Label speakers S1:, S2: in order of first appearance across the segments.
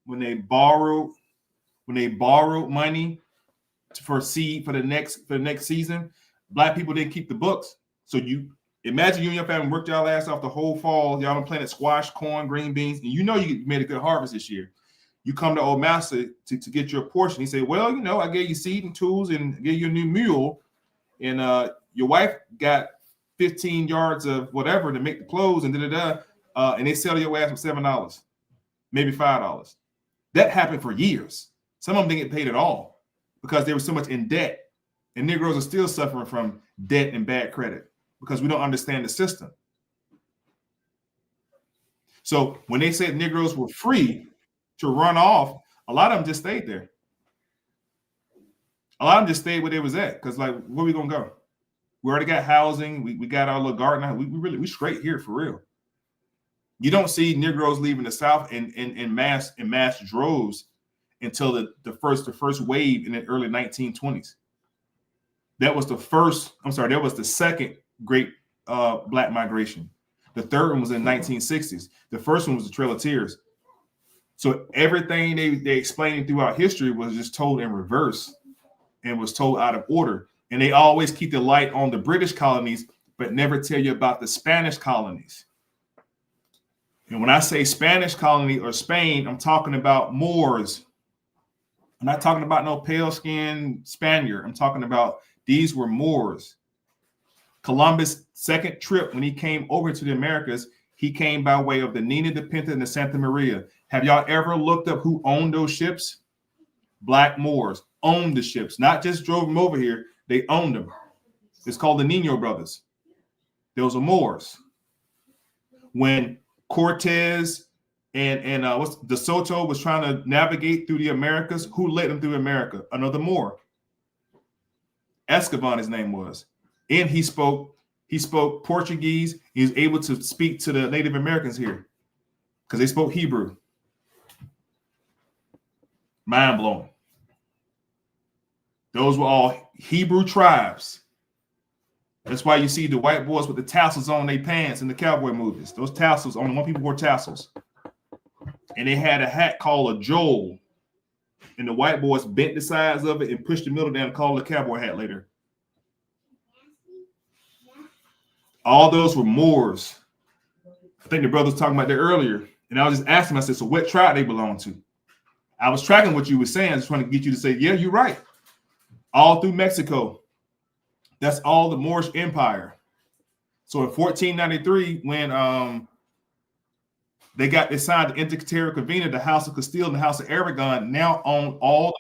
S1: when they borrowed money for seed for the next season, black people didn't keep the books. So you imagine you and your family worked y'all ass off the whole fall. Y'all done planted squash, corn, green beans, and you know you made a good harvest this year. You come to old master to get your portion. He say, well, you know, I gave you seed and tools and gave you a new mule, and your wife got 15 yards of whatever to make the clothes and and they sell your ass for $7, maybe $5. That happened for years. Some of them didn't get paid at all because they were so much in debt, and Negroes are still suffering from debt and bad credit because we don't understand the system. So when they said Negroes were free to run off, a lot of them just stayed there. A lot of them just stayed where they was at because, like, where we gonna go? We already got housing. We got our little garden. We straight here for real. You don't see Negroes leaving the South in mass droves until the first wave in the early 1920s. That was the first. I'm sorry, that was the second great black migration. The third one was in the 1960s. The first one was the Trail of Tears. So everything they explained throughout history was just told in reverse and was told out of order. And they always keep the light on the British colonies, but never tell you about the Spanish colonies. And when I say Spanish colony or Spain, I'm talking about Moors. I'm not talking about no pale-skinned Spaniard. I'm talking about these were Moors. Columbus' second trip, when he came over to the Americas, he came by way of the Nina, the Pinta, and the Santa Maria. Have y'all ever looked up who owned those ships? Black Moors owned the ships, not just drove them over here. They owned them. It's called the Nino brothers. Those are Moors. When Cortez and what's De Soto was trying to navigate through the Americas, who led them through America? Another Moor. Escobar, his name was. And he spoke Portuguese. He was able to speak to the Native Americans here because they spoke Hebrew. Mind blowing. Those were all Hebrew tribes. That's why you see the white boys with the tassels on their pants in the cowboy movies. Those tassels, only one people wore tassels. And they had a hat called a joel. And the white boys bent the sides of it and pushed the middle down and called it a cowboy hat later. All those were Moors. I think the brother was talking about that earlier. And I was just asking myself, so what tribe they belong to? I was tracking what you were saying, just trying to get you to say, yeah, you're right. All through Mexico. That's all the Moorish Empire. So in 1493, when they signed the Interterritorial Convention, the House of Castile and the House of Aragon now own all.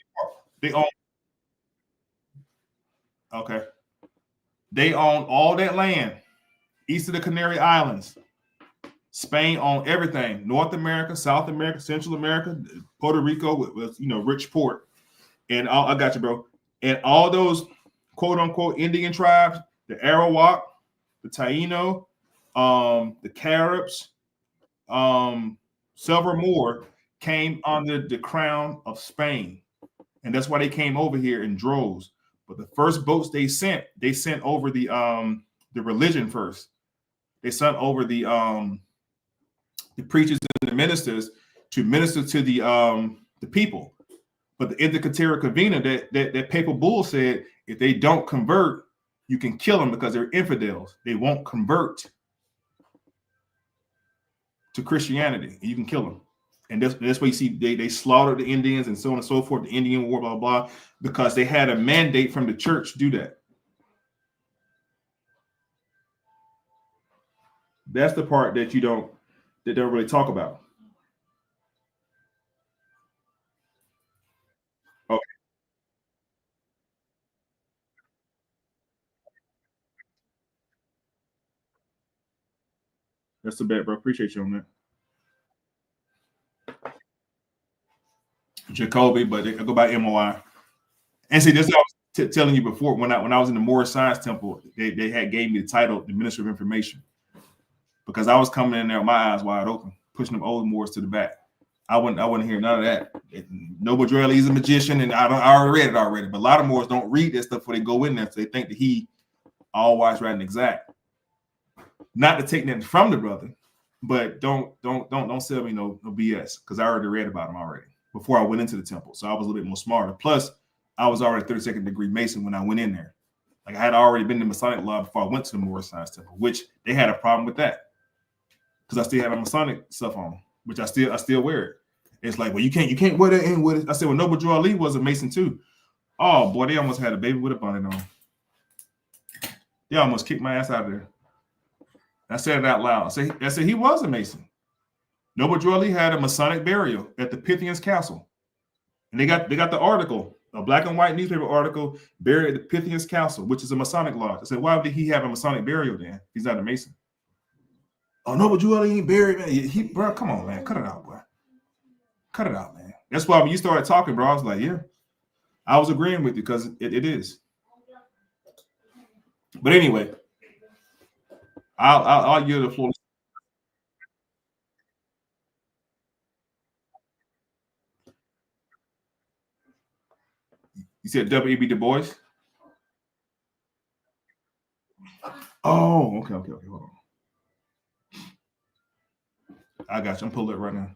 S1: They own all that land east of the Canary Islands. Spain owned everything: North America, South America, Central America, Puerto Rico with rich port, and I got you, bro. And all those quote unquote Indian tribes, the Arawak, the Taino, the Caribs, several more came under the crown of Spain, and that's why they came over here in droves. But the first boats they sent over the religion first. They sent over the preachers and the ministers to minister to the people. But the Interterritorial Convention, that papal bull said, if they don't convert, you can kill them because they're infidels. They won't convert to Christianity, and you can kill them. And that's why you see they slaughtered the Indians and so on and so forth, the Indian War, blah, blah, because they had a mandate from the church to do that. That's the part that they don't really talk about. Okay. That's the bet, bro. Appreciate you on that. Jacoby, but I go by M.O.I. And see, this is what I was telling you before. When I was in the Moorish Science Temple, they had gave me the title, the Minister of Information, because I was coming in there with my eyes wide open, pushing them old Moors to the back. I wouldn't hear none of that. Noble Dreely is a magician, and I already read it already. But a lot of Moors don't read that stuff before they go in there, so they think that he all wise, right, and exact. Not to take nothing from the brother, but don't sell me no BS, because I already read about him already. before I went into the temple. So I was a little bit more smarter. Plus, I was already 32nd degree Mason when I went in there. Like I had already been in Masonic law before I went to the M.O.I Science Temple, which they had a problem with that because I still had my Masonic stuff on, which I still wear it. It's like, well, you can't wear that in with it. I said, well, Noble Drew Ali was a Mason too. Oh boy, they almost had a baby with a bonnet on. They almost kicked my ass out of there. I said it out loud. I said he was a Mason. Noble Drew Ali had a Masonic burial at the Pythian's Castle. And they got the article, a black and white newspaper article, buried at the Pythian's Castle, which is a Masonic lodge. I said, why did he have a Masonic burial then? He's not a Mason. Oh, Noble Drew Ali ain't buried, man. Bro, come on, man. Cut it out, bro. Cut it out, man. That's why when you started talking, bro, I was like, yeah. I was agreeing with you because it is. But anyway, I'll give the floor. You said W.E.B. Du Bois? Oh, okay. Hold on. I got you. I'm pulling it right now.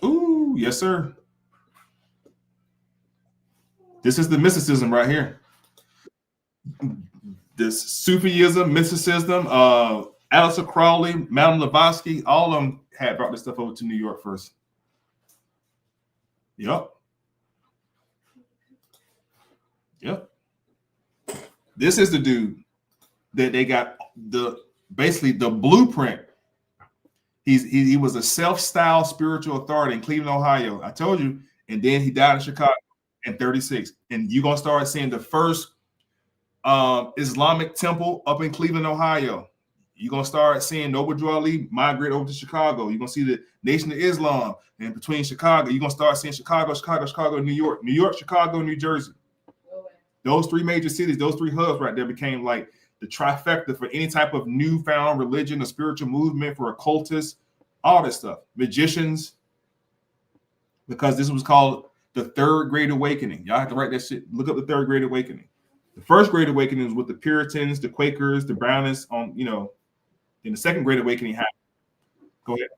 S1: Ooh, yes, sir. This is the mysticism right here. This Sufism, mysticism, Aleister Crowley, Madame Blavatsky, all of them had brought this stuff over to New York first. Yep. This is the dude that they got basically the blueprint. He was a self-styled spiritual authority in Cleveland, Ohio. I told you, and then he died in Chicago in 36. And you're gonna start seeing the first Islamic temple up in Cleveland, Ohio. You're gonna start seeing Noble Drew Ali migrate over to Chicago. You're gonna see the Nation of Islam, and between Chicago, you're gonna start seeing Chicago, New York, Chicago, New Jersey. Those three major cities, those three hubs right there became like the trifecta for any type of newfound religion, a spiritual movement, for occultists, all this stuff, magicians, because this was called the Third Great Awakening. Y'all have to write that shit. Look up the Third Great Awakening. The first Great Awakening was with the Puritans, the Quakers, the Brownists then the Second Great Awakening happened. Go ahead.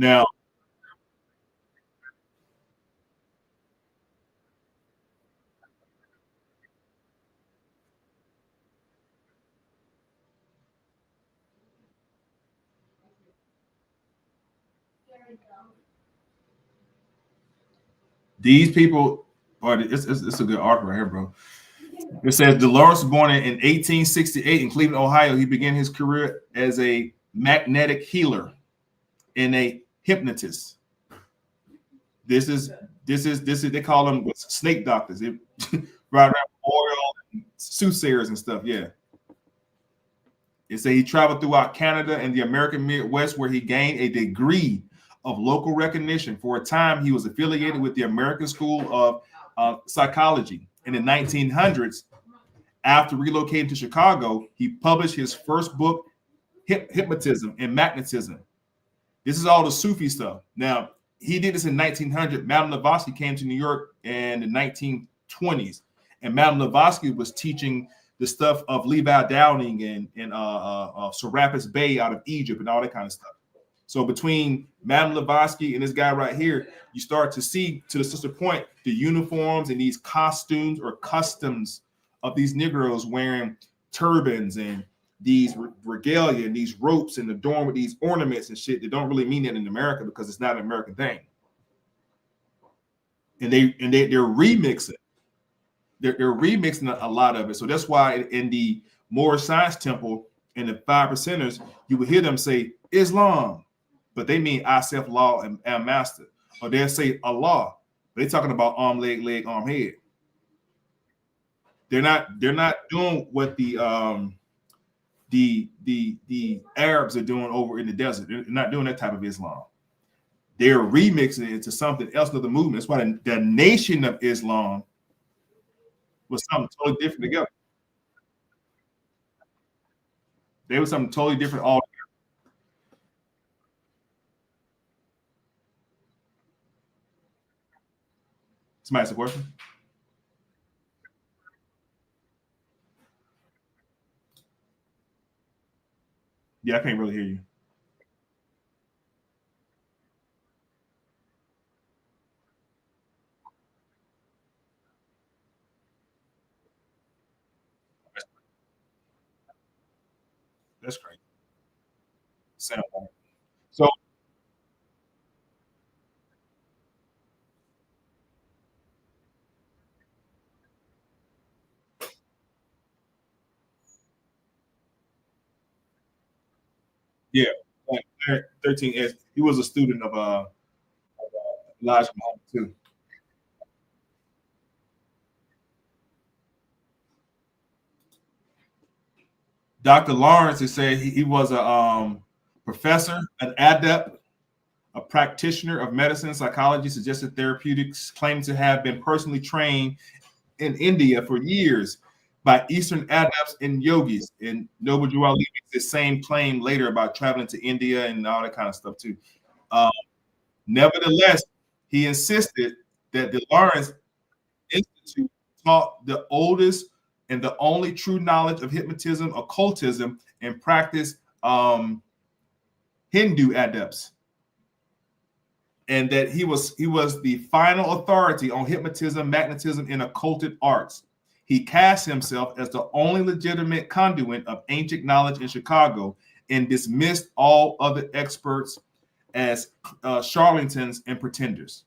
S1: Now, these people it's a good article right here, bro. It says Dolores was born in 1868 in Cleveland, Ohio. He began his career as a magnetic healer and a hypnotist. This is they call them snake doctors. They right around oil and soothsayers and stuff. Yeah. It says he traveled throughout Canada and the American Midwest, where he gained a degree of local recognition. For a time, he was affiliated with the American School of Psychology. In the 1900s, after relocating to Chicago, he published his first book, Hypnotism and Magnetism. This is all the Sufi stuff. Now, he did this in 1900. Madame Blavatsky came to New York in the 1920s, and Madame Blavatsky was teaching the stuff of Levi Downing and Serapis Bey out of Egypt and all that kind of stuff. So between Madame Blavatsky and this guy right here, you start to see, to the sister point, the uniforms and these costumes or customs of these Negroes wearing turbans and these regalia and these ropes and adorned with these ornaments and shit that don't really mean that in America because it's not an American thing. And they're remixing. They're remixing a lot of it. So that's why in the M.O.I Science Temple and the 5%ers, you would hear them say Islam, but they mean I, self, law, and master. Or they'll say Allah. They're talking about arm, leg, arm, head. They're not doing what the Arabs are doing over in the desert. They're not doing that type of Islam. They're remixing it into something else of the movement. That's why the Nation of Islam was something totally different together. They were something totally different all. Somebody ask a question? Yeah, I can't really hear you. That's crazy. Sound like. So yeah, like 13 S. He was a student of Elijah Muhammad too. Dr. Lawrence is saying he was a professor, an adept, a practitioner of medicine, psychology, suggested therapeutics, claimed to have been personally trained in India for years by Eastern adepts and yogis. And Noble Jewel makes the same claim later about traveling to India and all that kind of stuff too. Um, Nevertheless, he insisted that the Lawrence Institute taught the oldest and the only true knowledge of hypnotism, occultism, and practice Hindu adepts, and that he was the final authority on hypnotism, magnetism, and occulted arts. He cast himself as the only legitimate conduit of ancient knowledge in Chicago and dismissed all other experts as charlatans and pretenders.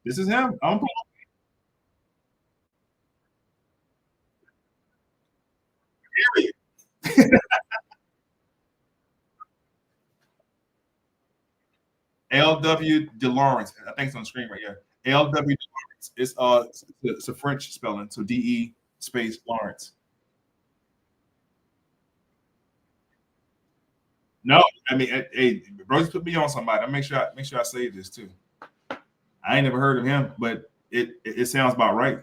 S1: This is him. L.W. DeLawrence. I think it's on the screen right here. L.W. DeLawrence. It's a French spelling, so D.E. space Lawrence. No, I mean, hey, bro, just put me on somebody. I make sure I save this too. I ain't never heard of him, but it sounds about right.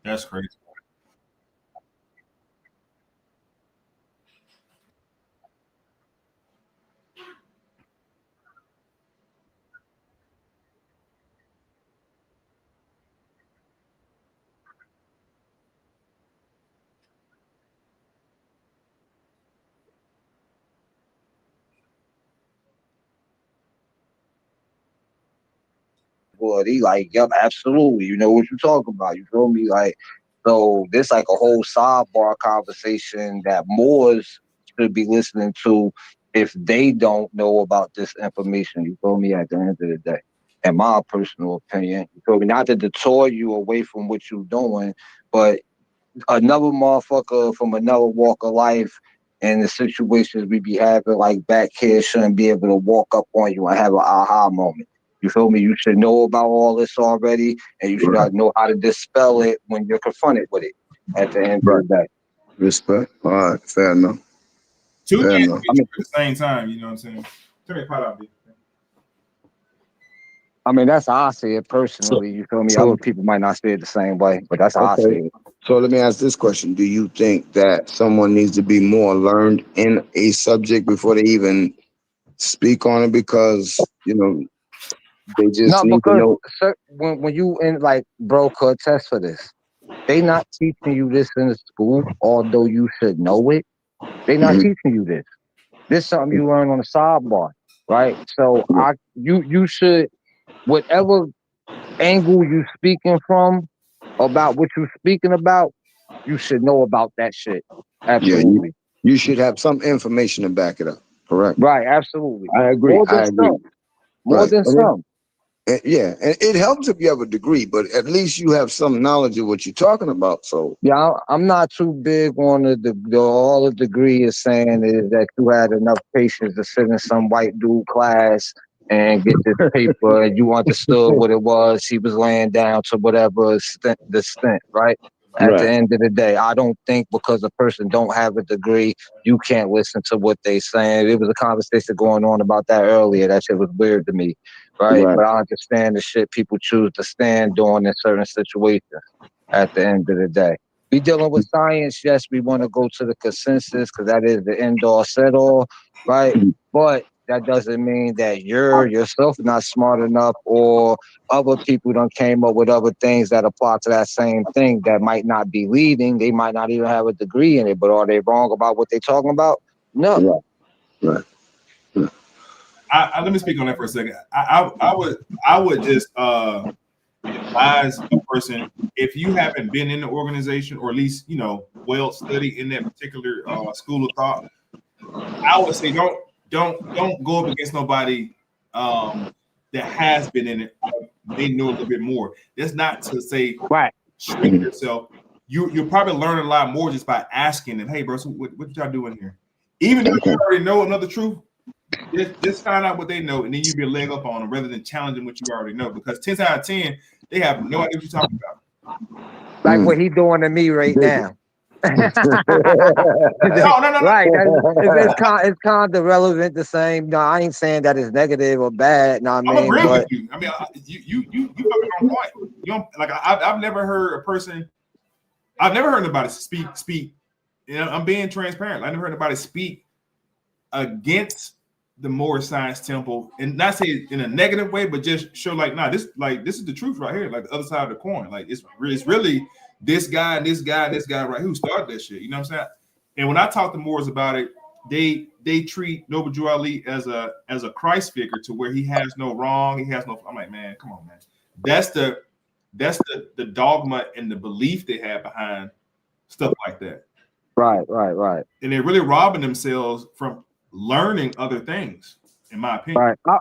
S1: That's crazy.
S2: Well, he like, yep, absolutely. You know what you're talking about. You feel me? Like, so this like a whole sidebar conversation that Moors should be listening to if they don't know about this information. You feel me? At the end of the day, in my personal opinion, you feel me? Not to detour you away from what you're doing, but another motherfucker from another walk of life and the situations we be having like back here shouldn't be able to walk up on you and have an aha moment. You feel me? You should know about all this already, and you should know how to dispel it when you're confronted with it at the end
S3: Right.
S2: of the day.
S3: Respect. All right. Fair enough.
S1: Two
S3: Fair
S1: things
S3: enough.
S1: at the same time. You know what I'm saying? Turn your pot off, dude.
S2: I mean, that's how I see it
S3: So,
S2: personally. You feel me?
S3: so
S2: Other people might not see it the same way, but that's how I see
S3: okay.
S2: it.
S3: So let me ask this question: do you think that someone needs to be more learned in a subject before they even speak on it? Because they just
S2: No,
S3: need to
S2: because
S3: know.
S2: when you in like bro could attest for this, they not teaching you this in the school, although you should know it. They not
S3: Mhm.
S2: teaching you this. This is something you learn on the sidebar, right? So
S3: Yeah.
S2: you should, whatever angle you speaking from about what you speaking about, you should know about that shit.
S3: Yeah. You,
S2: Absolutely.
S3: you should have some information to back it up. Correct.
S2: Right, absolutely.
S3: I agree.
S2: More than
S3: I agree.
S2: some. More
S3: Right.
S2: than some.
S3: Yeah, and it helps if you have a degree, but at least you have some knowledge of what you're talking about. So
S2: Yeah, I'm not too big on all the degree is saying is that you had enough patience to sit in some white dude class and get this paper and you understood what it was. He was laying down to whatever the stint, right? At the
S3: right,
S2: end of the day, I don't think because a person don't have a degree, you can't listen to what they saying. There was a conversation going on about that earlier. That shit was weird to me, right?
S3: right,
S2: But I understand the shit people choose to stand on in certain situations at the end of the day. We dealing with science, yes, we want to go to the consensus because that is the end all set all, right? But that doesn't mean that you're yourself not smart enough or other people done came up with other things that apply to that same thing that might not be leading. They might not even have a degree in it, but are they wrong about what they talking about? No.
S3: right, right.
S1: Let me speak on that for a second. I would just advise a person, if you haven't been in the organization or at least well studied in that particular school of thought, I would say don't go up against nobody that has been in it. They know a little bit more. That's not to say
S2: Right.
S1: shrink yourself. You'll probably learn a lot more just by asking them, hey bro, so what y'all doing here? Even if you already know another truth, just find out what they know, and then you be a leg up on them rather than challenging what you already know. Because 10 out of 10, they have no idea what you're talking about.
S2: Like what he doing to me right now.
S1: No.
S2: Right. It's kind of relevant, the same. No, I ain't saying that it's negative or bad. No, I
S1: I'm
S2: mean,
S1: agreeing
S2: but
S1: with you. I mean, you fucking on point. You don't like. I've never heard a person. I've never heard anybody speak. I'm being transparent. I never heard anybody speak against the Moorish Science Temple, and not say it in a negative way, but just show like, nah, this is the truth right here, like the other side of the coin. Like it's really this guy and this guy and this guy right who started that shit. You know what I'm saying? And when I talk to Moors about it, they treat Noble Drew Ali as a Christ figure to where he has no wrong, he has no. I'm like, man, come on, man. That's the dogma and the belief they have behind stuff like that.
S2: right.
S1: And they're really robbing themselves from learning other things, in my opinion.
S2: Right.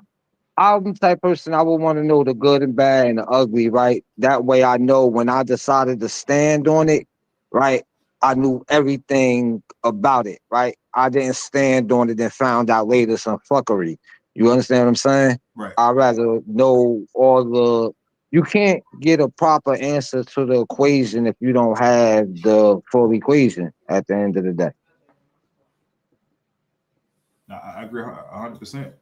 S2: I'm the type of person I would want to know the good and bad and the ugly, right? That way I know when I decided to stand on it, right? I knew everything about it, right? I didn't stand on it and found out later some fuckery. You understand what I'm saying?
S1: Right.
S2: I'd rather know you can't get a proper answer to the equation if you don't have the full equation at the end of the day.
S1: I agree 100%.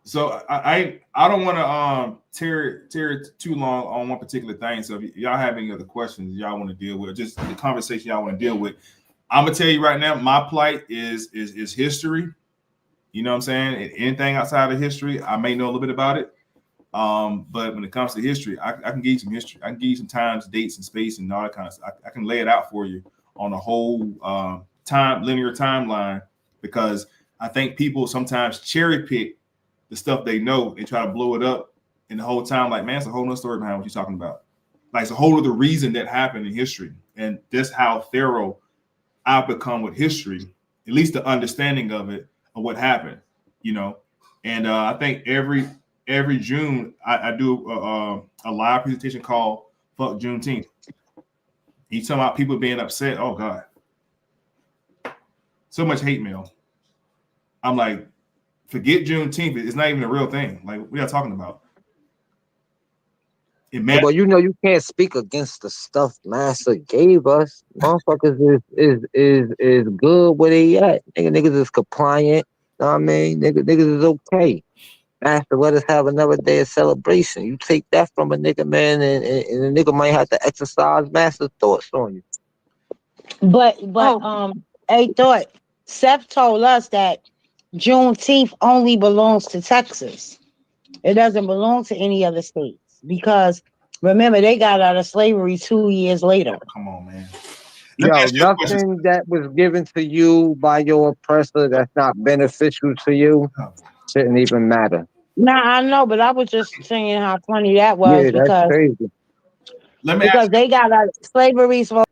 S1: So I don't want to tear it too long on one particular thing. So if y'all have any other questions y'all want to deal with, just the conversation y'all want to deal with, I'm gonna tell you right now, my plight is history. You know what I'm saying? Anything outside of history, I may know a little bit about it. But when it comes to history, I can give you some history. I can give you some times, dates, and space, and all that kind of stuff. I can lay it out for you on a whole linear timeline, because I think people sometimes cherry pick the stuff they know and try to blow it up. And the whole time, like, man, it's a whole nother story behind what you're talking about. Like, it's a whole other reason that happened in history. And that's how thorough I've become with history, at least the understanding of it, of what happened, And I think every June I do a live presentation called "Fuck Juneteenth." You talking about people being upset? Oh God, so much hate mail. I'm like, forget Juneteenth. It's not even a real thing. Like, what are you talking about?
S2: But you can't speak against the stuff Master gave us. Motherfuckers is good where they at. Niggas is compliant. Know what I mean? Niggas is okay. Master, let us have another day of celebration. You take that from a nigga, man, and the nigga might have to exercise Master's thoughts on you.
S4: But a thought. Seth told us that Juneteenth only belongs to Texas. It doesn't belong to any other states, because remember, they got out of slavery 2 years later.
S1: Come on, man.
S2: Nothing that was given to you by your oppressor that's not beneficial to you shouldn't even matter.
S4: Nah, I know, but I was just saying how funny that was,
S2: Yeah,
S4: because
S2: that's crazy.
S4: because they got out of slavery. So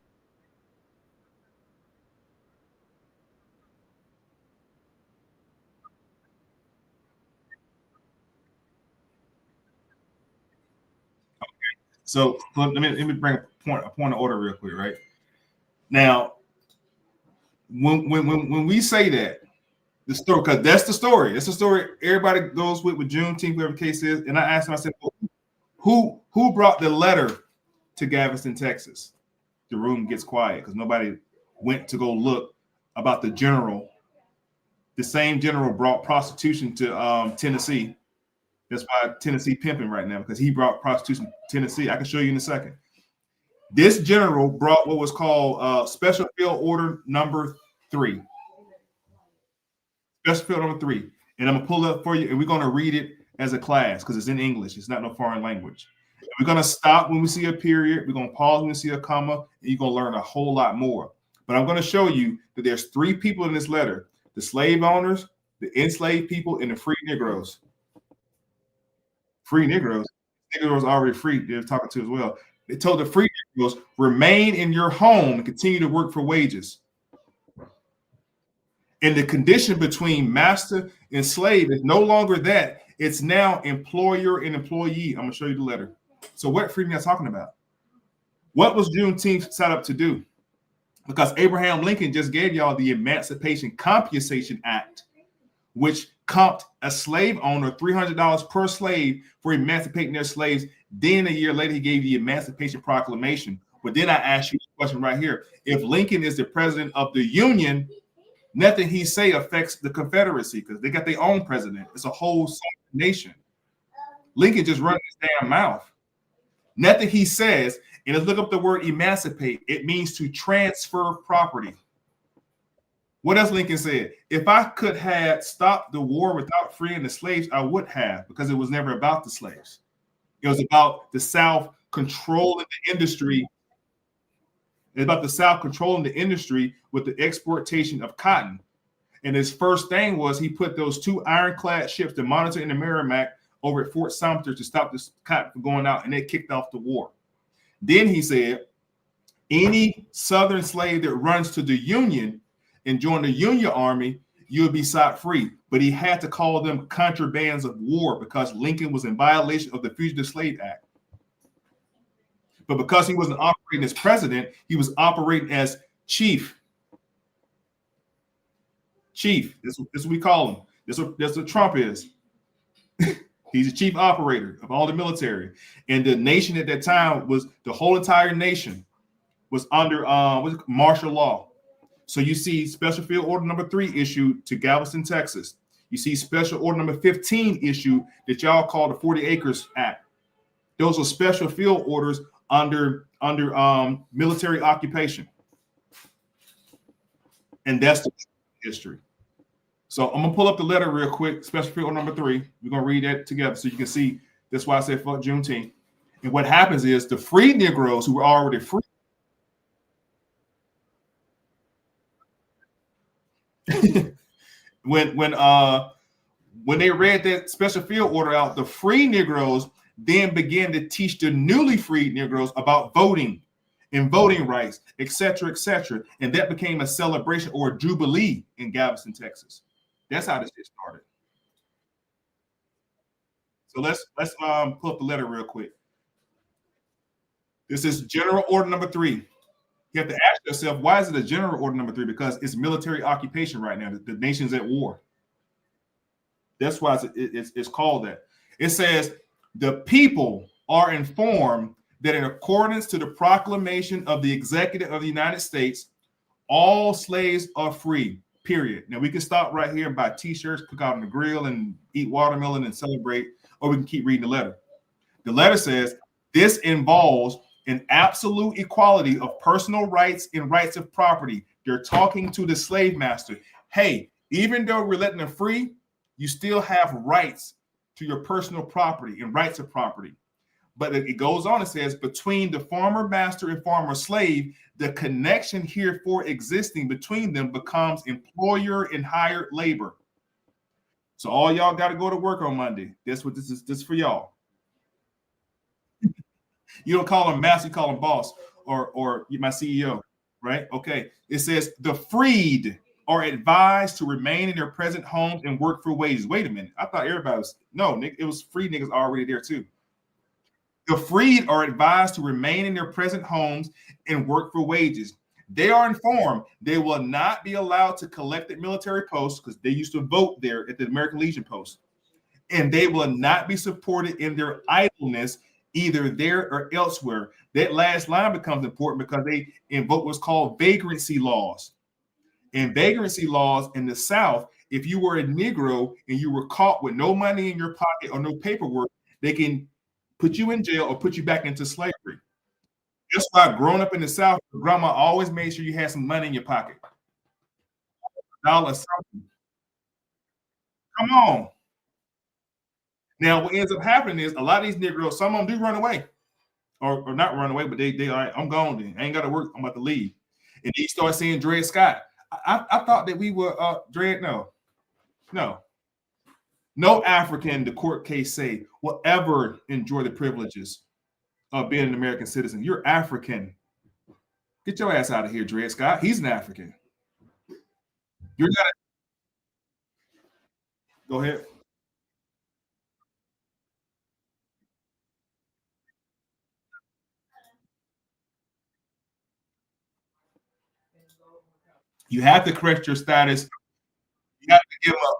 S1: So let me bring a point of order real quick, right? Now, when we say that, the story, because that's the story. That's the story everybody goes with Juneteenth, whatever the case is. And I asked him, I said, who brought the letter to Galveston, Texas? The room gets quiet because nobody went to go look about the general. The same general brought prostitution to Tennessee. That's why Tennessee pimping right now, because he brought prostitution to Tennessee. I can show you in a second. This general brought what was called Special Field Order Number 3. Special Field Number 3. And I'm going to pull it up for you, and we're going to read it as a class because it's in English. It's not no foreign language. And we're going to stop when we see a period. We're going to pause when we see a comma, and you're going to learn a whole lot more. But I'm going to show you that there's 3 people in this letter: the slave owners, the enslaved people, and the free Negroes. Free Negroes. Negroes already free. They're talking to as well. They told the free Negroes, remain in your home and continue to work for wages. And the condition between master and slave is no longer that. It's now employer and employee. I'm going to show you the letter. So what freedom are you talking about? What was Juneteenth set up to do? Because Abraham Lincoln just gave y'all the Emancipation Compensation Act, which comped a slave owner $300 per slave for emancipating their slaves. Then a year later, he gave the Emancipation Proclamation. But then I ask you a question right here. If Lincoln is the president of the Union, nothing he say affects the Confederacy because they got their own president. It's a whole nation. Lincoln just running his damn mouth. Nothing he says, and let's look up the word emancipate. It means to transfer property. What else Lincoln said? If I could have stopped the war without freeing the slaves, I would have, because it was never about the slaves. It was about the South controlling the industry. It's about the South controlling the industry with the exportation of cotton. And his first thing was he put those 2 ironclad ships, the Monitor and the Merrimack, over at Fort Sumter to stop this cotton from going out, and they kicked off the war. Then he said, any Southern slave that runs to the Union and join the Union Army, you'll be set free. But he had to call them contrabands of war because Lincoln was in violation of the Fugitive Slave Act. But because he wasn't operating as president, he was operating as chief. Chief, that's what we call him. That's what Trump is. He's the chief operator of all the military. And the nation at that time was, the whole entire nation was under martial law. So you see Special Field Order Number 3 issued to Galveston, Texas. You see Special Order Number 15 issued that y'all call the 40 Acres Act. Those are special field orders under military occupation. And that's the history. So I'm gonna pull up the letter real quick, Special Field Order Number 3. We're gonna read that together so you can see. That's why I said fuck Juneteenth. And what happens is the free Negroes who were already free. when they read that special field order out, the free Negroes then began to teach the newly freed Negroes about voting and voting rights, etc., etc. And that became a celebration or a jubilee in Galveston, Texas. That's how this shit started. So let's pull up the letter real quick. This is General Order Number 3. You have to ask yourself, why is it a General Order Number 3? Because it's military occupation right now. The nation's at war. That's why it's called that. It says, the people are informed that in accordance to the proclamation of the Executive of the United States, all slaves are free, period. Now, we can stop right here and buy T-shirts, cook out on the grill, and eat watermelon and celebrate, or we can keep reading the letter. The letter says, this involves an absolute equality of personal rights and rights of property. They're talking to the slave master. Hey, even though we're letting them free, you still have rights to your personal property and rights of property. But it goes on and says, between the former master and former slave, the connection heretofore existing between them becomes employer and hired labor. So all y'all got to go to work on Monday. That's what this is for y'all. You don't call him master, you call him boss or my CEO, right? Okay. It says the freed are advised to remain in their present homes and work for wages. Wait a minute. I thought everybody was, no, it was free niggas already there too. The freed are advised to remain in their present homes and work for wages. They are informed they will not be allowed to collect at military posts because they used to vote there at the American Legion post. And they will not be supported in their idleness either there or elsewhere. That last line becomes important because they invoke what's called vagrancy laws. And vagrancy laws in the South, if you were a Negro and you were caught with no money in your pocket or no paperwork, they can put you in jail or put you back into slavery. That's why growing up in the South, grandma always made sure you had some money in your pocket. $1 something. Come on. Now, what ends up happening is a lot of these Negroes, some of them do run away. Or not run away, but they all right, I'm gone then. I ain't got to work. I'm about to leave. And then you start seeing Dred Scott. I thought that we were Dred. No African, the court case say, will ever enjoy the privileges of being an American citizen. You're African. Get your ass out of here, Dred Scott. He's an African. You're not. Go ahead. You have to correct your status. You have to give a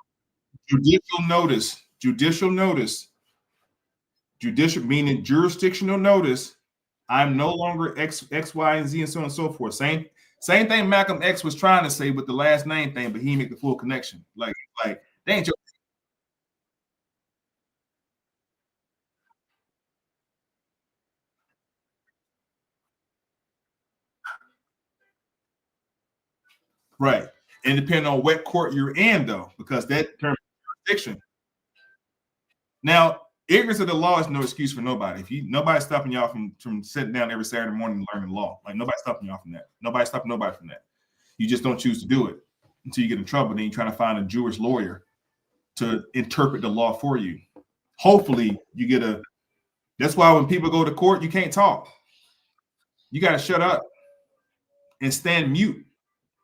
S1: judicial notice. Judicial meaning jurisdictional notice. I'm no longer X, Y, and Z, and so on and so forth. Same thing Malcolm X was trying to say with the last name thing, but he didn't make the full connection. Like they ain't your right. And depending on what court you're in, though, because that term jurisdiction. Now, ignorance of the law is no excuse for nobody. If nobody's stopping y'all from sitting down every Saturday morning and learning law. Like nobody's stopping y'all from that. Nobody's stopping nobody from that. You just don't choose to do it until you get in trouble. Then you're trying to find a Jewish lawyer to interpret the law for you. Hopefully, you get a. That's why when people go to court, you can't talk. You got to shut up and stand mute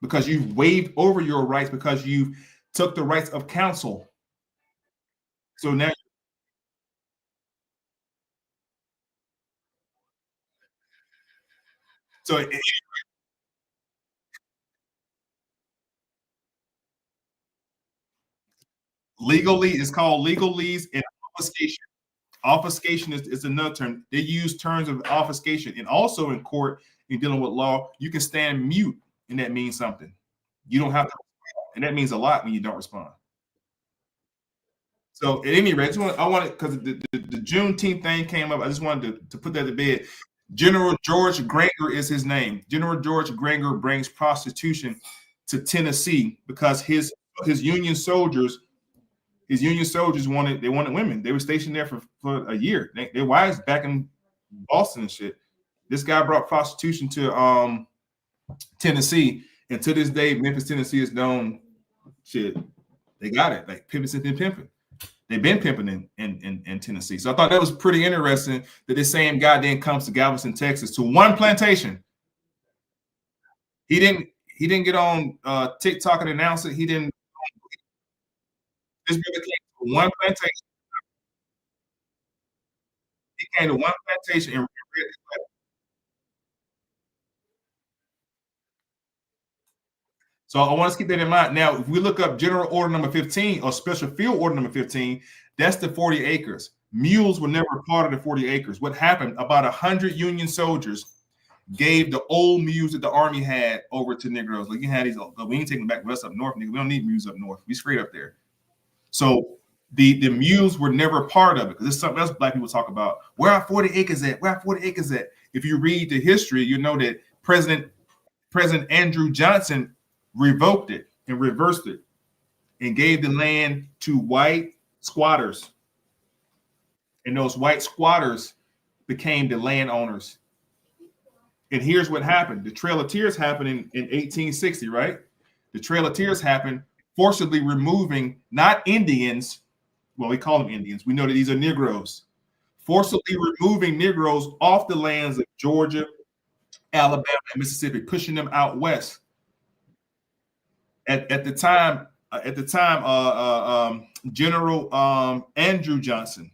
S1: because you've waived over your rights because you've took the rights of counsel. So now, so legally, it's called legalese and obfuscation. Obfuscation is another term. They use terms of obfuscation, and also in court, in dealing with law, you can stand mute, and that means something. You don't have to, and that means a lot when you don't respond. So at any rate, I wanted because the Juneteenth thing came up. I just wanted to put that to bed. General George Granger is his name. General George Granger brings prostitution to Tennessee because his Union soldiers wanted women. They were stationed there for a year. Their wives back in Boston and shit. This guy brought prostitution to Tennessee, and to this day, Memphis, Tennessee is known. Shit, they got it like pimping and pimping. They've been pimping in Tennessee. So I thought that was pretty interesting that this same guy then comes to Galveston, Texas, to one plantation. He didn't get on TikTok and announce it. He didn't. This brother came to one plantation. He came to one plantation and read his letter. So I want to keep that in mind. Now, if we look up General Order Number 15 or Special Field Order Number 15, that's the 40 acres. Mules were never part of the 40 acres. What happened? About 100 Union soldiers gave the old mules that the Army had over to Negroes. Like you had these, we ain't taking them back with us up north, nigga. We don't need mules up north. We straight up there. So the mules were never part of it because it's something else Black people talk about. Where are 40 acres at? Where are 40 acres at? If you read the history, you know that President Andrew Johnson revoked it and reversed it and gave the land to white squatters. And those white squatters became the landowners. And here's what happened. The Trail of Tears happened in 1860, right? The Trail of Tears happened forcibly removing not Indians. Well, we call them Indians. We know that these are Negroes. Forcibly removing Negroes off the lands of Georgia, Alabama, and Mississippi, pushing them out west. At the time, General Andrew Johnson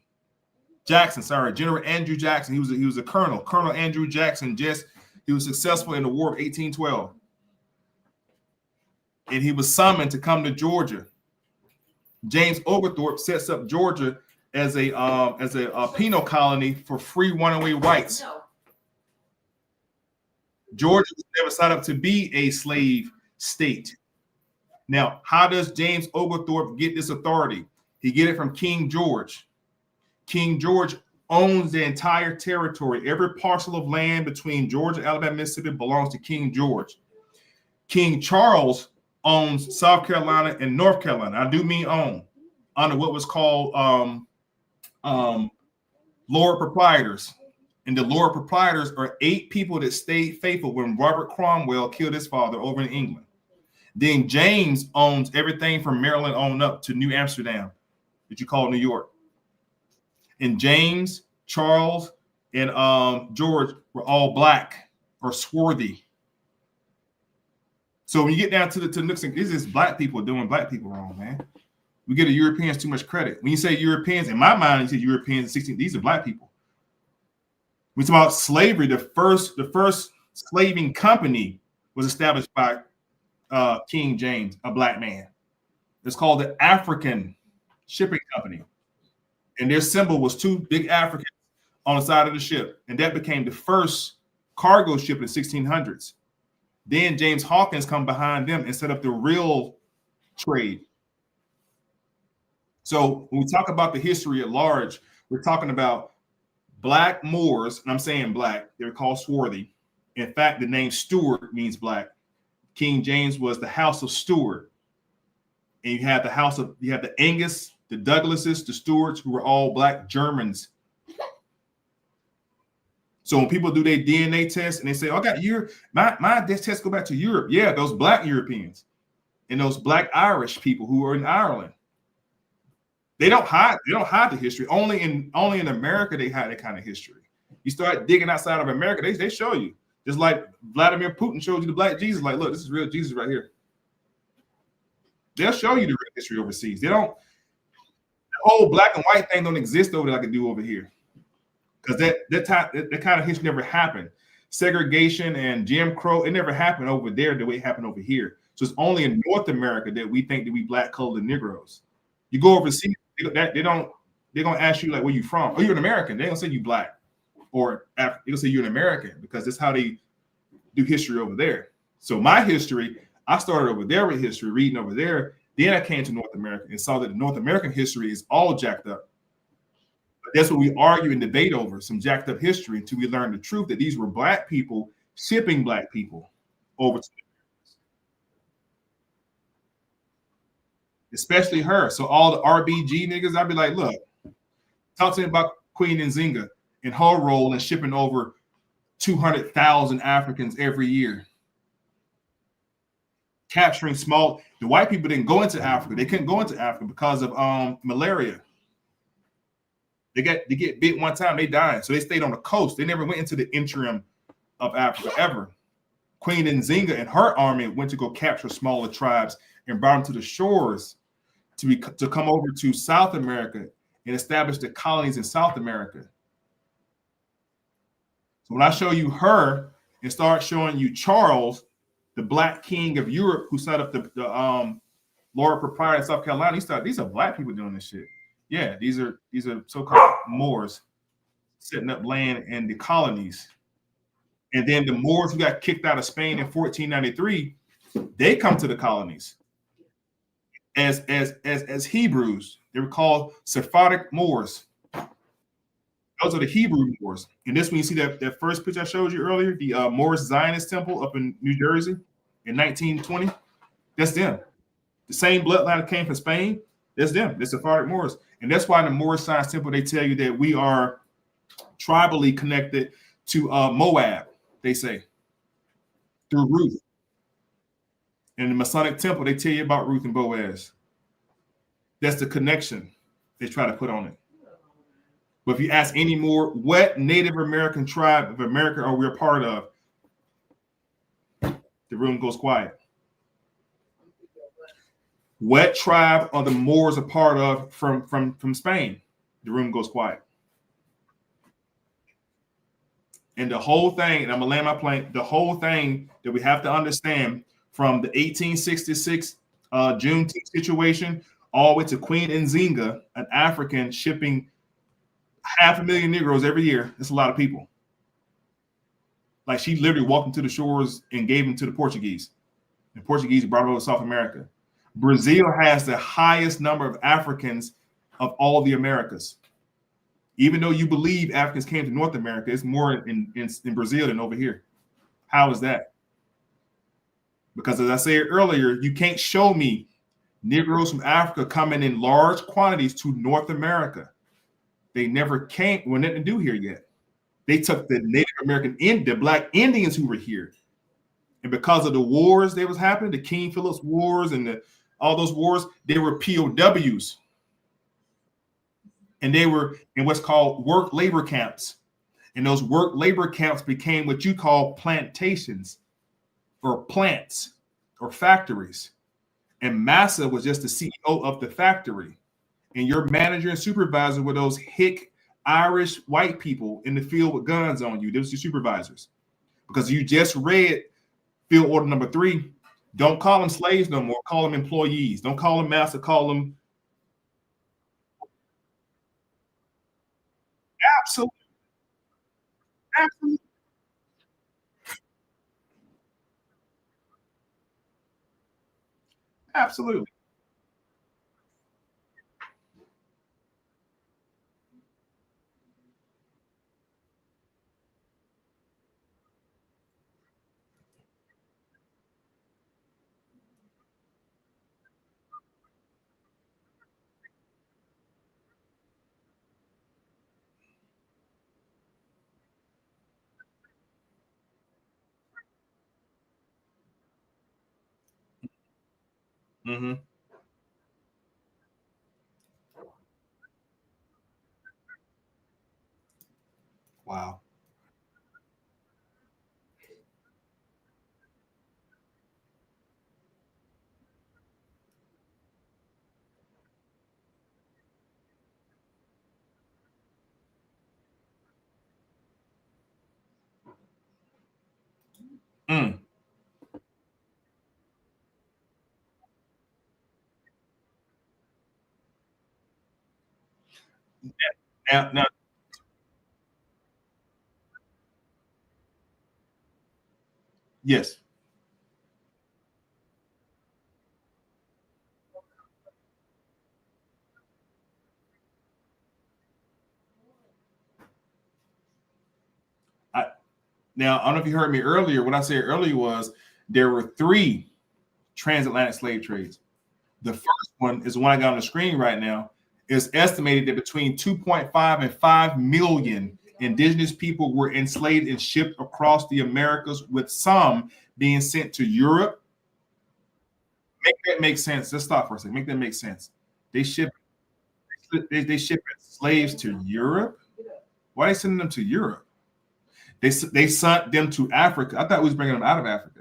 S1: Jackson, sorry, General Andrew Jackson. He was a colonel. Colonel Andrew Jackson. He was successful in the War of 1812, and he was summoned to come to Georgia. James Oglethorpe sets up Georgia as a penal colony for free runaway whites. Georgia was never set up to be a slave state. Now, how does James Oglethorpe get this authority? He get it from King George. King George owns the entire territory. Every parcel of land between Georgia, Alabama, Mississippi belongs to King George. King Charles owns South Carolina and North Carolina. I do mean own, under what was called Lord Proprietors. And the Lord Proprietors are 8 people that stayed faithful when Robert Cromwell killed his father over in England. Then James owns everything from Maryland on up to New Amsterdam, that you call New York. And James, Charles, and George were all black or swarthy. So when you get down to the nooks and this is black people doing black people wrong, man. We give the Europeans too much credit. When you say Europeans, in my mind, you say Europeans in 16, these are black people. We talk about slavery. The first slaving company was established by King James, a black man. It's called the African Shipping Company. And their symbol was 2 big Africans on the side of the ship. And that became the first cargo ship in the 1600s. Then James Hawkins come behind them and set up the real trade. So when we talk about the history at large, we're talking about black Moors, and I'm saying black, they're called swarthy. In fact, the name Stuart means black. King James was the House of Stuart. And you have the Angus, the Douglases, the Stuarts, who were all black Germans. So when people do their DNA test and they say, "Oh, I got my test go back to Europe." Yeah, those black Europeans and those black Irish people who are in Ireland. They don't hide the history. Only in America they hide that kind of history. You start digging outside of America, they show you. Just like Vladimir Putin showed you the black Jesus. Like, look, this is real Jesus right here. They'll show you the real history overseas. They don't. The whole black and white thing don't exist over there like it do over here. Because that kind of history never happened. Segregation and Jim Crow, it never happened over there the way it happened over here. So it's only in North America that we think that we black colored Negroes. You go overseas, they're gonna ask you like, where you from? Oh, you're an American. They don't say you black or African. They'll say you're an American because that's how they do history over there. So my history, I started over there with history, reading over there. Then I came to North America and saw that the North American history is all jacked up. But that's what we argue and debate over, some jacked up history, until we learn the truth that these were black people shipping black people over to especially her. So all the RBG niggas, I'd be like, look, talk to me about Queen Nzinga and her role in shipping over 200,000 Africans every year. Capturing the white people didn't go into Africa. They couldn't go into Africa because of malaria. They get bit one time, they died. So they stayed on the coast. They never went into the interim of Africa ever. Queen Nzinga and her army went to go capture smaller tribes and brought them to the shores to come over to South America and establish the colonies in South America. So when I show you her and start showing you Charles, the black king of Europe, who set up the Lord Proprietor of South Carolina, these are black people doing this shit. Yeah, these are so-called Moors setting up land in the colonies. And then the Moors who got kicked out of Spain in 1493, they come to the colonies as Hebrews. They were called Sephardic Moors. Those are the Hebrew Moors. And this when you see that first picture I showed you earlier, the Moorish Zionist temple up in New Jersey in 1920, that's them. The same bloodline that came from Spain, that's them. They're Sephardic Moors. And that's why in the Moorish Zionist temple, they tell you that we are tribally connected to Moab, they say, through Ruth. In the Masonic temple, they tell you about Ruth and Boaz. That's the connection they try to put on it. But if you ask any more, what Native American tribe of America are we a part of? The room goes quiet. What tribe are the Moors a part of from Spain? The room goes quiet. And the whole thing, and I'm gonna land my plane, the whole thing that we have to understand from the 1866 Juneteenth situation all the way to Queen Nzinga, an African shipping 500,000 Negroes every year. That's a lot of people. Like she literally walked into the shores and gave them to the Portuguese. The Portuguese brought them over to South America. Brazil has the highest number of Africans of all the Americas. Even though you believe Africans came to North America, it's more in Brazil than over here. How is that? Because as I said earlier, you can't show me Negroes from Africa coming in large quantities to North America. They never came, we're nothing to do here yet. They took the Native American, the Black Indians who were here. And because of the wars that was happening, the King Philip's Wars and all those wars, they were POWs. And they were in what's called work labor camps. And those work labor camps became what you call plantations or plants or factories. And Massa was just the CEO of the factory. And your manager and supervisor were those hick Irish white people in the field with guns on you. Those are your supervisors. Because you just read field order number 3. Don't call them slaves no more. Call them employees. Don't call them master. Call them. Absolutely. Absolutely. Absolutely. Mm-hmm. Wow. Mm. Now, yes. Now, I don't know if you heard me earlier. What I said earlier was there were 3 transatlantic slave trades. The first one is the one I got on the screen right now. It's estimated that between 2.5 and 5 million indigenous people were enslaved and shipped across the Americas, with some being sent to Europe. Make that make sense. Let's stop for a second. Make that make sense. They ship ship slaves to Europe. Why are they sending them to Europe? They sent them to Africa. I thought we was bringing them out of Africa,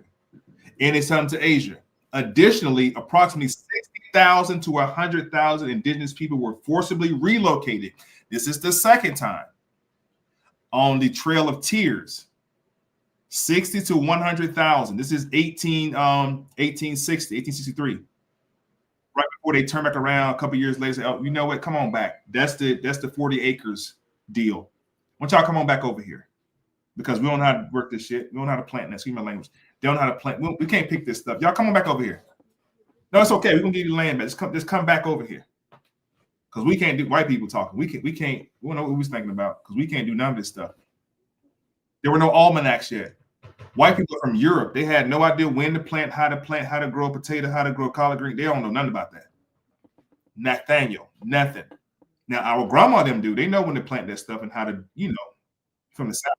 S1: and they sent them to Asia. Additionally, approximately 60,000 to 100,000 indigenous people were forcibly relocated. This is the second time on the Trail of Tears. 60 to 100,000. This is 1863. Right before they turn back around a couple years later, say, oh, you know what? Come on back. That's the 40 acres deal. Why don't y'all come on back over here? Because we don't know how to work this shit. We don't know how to plant that. Excuse my language. They don't know how to plant. We can't pick this stuff. Y'all come on back over here. No, it's okay. We're gonna give you the land back. Just come back over here. Because we can't do white people talking. We can't. We don't know what we was thinking about because we can't do none of this stuff. There were no almanacs yet. White people from Europe, they had no idea when to plant, how to grow a potato, how to grow collard green. They don't know nothing about that. Nathaniel, nothing. Now our grandma them do. They know when to plant that stuff and how to, from the south.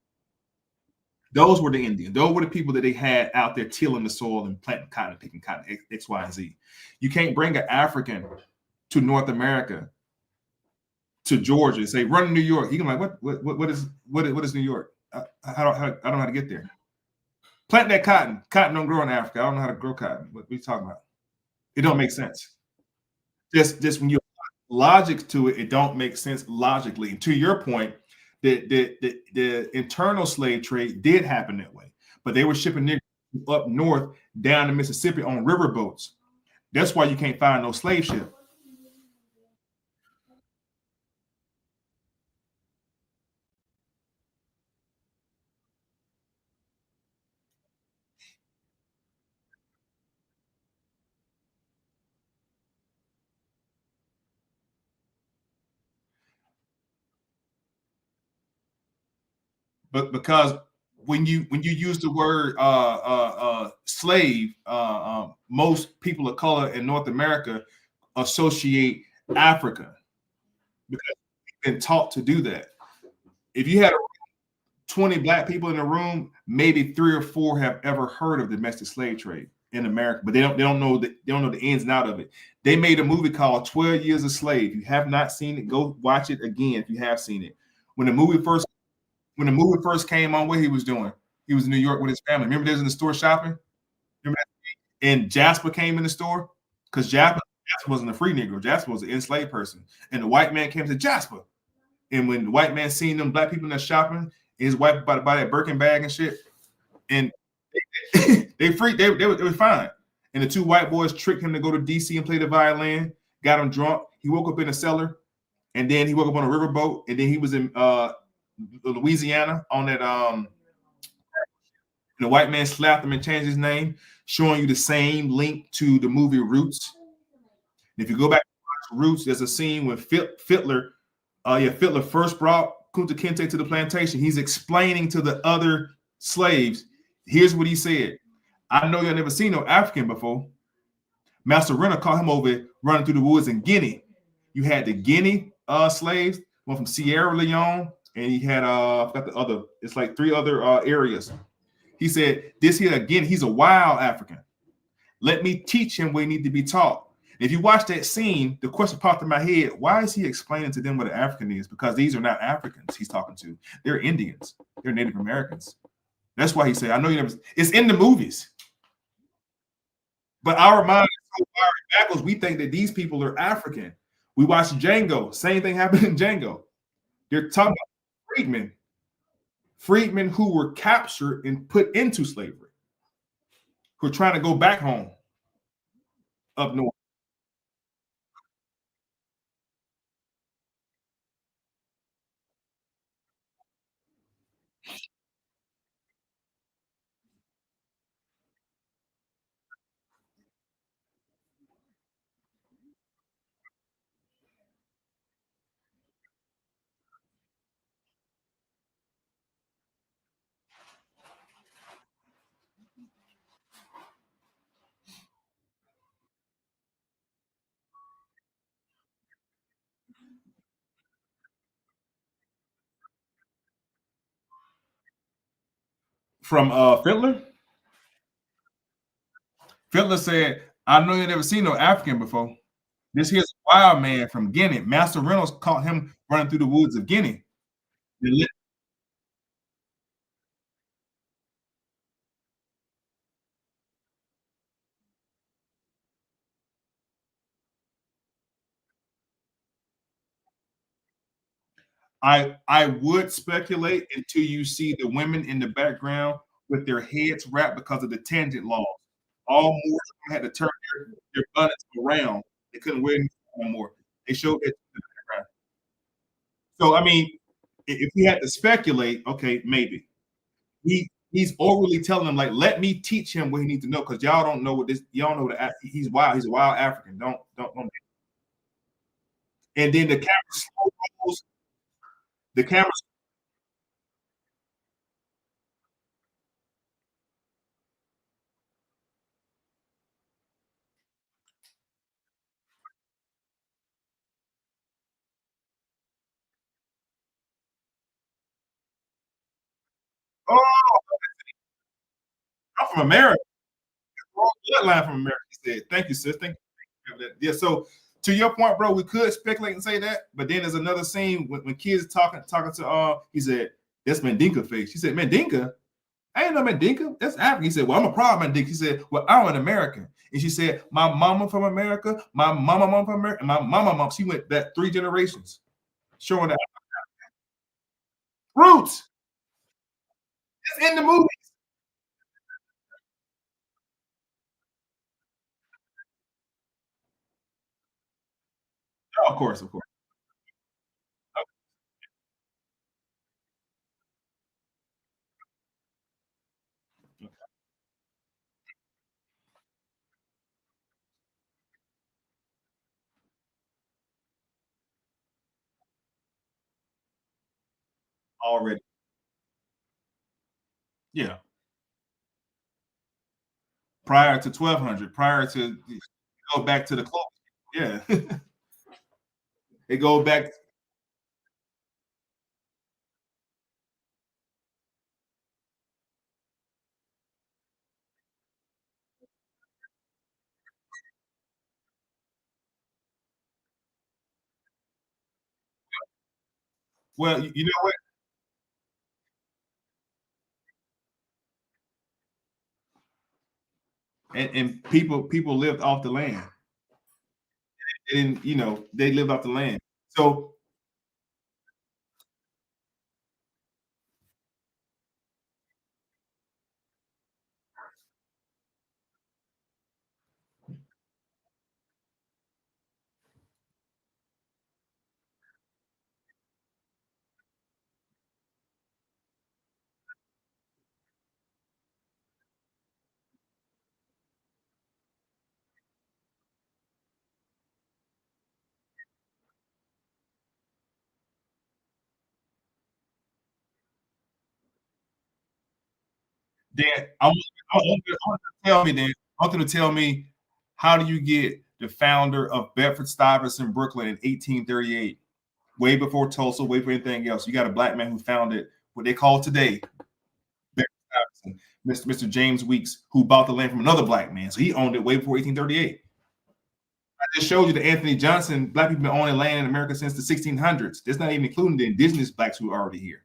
S1: Those were the Indians. Those were the people that they had out there tilling the soil and planting cotton, picking cotton, X, Y, and Z. You can't bring an African to North America, to Georgia, and say, run to New York. He can like, what is New York? I don't know how to get there. Plant that cotton. Cotton don't grow in Africa. I don't know how to grow cotton. What are you talking about? It don't make sense. Just when you logic to it, it don't make sense logically. And to your point, The internal slave trade did happen that way, but they were shipping Negroes up north down to Mississippi on river boats. That's why you can't find no slave ship. But because when you use the word slave, most people of color in North America associate Africa because we've been taught to do that. If you had 20 black people in a room, maybe 3 or 4 have ever heard of domestic slave trade in America, but they don't know the ins and out of it. They made a movie called 12 Years a Slave. If you have not seen it, go watch it again if you have seen it. When the movie first came on, what he was doing, he was in New York with his family. Remember, they was in the store shopping. Remember that? And Jasper came in the store because Jasper wasn't a free Negro. Jasper was an enslaved person, and the white man came to Jasper. And when the white man seen them black people in there shopping, his wife about to buy that Birkin bag and shit, and they freaked. They were fine. And the 2 white boys tricked him to go to DC and play the violin. Got him drunk. He woke up in a cellar, and then he woke up on a riverboat, and then he was in Louisiana on that. The white man slapped him and changed his name, showing you the same link to the movie Roots. And if you go back to Roots, there's a scene when Fittler first brought Kunta Kinte to the plantation. He's explaining to the other slaves, here's what he said. I know y'all never seen no African before. Master Renner caught him over running through the woods in Guinea. You had the Guinea slaves, one from Sierra Leone, and he had I forgot the other, it's like 3 other areas. He said, this here again, he's a wild African. Let me teach him what he needs to be taught. If you watch that scene, the question popped in my head, why is he explaining to them what an African is? Because these are not Africans he's talking to. They're Indians. They're Native Americans. That's why he said, I know you never, it's in the movies. But our mind is so far backwards, we think that these people are African. We watch Django. Same thing happened in Django. They're talking about freedmen who were captured and put into slavery, who are trying to go back home up north. From Fiddler? Fiddler said, I know you never seen no African before. This here's a wild man from Guinea. Master Reynolds caught him running through the woods of Guinea. I would speculate until you see the women in the background with their heads wrapped because of the tangent laws. All Moors had to turn their buttons around. They couldn't wear anything no more. They showed that in the background. So I mean, if we had to speculate, okay, maybe he's overly telling them like, let me teach him what he needs to know because y'all don't know what this. Y'all know that he's wild. He's a wild African. Don't. And then the camera slow rolls. The camera. Oh, I'm from America. Wrong bloodline from America. He said, "Thank you, sis. Thank you." Yeah. So to your point, bro, we could speculate and say that, but then there's another scene when kids talking to he said, "That's Mandinka face." She said, "Mandinka? I ain't no Mandinka. That's African." He said, "Well, I'm a proud Mandinka." He said, "Well, I'm an American." And she said, "My mama from America, my mama from America, and my mama mom." She went back 3 generations, showing that. Roots. It's in the movie. Oh, of course. Already. Yeah. Prior to 1200, prior to go back to the close. Yeah. It go back. Well, you know what? And people lived off the land. And they lived off the land. So Dan, I want you to tell me, Dan. I want you to tell me, how do you get the founder of Bedford-Stuyvesant, Brooklyn in 1838, way before Tulsa, way before anything else? You got a black man who founded what they call today Bedford-Stuyvesant, Mr. James Weeks, who bought the land from another black man. So he owned it way before 1838. I just showed you that Anthony Johnson, black people have been owning land in America since the 1600s. That's not even including the indigenous blacks who are already here.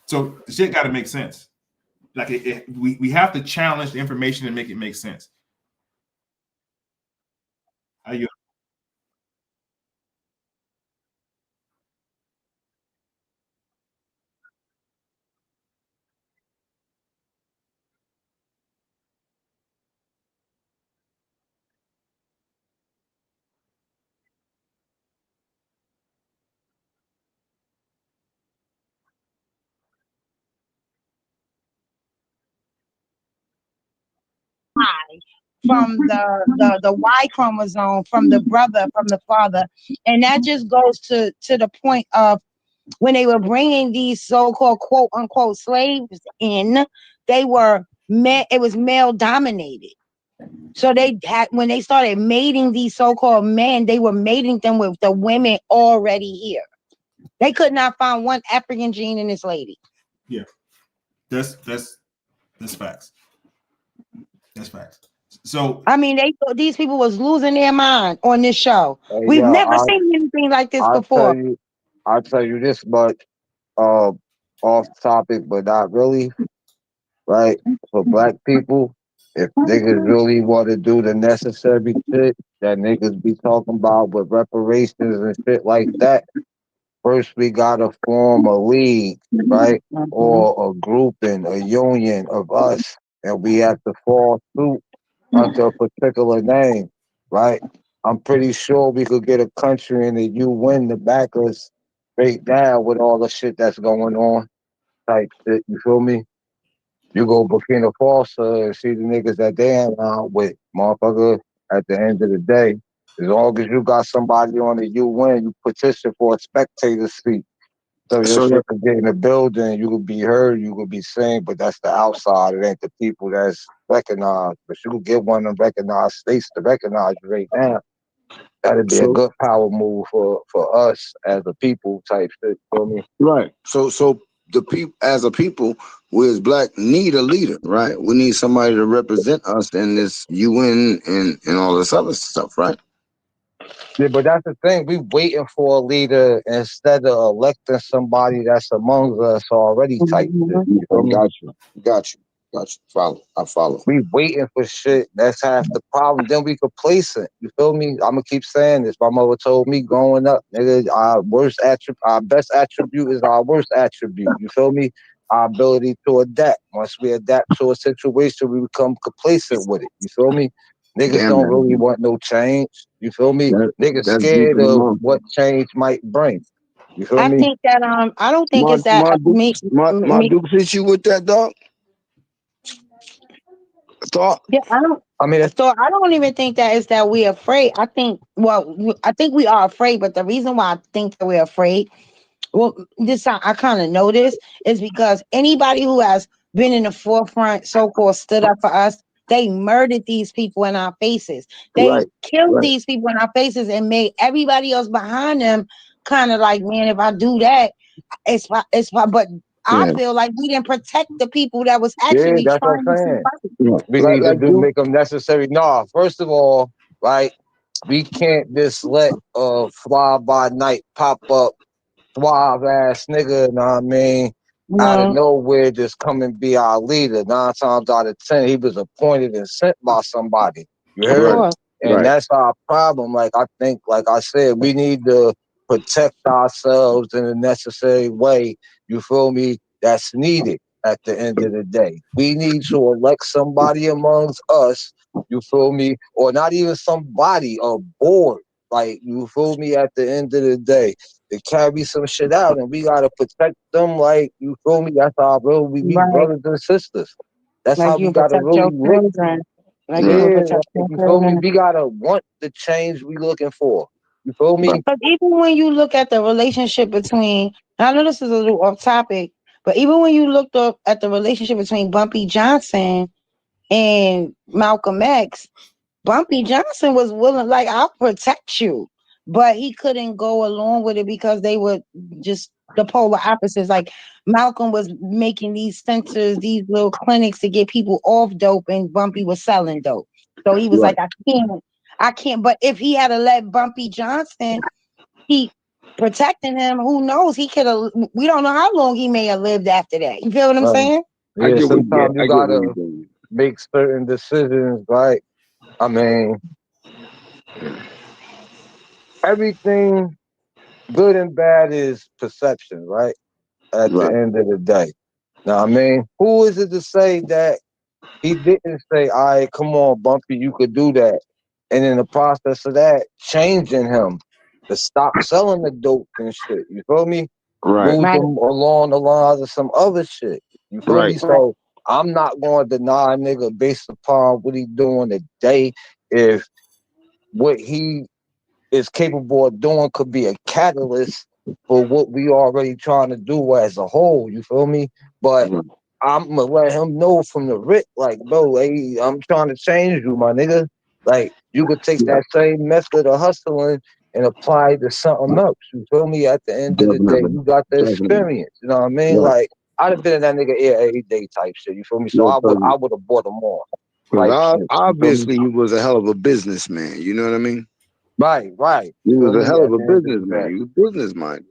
S1: So the shit got to make sense. Like we have to challenge the information and make it make sense. How you?
S4: From the Y chromosome from the brother, from the father. And that just goes to the point of when they were bringing these so-called quote unquote slaves in, they were it was male dominated. So they had, when they started mating these so-called men, they were mating them with the women already here. They could not find one African gene in this lady.
S1: Yeah, that's facts. That's facts. So
S4: I mean, they thought these people was losing their mind on this show. We've
S2: Yeah,
S4: never seen anything like this before.
S2: I'll tell you this much, off topic, but not really. Right? For black people, if niggas really want to do the necessary shit that niggas be talking about with reparations and shit like that, first we gotta form a league, right? Or a grouping, a union of us, and we have to fall suit under a particular name, right? I'm pretty sure we could get a country in the UN to back us straight down with all the shit that's going on, type shit. You feel me? You go Burkina Faso and see the niggas that they hang out with, motherfucker. At the end of the day, as long as you got somebody on the UN, you petition for a spectator seat. So your
S3: So
S2: shit could get in the building, you could be heard, you could be seen, but that's the outside. It ain't the people that's recognized. But you could get one of them recognized states to recognize you right now. That'd be a good power move for us as a people type shit. Feel me?
S3: right. So the people, as a people, we as black need a leader, right? We need somebody to represent us in this UN and all this other stuff, right?
S2: Yeah, but that's the thing. We waiting for a leader instead of electing somebody that's among us already type shit. You feel me?
S3: Got you. Gotcha. I follow.
S2: We waiting for shit. That's half the problem. Then we complacent. You feel me? I'm gonna keep saying this. My mother told me growing up, nigga, our best attribute is our worst attribute. You feel me? Our ability to adapt. Once we adapt to a situation, we become complacent with it. You feel me? Niggas
S3: Damn,
S2: don't really want no change. You feel me? Niggas
S3: that's deep
S2: scared
S3: in the
S2: of
S3: month.
S2: what change might bring. You feel
S4: I
S2: me?
S4: think that I don't think
S3: My
S4: it's that
S3: my Duke hit you with that, dog. Thought.
S4: yeah, I don't.
S2: I mean,
S4: So I don't even think that is that we're afraid. I think, I think we are afraid, but the reason why I think that we're afraid, well, this I kind of know this is because anybody who has been in the forefront, so-called stood up for us, they murdered these people in our faces. They
S2: right,
S4: killed
S2: right.
S4: these people in our faces and made everybody else behind them kind of like, man, if I do that, but I
S3: Yeah.
S4: feel like we didn't protect the people that was
S2: Yeah,
S4: actually
S2: that's what
S4: trying
S2: I'm
S4: to
S2: saying.
S4: fight.
S3: Yeah.
S2: We need to
S3: Like
S2: do
S3: Duke.
S2: make them necessary. No, first of all, right, we can't just let a fly by night pop up suave ass nigga, know what I mean, out of
S4: No,
S2: nowhere just come and be our leader. 9 times out of 10, he was appointed and sent by somebody. You
S4: of
S2: heard?
S3: Right.
S4: course.
S2: And
S3: Right.
S2: that's our problem. Like I think, like I said, we need to protect ourselves in a necessary way. You feel me? That's needed at the end of the day. We need to elect somebody amongst us, you feel me? Or not even somebody, a board. Like, you feel me, at the end of the day to carry some shit out, and we gotta protect them. Like, you feel me? That's how real we be
S4: Right.
S2: brothers and sisters. That's how
S4: Like
S2: we
S4: you
S2: gotta
S4: protect
S2: really
S4: your
S2: look.
S4: children. Like you
S3: Right.
S4: would
S2: Yeah,
S4: protect
S2: like,
S4: your
S2: you feel me?
S4: children.
S2: We gotta want the change we looking for. You feel me?
S4: But even when you look at the relationship between, and I know this is a little off topic, but even when you looked up at the relationship between Bumpy Johnson and Malcolm X, Bumpy Johnson was willing, like, I'll protect you, but he couldn't go along with it because they were just the polar opposites. Like Malcolm was making these centers, these little clinics to get people off dope, and Bumpy was selling dope. So he was
S3: Right.
S4: like, I can't. But if he had to let Bumpy Johnson keep protecting him, who knows? He could have. We don't know how long he may have lived after that. You feel what I'm
S2: Right.
S4: saying?
S3: I
S2: Yeah,
S3: get what you
S2: sometimes you
S3: I get what you're
S2: gotta
S3: saying.
S2: make certain decisions, right? I mean, everything good and bad is perception, right? At the
S3: Right.
S2: end of the day. Now, I mean, who is it to say that he didn't say, all right, come on, Bumpy, you could do that. And in the process of that, changing him to stop selling the dope and shit. You feel me?
S3: Right.
S2: Move
S4: Right.
S2: him along the lines of some other shit. You feel
S3: Right.
S2: me? So I'm not going to deny a nigga based upon what he doing today. If what he is capable of doing could be a catalyst for what we already trying to do as a whole. You feel me? But
S3: Right.
S2: I'm gonna let him know from the rip, like, bro, hey, I'm trying to change you, my nigga. Like, you could take
S3: Yeah.
S2: that same method of hustling and apply it to something else. You feel me? At the end of the day,
S3: Definitely.
S2: you got the
S3: Definitely.
S2: experience. You know what I mean?
S3: Right.
S2: Like, I'd have been in that nigga ear every day type shit. You feel me? So
S3: No
S2: I
S3: problem.
S2: would have bought him on type
S3: Because
S2: shit. You feel me?
S3: obviously he was a hell of a businessman. You know what I mean?
S2: Right, right.
S3: He
S2: You
S3: was
S2: feel
S3: a
S2: me?
S3: hell of
S2: At
S3: a
S2: the end of the
S3: businessman.
S2: day.
S3: He was business minded.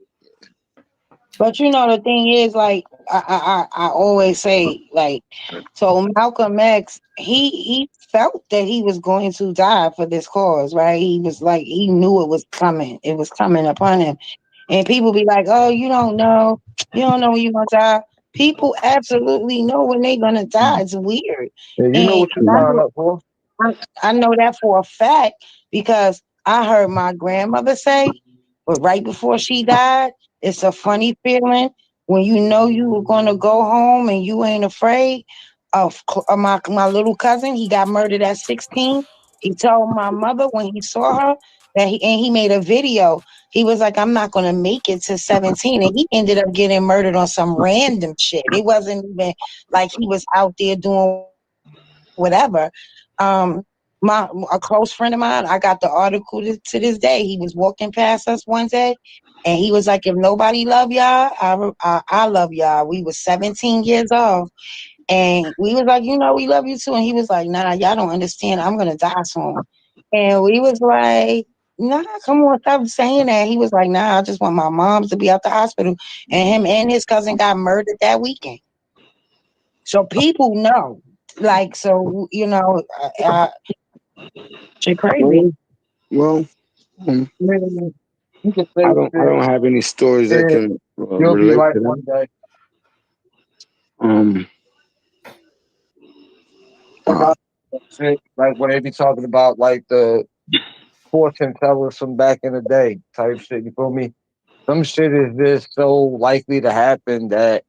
S4: But you know the thing is, like I always say, like, so Malcolm X, he felt that he was going to die for this cause, right? He was like, he knew it was coming upon him, and people be like, oh, you don't know when you're gonna die. People absolutely know when they're gonna die. It's weird,
S2: Yeah, you know
S4: and
S2: what you
S4: I
S2: sign
S4: know
S2: up for?
S4: I know that for a fact because I heard my grandmother say, but right before she died, it's a funny feeling when you know you were going to go home and you ain't afraid of my little cousin. He got murdered at 16. He told my mother when he saw her that he made a video. He was like, I'm not going to make it to 17. And he ended up getting murdered on some random shit. It wasn't even like he was out there doing whatever. A close friend of mine, I got the article to this day. He was walking past us one day, and he was like, "If nobody love y'all, I love y'all." We was 17 years old, and we was like, we love you too. And he was like, "Nah, y'all don't understand. I'm gonna die soon." And we was like, "Nah, come on, stop saying that." He was like, "Nah, I just want my mom to be out the hospital." And him and his cousin got murdered that weekend. So people know, like, so shit crazy.
S3: Well, um,
S2: You can say
S3: I don't have any stories that
S2: shit,
S3: can
S2: you'll be
S3: relate
S2: like
S3: to
S2: one
S3: that.
S2: day.
S3: Um,
S2: Like
S3: uh,
S2: I shit, like when they be talking about like the fortune tellers from back in the day type shit. You feel me? Some shit is just so likely to happen that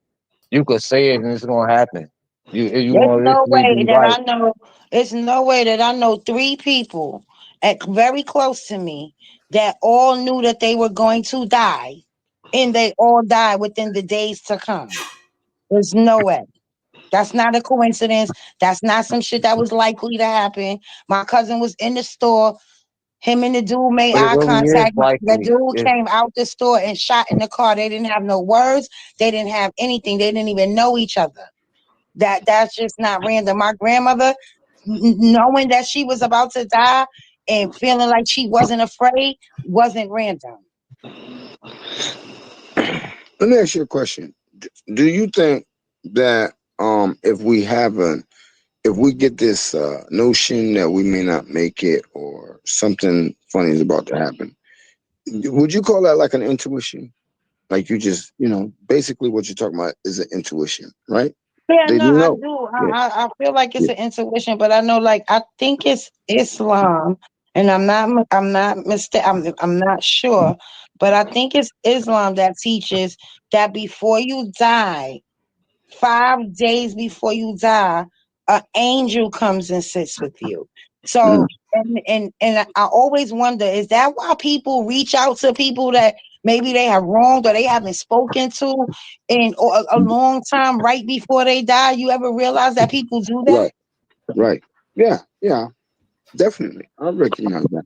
S2: you could say it and it's gonna happen. You
S4: There's
S2: gonna
S4: no
S2: literally
S4: way
S2: be
S4: that
S2: like,
S4: I know. It's no way that I know three people at very close to me that all knew that they were going to die, and they all died within the days to come. There's no way. That's not a coincidence. That's not some shit that was likely to happen. My cousin was in the store. Him and the dude made
S2: but it
S4: eye
S2: really is
S4: contact. The
S2: likely.
S4: dude came out the store and shot in the car. They didn't have no words. They didn't have anything. They didn't even know each other. That's just not random. My grandmother, knowing that she was about to die and feeling like she wasn't afraid, wasn't random.
S3: let me ask you a question. Do you think that if we get this notion that we may not make it or something funny is about to happen, would you call that like an intuition? Like you just, basically what you're talking about is an intuition, right?
S4: Yeah,
S3: They
S4: no, I
S3: know.
S4: do.
S3: Yeah,
S4: I feel like it's
S3: yeah.
S4: an intuition, but I know, like, I think it's Islam, and I'm not sure, but I think it's Islam that teaches that before you die, 5 days before you die, an angel comes and sits with you.
S3: Mm.
S4: So, and I always wonder, is that why people reach out to people that maybe they have wronged or they haven't spoken to in a long time right before they die? You ever realize that people do that?
S3: Right, right. Yeah, yeah, definitely. I recognize that.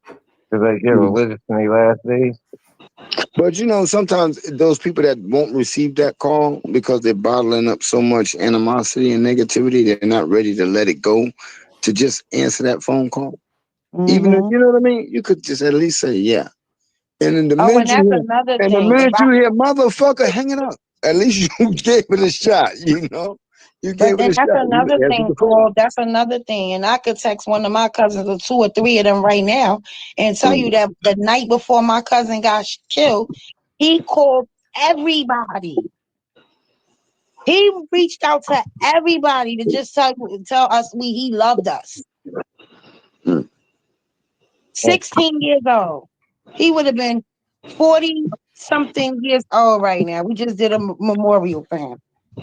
S2: Cause they get
S3: Mm.
S2: religious in their last days.
S3: But sometimes those people that won't receive that call because they're bottling up so much animosity and negativity, they're not ready to let it go to just answer that phone call. Even if
S4: Mm-hmm.
S3: you know what I mean, you could just at least say, yeah. And then the
S4: Oh, and
S3: minute
S4: that's
S3: you hear,
S4: another
S3: and the
S4: thing.
S3: minute you hear motherfucker, hang it up. At least you gave it a shot, You
S4: But
S3: gave it
S4: then
S3: a
S4: that's
S3: shot. You
S4: another
S3: answered
S4: thing,
S3: the phone.
S4: Paul. That's another thing. And I could text one of my cousins or two or three of them right now and tell you
S3: Mm.
S4: that the night before my cousin got killed, he called everybody. He reached out to everybody to just tell us he loved us.
S3: Mm.
S4: 16 years old. He would have been 40 something years old right now. We just did a memorial for him.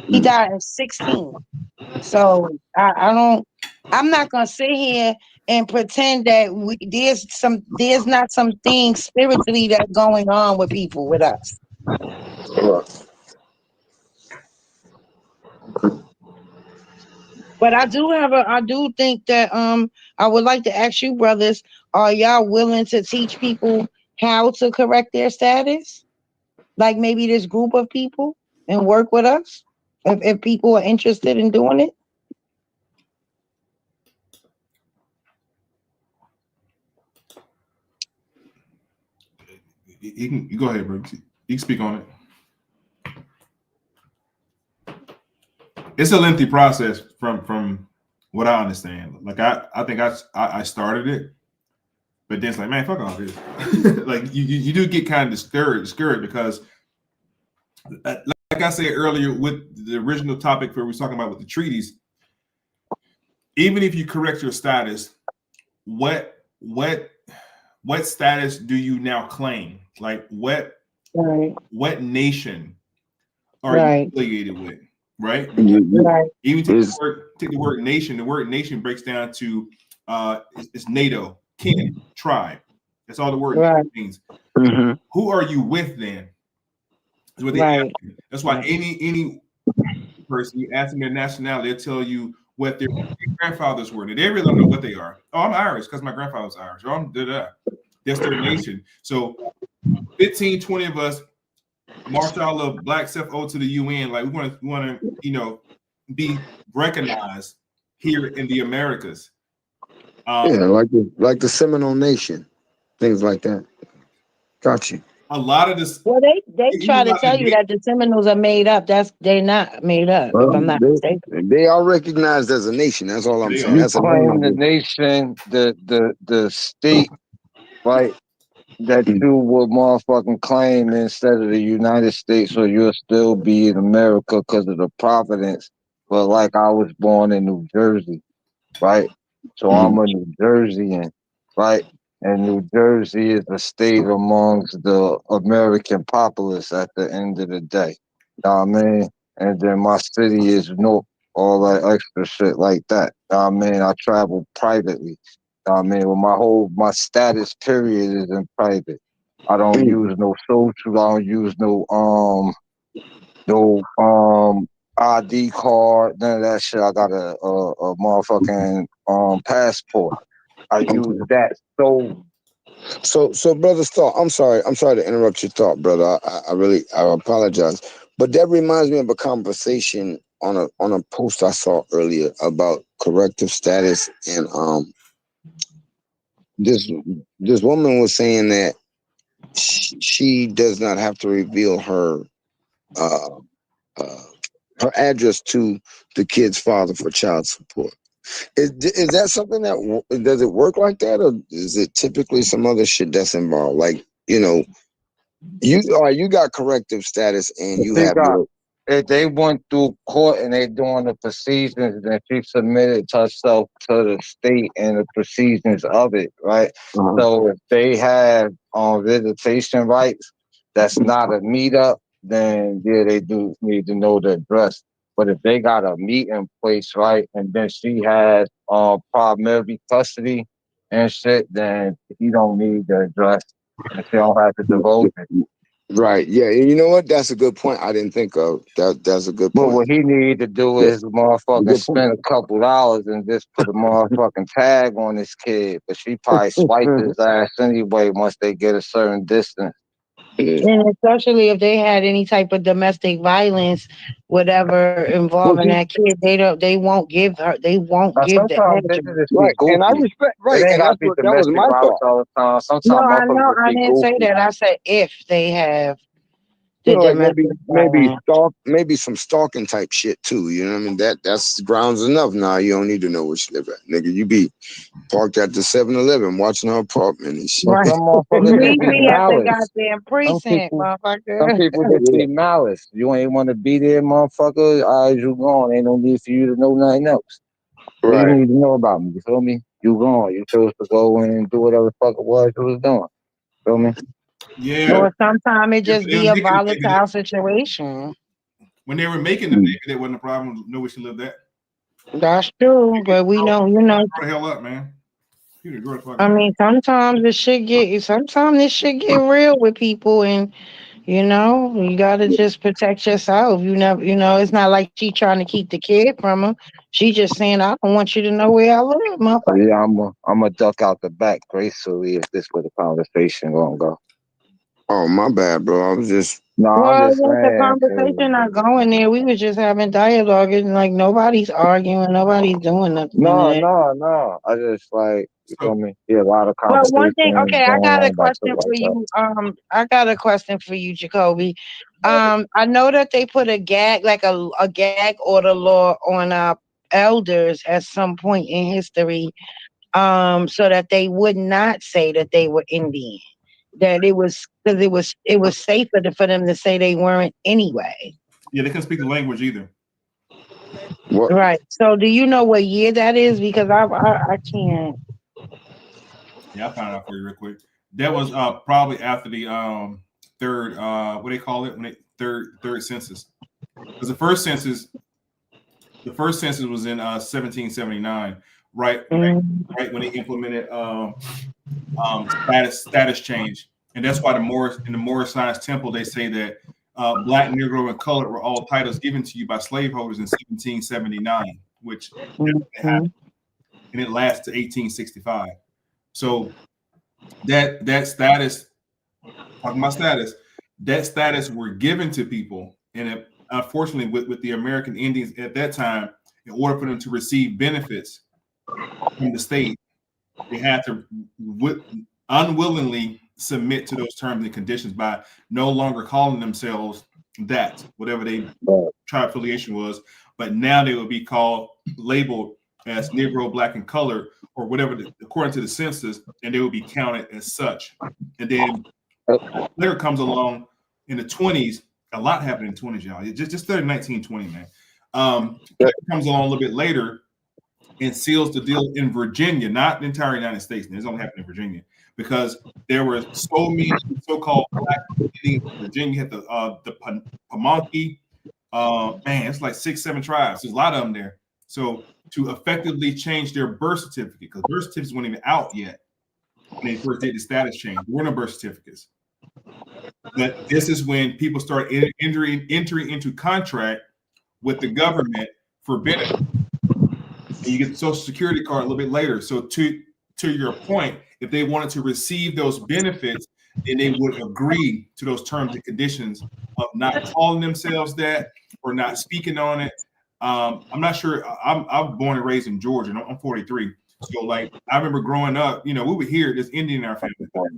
S4: He
S3: Mm.
S4: died at 16. So I don't. I'm not gonna sit here and pretend that there's not some things spiritually that's going on with people with us.
S3: Right.
S4: But I do think that I would like to ask you brothers, are y'all willing to teach people how to correct their status? Like maybe this group of people and work with us if people are interested in doing it.
S1: You go ahead, bro. You can speak on it. It's a lengthy process from what I understand. Like I think I started it, but then it's like, man, fuck all this. Like you do get kind of discouraged because like I said earlier with the original topic where we were talking about with the treaties, even if you correct your status, what status do you now claim? Like
S4: Right,
S1: what nation are you
S4: right,
S1: affiliated with? Right?
S4: right,
S1: Even
S3: Is
S1: take the word nation. The word nation breaks down to it's NATO, kin, tribe. That's all the word
S4: right,
S1: means.
S3: mhm.
S1: Who are you with then? Is what they ask
S4: right,
S1: you. That's why any person you ask them their nationality, they'll tell you what their grandfathers were. They really don't know what they are. Oh, I'm Irish because my grandfather was Irish. Oh, I'm da. That's their nation. So 15, 20 of us march all of black stuff over to the UN. Like we want to, be recognized here in the Americas.
S3: Yeah, like the Seminole Nation, things like that. Got you.
S1: a lot of this.
S4: Well, they
S1: Even
S4: try to
S1: like the
S4: tell you that the Seminoles are made up. They're not made up, if
S3: Well,
S4: I'm not mistaken.
S3: they are recognized as a nation. That's all I'm
S1: They
S3: saying.
S1: are.
S2: You
S3: That's a
S2: claim the
S3: name.
S2: nation, the state, right? That
S3: Mm.
S2: you would motherfucking claim instead of the United States, or you'll still be in America because of the providence. But like I was born in New Jersey, right? So I'm
S3: Mhm.
S2: a New Jerseyan, right? And New Jersey is a state amongst the American populace at the end of the day. Know what I mean? And then my city is North, all that extra shit like that. Know what I mean? I travel privately. Know what I mean? Well, my status period is in private. I don't
S3: Mm.
S2: use no social. I don't use no ID card, none of that shit. I got a motherfucking passport. I use
S3: Okay.
S2: that solely.
S3: So brother Stark, I'm sorry to interrupt your thought, brother. I apologize. But that reminds me of a conversation on a post I saw earlier about corrective status, and this this woman was saying that she does not have to reveal uh, uh, her address to the kid's father for child support. Is that something that does it work like that, or is it typically some other shit that's involved? Like, you got corrective status and
S2: If
S3: you
S2: they
S3: have
S2: got,
S3: your
S2: if they went through court and they doing the procedures, then she submitted herself to the state and the procedures of it, right?
S3: uh
S2: So if they have visitation rights, that's not a meetup, then yeah, they do need to know the address. But if they got a meeting place, right, and then she has primary custody and shit, then you don't need the address, and she don't have to divulge it.
S3: right. Yeah, and you know what? That's a good point. I didn't think of that. That's a good
S2: But
S3: point.
S2: what he need to do
S3: Yeah,
S2: is motherfucking
S3: good point.
S2: spend a couple dollars and just put a motherfucking tag on his kid. But she probably swipe his ass anyway once they get a certain distance.
S3: Yeah.
S4: And especially if they had any type of domestic violence, whatever
S2: Well,
S4: involving
S2: she,
S4: that kid, they won't give the
S2: sometimes they
S4: address.
S2: just be
S3: Right, and I
S2: goofy.
S3: respect.
S2: It
S3: Right,
S2: ain't
S3: and
S2: gotta
S3: that's
S2: be
S3: what that was
S2: domestic
S3: my
S2: violence
S3: thought.
S2: all the time.
S4: No,
S2: Sometimes
S4: I
S2: motherfuckers
S4: know.
S2: just
S4: I
S2: be
S4: didn't say
S2: goofy.
S4: that. I said if they have the
S3: Like
S4: domestic
S3: maybe
S4: violence.
S3: maybe some stalking type shit too. You know what I mean? That's grounds enough. Now you don't need to know where she live at, nigga. You be parked at the 7-Eleven watching her apartment and shit.
S2: But
S4: Right.
S2: some motherfuckers just
S4: Meet
S2: be
S4: me at the
S2: malice.
S4: goddamn
S2: Some
S4: precinct,
S2: people Some
S4: motherfucker.
S2: people just
S3: Yeah,
S2: be malice. You ain't want to be there, motherfucker. All right, you gone. Ain't no need for you to know nothing else. What you
S3: right.
S2: need to know about me? You feel me? You gone. You chose to go in and do whatever the fuck it was you was doing. Feel me?
S1: Yeah.
S4: Or sometimes it just
S1: They were
S4: be a
S1: making the baby.
S4: volatile situation.
S1: When they were making the
S3: Mm.
S1: baby, that wasn't a problem. Know where she lived at.
S4: That's true, but we know,
S1: Grow the hell up, man. You need to grow the fuck
S4: I
S1: up.
S4: mean, sometimes this shit get real with people, and you gotta just protect yourself. You never, it's not like she trying to keep the kid from her. She just saying, I don't want you to know where I live,
S2: But
S4: motherfucker.
S2: yeah, I'm a duck out the back gracefully if this where the conversation gonna go.
S3: Oh my bad, bro. I was just
S2: No, I'm
S4: Well,
S2: just
S4: with the
S2: saying. 'Cause
S4: conversation not going there, we was just having dialogue, and like nobody's arguing, nobody's doing nothing in it.
S2: no. I just like you feel
S1: So
S2: me. Yeah, a lot of
S4: Well, one thing,
S2: conversations
S4: okay, I
S2: going
S4: got a
S2: on about shit
S4: question for
S2: like that.
S4: you. I got a question for you, Jacoby. I know that they put a gag, like a gag order law on elders at some point in history, so that they would not say that they were Indian. That it was because it was safer for them to say they weren't anyway.
S1: yeah, they couldn't speak the language either.
S3: what?
S4: Right. So, do you know what year that is? Because I can't.
S1: Yeah, I found it out for you real quick. That was probably after the third what they call it when it third census. Because the first census was in 1779, right?
S4: Mm,
S1: Right when they implemented status change, and that's why in the Moorish Science Temple they say that black, Negro, and colored were all titles given to you by slaveholders in 1779, which happened,
S4: mm,
S1: and it lasts to 1865. So that status, talking about status, that status were given to people, and unfortunately, with the American Indians at that time, in order for them to receive benefits from the state, they had to unwillingly submit to those terms and conditions by no longer calling themselves that, whatever they tribe affiliation was, but now they will be called, labeled as Negro, Black, and Colored, or whatever, according to the census, and they will be counted as such. And then later comes along in the 20s. A lot happened in the 20s, y'all. Just started 1920, man. Comes along a little bit later and seals the deal in Virginia, not the entire United States. This only happened in Virginia because there were so many so-called Black Indians in Virginia. You had the Pamunkey. Man, it's like 6-7 tribes. There's a lot of them there. So to effectively change their birth certificate, because birth certificates weren't even out yet when they first did the status change. There were no birth certificates. But this is when people start entering into contract with the government for benefits. And you get the Social Security card a little bit later. So to your point, if they wanted to receive those benefits, then they would agree to those terms and conditions of not calling themselves that or not speaking on it. I'm not sure. I'm born and raised in Georgia. And I'm 43. So like I remember growing up, we would hear this Indian in our family.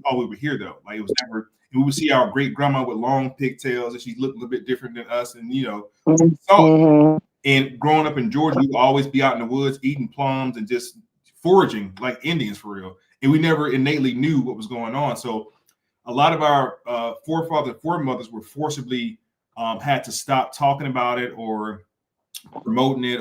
S1: Oh, we would hear though. Like it was never. We would see our great grandma with long pigtails, and she looked a little bit different than us. And so. And growing up in Georgia, we would always be out in the woods eating plums and just foraging like Indians for real. And we never innately knew what was going on. So a lot of our forefathers and foremothers were forcibly had to stop talking about it or promoting it,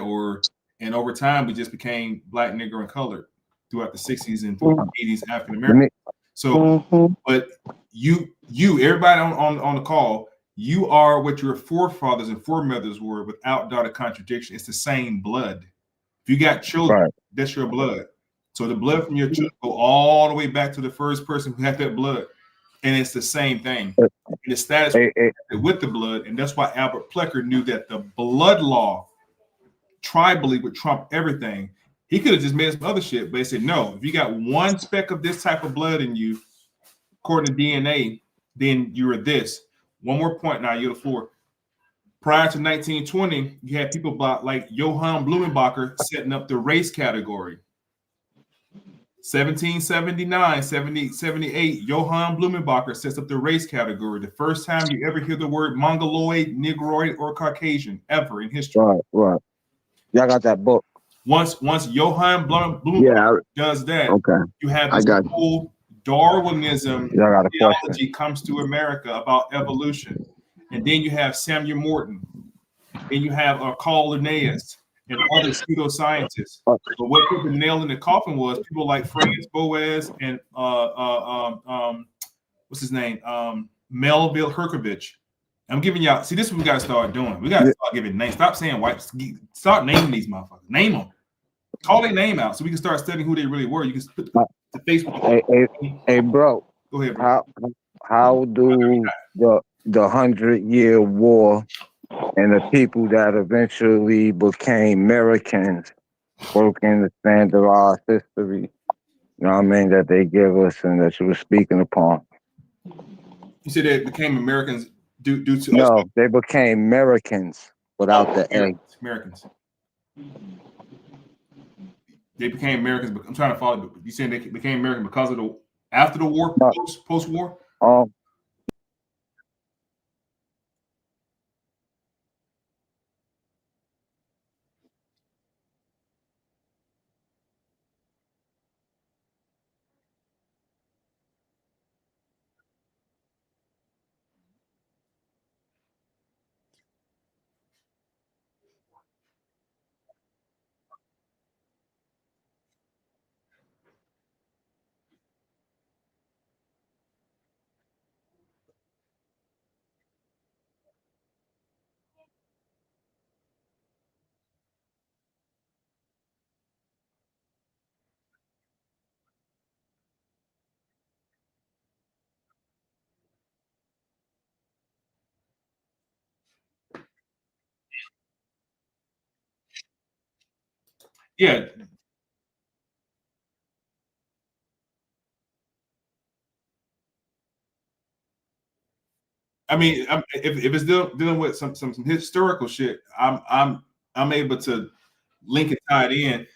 S1: and over time we just became Black, Negro, and Colored throughout the 60s and 80s African American. So, but you, everybody on the call, you are what your forefathers and foremothers were without doubt or contradiction. It's the same blood. If you got children, that's your blood. So the blood from your children go all the way back to the first person who had that blood. And it's the same thing. And the status with the blood. And that's why Albert Plecker knew that the blood law tribally would trump everything. He could have just made some other shit, but he said, no, if you got one speck of this type of blood in you, according to DNA, then you are this. One more point now, you're the floor. Prior to 1920, you had people like Johann Blumenbacher setting up the race category. 1779, 78, Johann Blumenbacher sets up the race category. The first time you ever hear the word Mongoloid, Negroid, or Caucasian ever in history.
S2: Right. Y'all got that book.
S1: Once Johann Blumenbacher does that, you have this whole Darwinism theology comes to America about evolution. And then you have Samuel Morton. Then you have Carl Linnaeus and other pseudoscientists. But what put the nail in the coffin was people like Franz Boas and what's his name? Melville Herkovich. I'm giving y'all, see, this is what we got to start doing. We got to start giving names. Stop saying white. Start naming these motherfuckers. Name them. Call their name out so we can start studying who they really were. You can put the Facebook.
S2: Hey, bro.
S1: Go ahead, bro.
S2: How do the 100-Year War and the people that eventually became Americans work in the standardized history, you know what I mean, that they give us and that you were speaking upon?
S1: You said they became Americans due to
S2: no, they became Americans without the A.
S1: Americans. They became Americans, but I'm trying to follow. You saying they became American because of after the war, post-war? Yeah. I mean, if it's dealing with some historical shit, I'm able to link it, tie it in.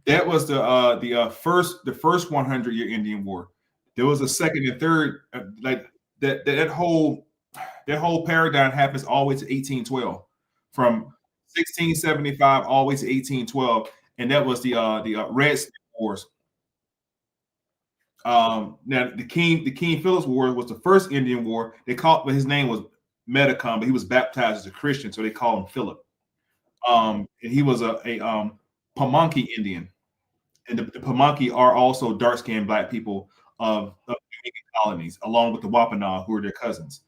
S1: That was the first 100-year Indian War. There was a second and third, like that whole paradigm happens all the way to 1812, from 1675 all the way to 1812, and that was the Red State Wars. Now the King Philip's War was the first Indian War. They called, but his name was Metacom, but he was baptized as a Christian, so they call him Philip. And he was a Pamunkey Indian, and the Pamunkey are also dark-skinned black people of colonies, along with the Wampanoag, who are their cousins.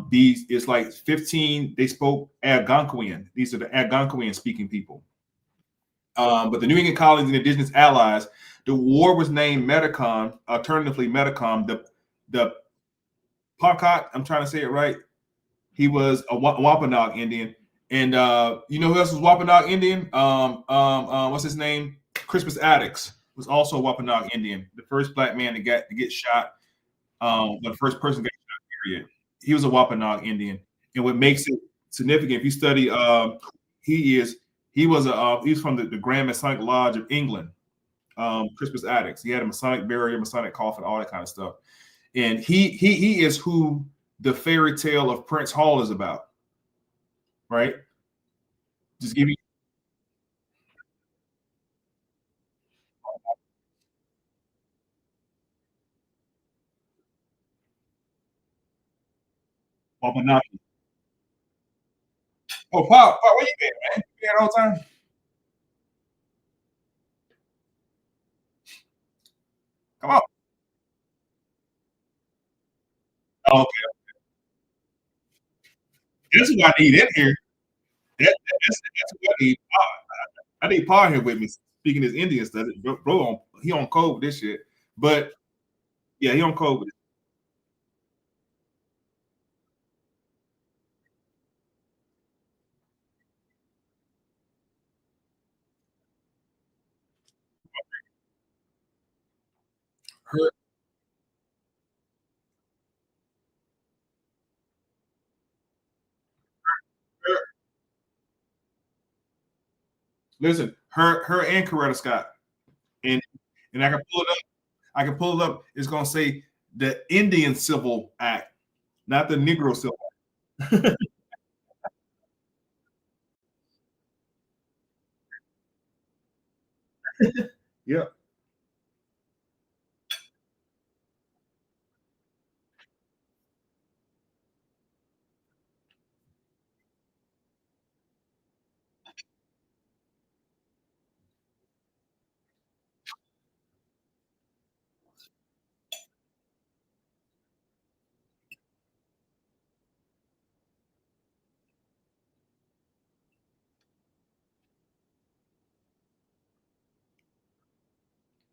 S1: These it's like 15. They spoke Algonquian. These are the Algonquian speaking people. But the New England colonies and indigenous allies, the war was named Metacom, alternatively Metacom. The Pocock, I'm trying to say it right. He was a Wampanoag Indian, and you know who else was Wampanoag Indian? What's his name? Crispus Attucks was also a Wampanoag Indian, the first black man to get shot. The first person got shot. Period. He was a Wampanoag Indian, and what makes it significant, if you study, he was from the Grand Masonic Lodge of England. Crispus Attucks. He had a Masonic burial, Masonic coffin, all that kind of stuff, and he is who the fairy tale of Prince Hall is about, right? Just give me Wabanaki. Oh, Pop, where you been, man? You been here the whole time? Come on. Oh, okay. That's what I need in here. That's what I need. I need Paul here with me speaking his Indian stuff. Bro, he on code with this shit. But yeah, he on code with it. Her, her, listen, her and Coretta Scott. And I can pull it up. I can pull it up. It's gonna say the Indian Civil Act, not the Negro Civil Act. Yeah.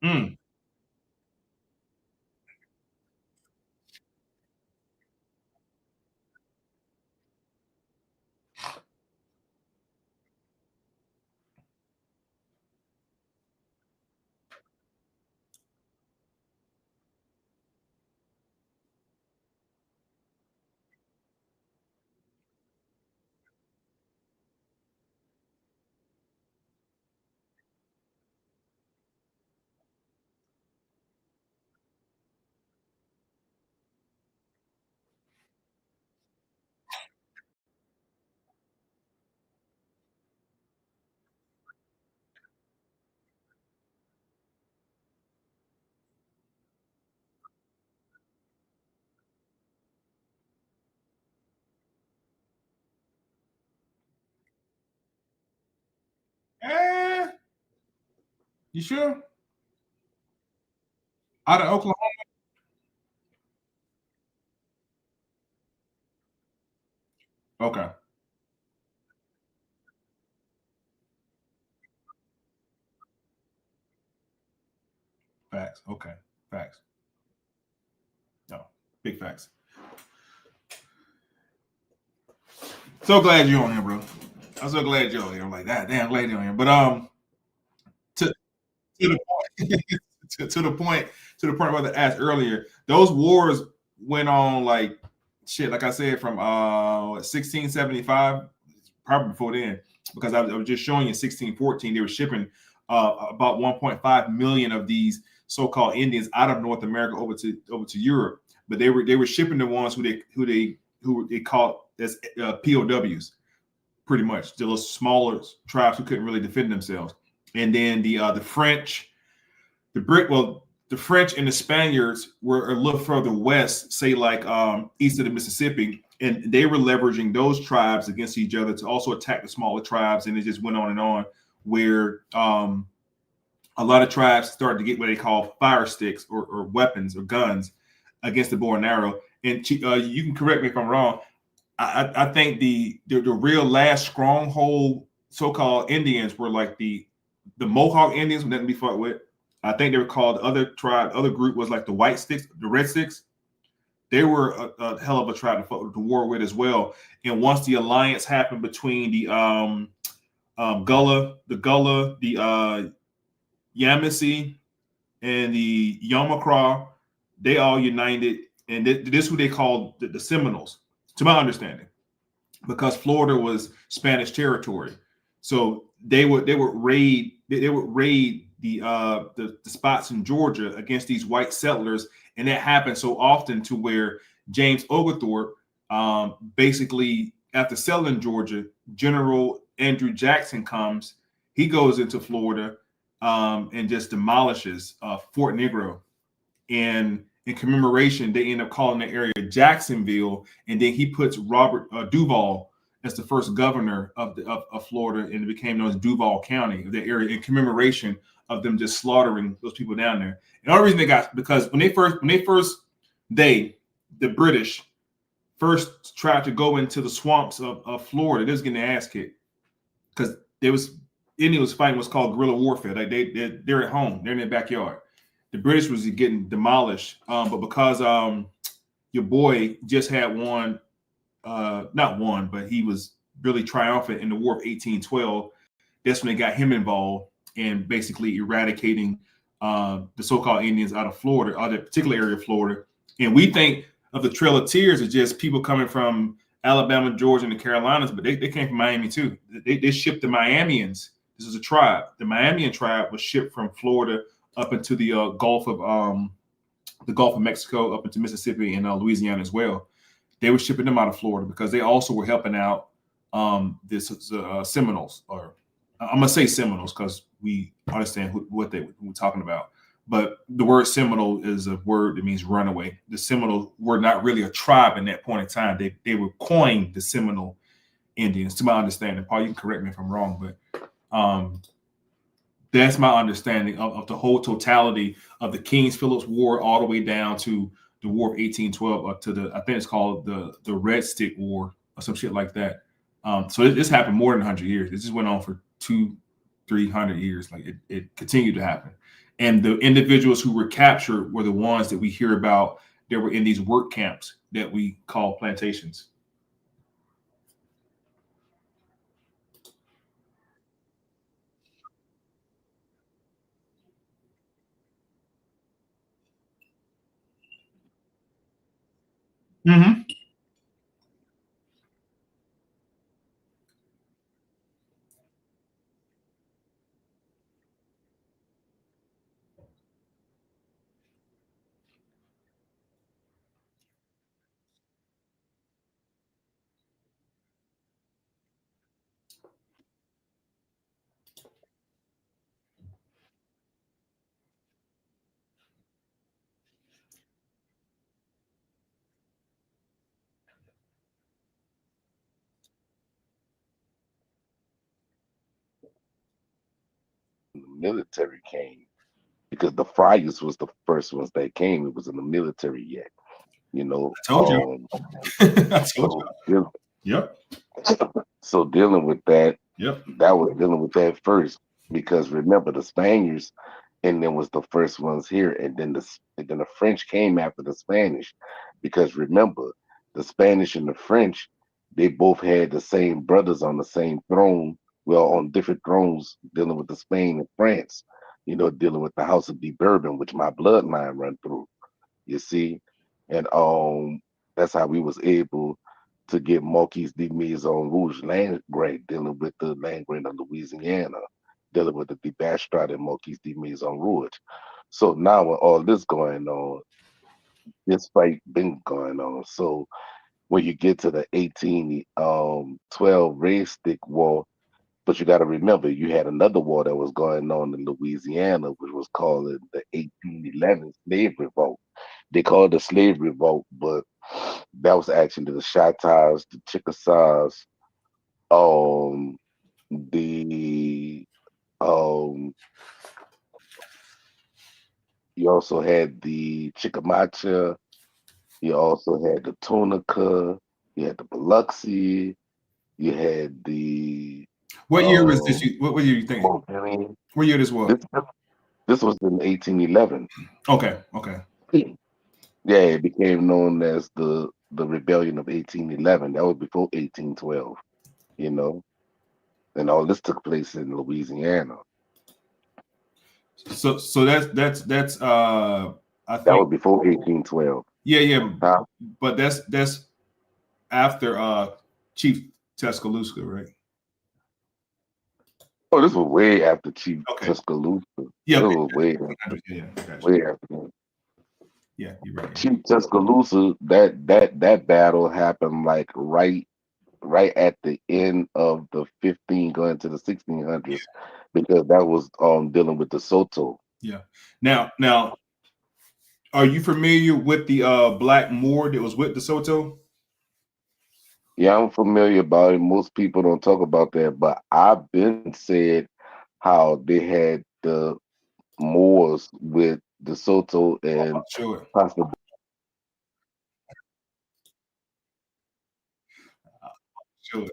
S1: Mm. Eh, you sure? Out of Oklahoma? Okay. Facts. Okay. Facts. No. Big facts. So glad you're on here, bro. I'm so glad you're on here. I'm like, that damn glad you're on here. But to the point to the point where I asked earlier, those wars went on like shit, like I said, from 1675, probably before then, because I was just showing you 1614, they were shipping about 1.5 million of these so-called Indians out of North America over to Europe. But they were shipping the ones who they called as POWs, pretty much the little smaller tribes who couldn't really defend themselves. And then the French, the French and the Spaniards were a little further west, say like east of the Mississippi, and they were leveraging those tribes against each other to also attack the smaller tribes, and it just went on and on. Where a lot of tribes started to get what they call fire sticks or weapons or guns against the bow and arrow. And you can correct me if I'm wrong. I think the real last stronghold so-called Indians were like the Mohawk Indians, who nothing to be fought with. I think they were called other group was like the White Sticks, the Red Sticks. They were a hell of a tribe to war with as well. And once the alliance happened between the Gullah, the Yamasee, and the Yamakra, they all united, and this is who they called the Seminoles, to my understanding, because Florida was Spanish territory. So they would raid the spots in Georgia against these white settlers, and that happened so often to where James Oglethorpe, basically after settling Georgia, General Andrew Jackson comes. He goes into Florida and just demolishes Fort Negro. And in commemoration, they end up calling the area Jacksonville, and then he puts Robert Duval as the first governor of Florida, and it became known as Duval County of the area in commemoration of them just slaughtering those people down there. And the only reason they got, because when the British first tried to go into the swamps of Florida, they was getting their ass kicked because Indians was fighting what's called guerrilla warfare. Like they're at home, they're in their backyard. The British was getting demolished, but because your boy just had won, not won, but he was really triumphant in the War of 1812. That's when they got him involved in basically eradicating the so-called Indians out of Florida, out of that particular area of Florida. And we think of the Trail of Tears as just people coming from Alabama, Georgia, and the Carolinas, but they came from Miami too. They shipped the Miamians. This is a tribe. The Miamian tribe was shipped from Florida up into the Gulf of Mexico, up into Mississippi and Louisiana as well. They were shipping them out of Florida because they also were helping out this Seminoles, or I'm gonna say Seminoles because we understand what they were talking about. But the word Seminole is a word that means runaway. The Seminoles were not really a tribe in that point in time. They were coined the Seminole Indians, to my understanding. Paul, you can correct me if I'm wrong, but that's my understanding of the whole totality of the Kings Phillips War all the way down to the War of 1812 up to I think it's called the Red Stick War or some shit like that. So this happened more than 100 years. It just went on for 200-300 years. Like it continued to happen. And the individuals who were captured were the ones that we hear about that were in these work camps that we call plantations. Mm-hmm.
S5: The military came because the Friars was the first ones that came. It was in the military yet, you know.
S1: I told you. I told
S5: So
S1: you. Yep.
S5: so dealing with that,
S1: Yep.
S5: that was dealing with that first because remember the Spaniards and then was the first ones here, and then the French came after the Spanish because remember the Spanish and the French, they both had the same brothers on the same throne, well on different thrones dealing with the Spain and France, you know, dealing with the House of de Bourbon, which my bloodline run through, you see, and that's how we was able to get Marquis de Maison Rouge land grant dealing with the land grant of Louisiana. dealing with the Debastrat and Marquis de Maison Rouge. So now with all this going on, this fight been going on. So when you get to the 1812 Red Stick War, but you got to remember, you had another war that was going on in Louisiana, which was called the 1811 Slave Revolt. They called it the Slave Revolt, but that was actually the Choctaws, the Chickasaws, um, the you also had the Chickamauga, you also had the Tunica, you had the Biloxi, you had the
S1: What year was this? What year you think?
S5: Mobile.
S1: What year this was?
S5: This was in 1811.
S1: Okay, okay.
S5: Yeah, it became known as the Rebellion of 1811. That was before 1812, you know, and all this took place in Louisiana.
S1: So that's I
S5: That
S1: think
S5: was before 1812.
S1: yeah,
S5: Huh?
S1: but that's after Chief Tuscaloosa, right?
S5: Oh, this was way after Chief
S1: Okay.
S5: Tuscaloosa.
S1: Yeah,
S5: It
S1: okay.
S5: was way after,
S1: Yeah, gotcha.
S5: way after.
S1: Yeah, you're right.
S5: Chief Tuscaloosa, that battle happened like right at the end of the 15 going to the 1600s, because that was dealing with the Soto.
S1: Yeah. Now, are you familiar with the Black Moor that was with De Soto?
S5: Yeah, I'm familiar about it. Most people don't talk about that, but I've been said how they had the Moors with De Soto and
S1: Sure.
S5: Pastor.
S1: Sure.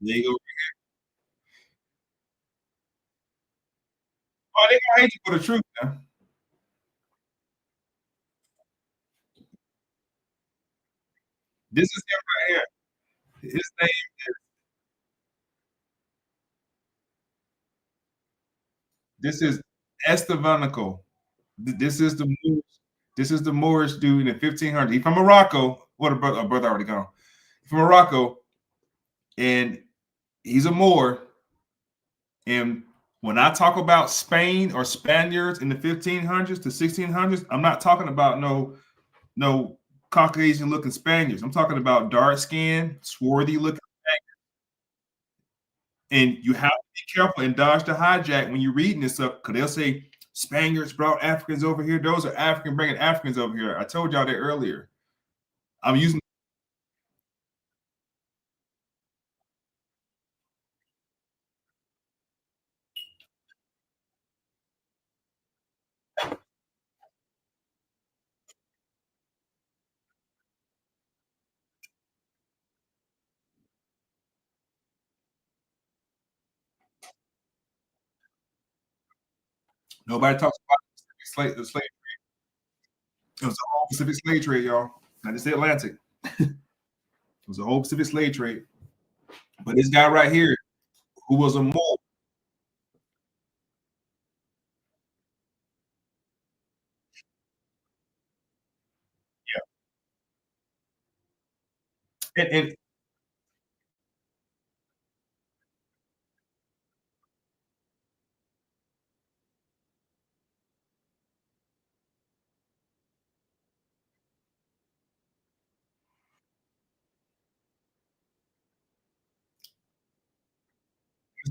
S1: There you go. Oh, they gonna hate you for the truth, man. This is him right here. His name. This is Estevanico. This is the Moorish, this is the Moorish dude in the 1500s. He's from Morocco. What a brother already gone. He's from Morocco, and he's a Moor. And when I talk about Spain or Spaniards in the 1500s to 1600s, I'm not talking about no Caucasian looking Spaniards. I'm talking about dark skinned, swarthy looking. And you have to be careful and dodge the hijack when you're reading this stuff, because they'll say Spaniards brought Africans over here. Those are African bringing Africans over here. I told y'all that earlier. I'm using. Nobody talks about the slave. It was a whole Pacific slave trade, y'all. Not just the Atlantic. It was a whole Pacific slave trade. But this guy right here, who was a Moor, and